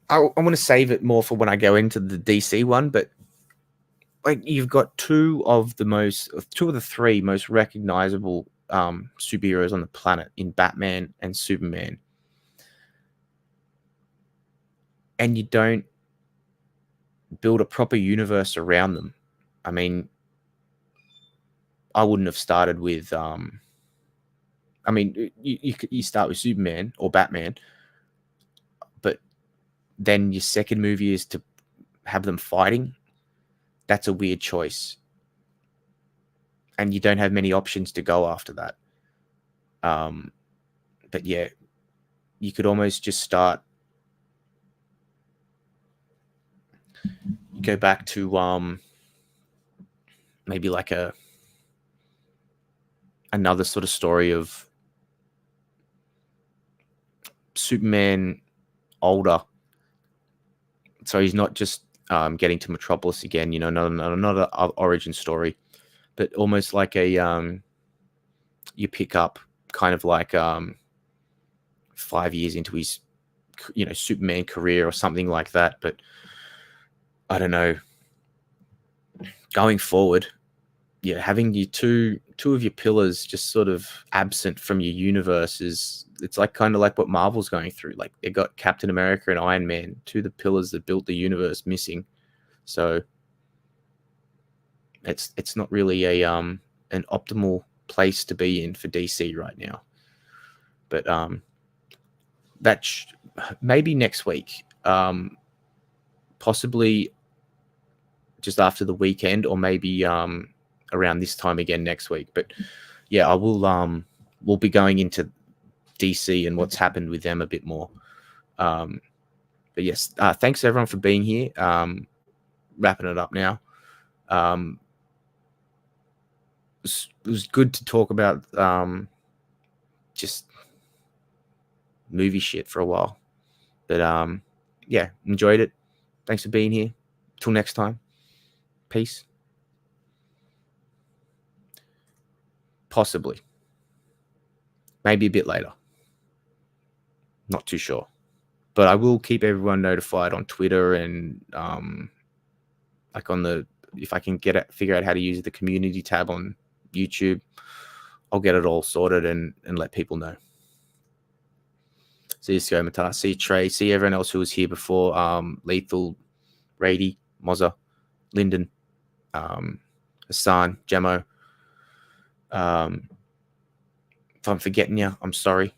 I want to save it more for when I go into the DC one, but like you've got two of the three most recognizable superheroes on the planet in Batman and Superman, and you don't build a proper universe around them. I mean, I wouldn't have started with I mean, you start with Superman or Batman, but then your second movie is to have them fighting. That's a weird choice, and you don't have many options to go after that. But yeah, you could almost just start. Go back to maybe like another sort of story of Superman older, so he's not just getting to Metropolis again, you know, not another origin story, but almost like a you pick up kind of like 5 years into his, you know, Superman career or something like that. But I don't know, going forward, yeah, having your two of your pillars just sort of absent from your universe it's like kind of like what Marvel's going through. Like they got Captain America and Iron Man, two of the pillars that built the universe, missing. So it's not really a an optimal place to be in for DC right now. But maybe next week, possibly just after the weekend, or maybe around this time again next week. But yeah, I will we'll be going into DC and what's happened with them a bit more. But yes, thanks everyone for being here. Wrapping it up now. It was good to talk about just movie shit for a while. But yeah, enjoyed it. Thanks for being here. Till next time. Peace. Possibly. Maybe a bit later. Not too sure. But I will keep everyone notified on Twitter and like on the, if I can figure out how to use the community tab on YouTube, I'll get it all sorted and let people know. See you, Skomatar. See you, Trey. See everyone else who was here before. Lethal, Rady, Mozza, Lyndon, Hassan, Jemo. If I'm forgetting you, I'm sorry.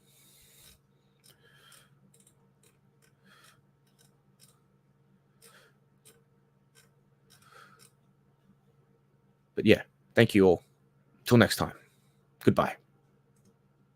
But yeah, thank you all. Till next time. Goodbye.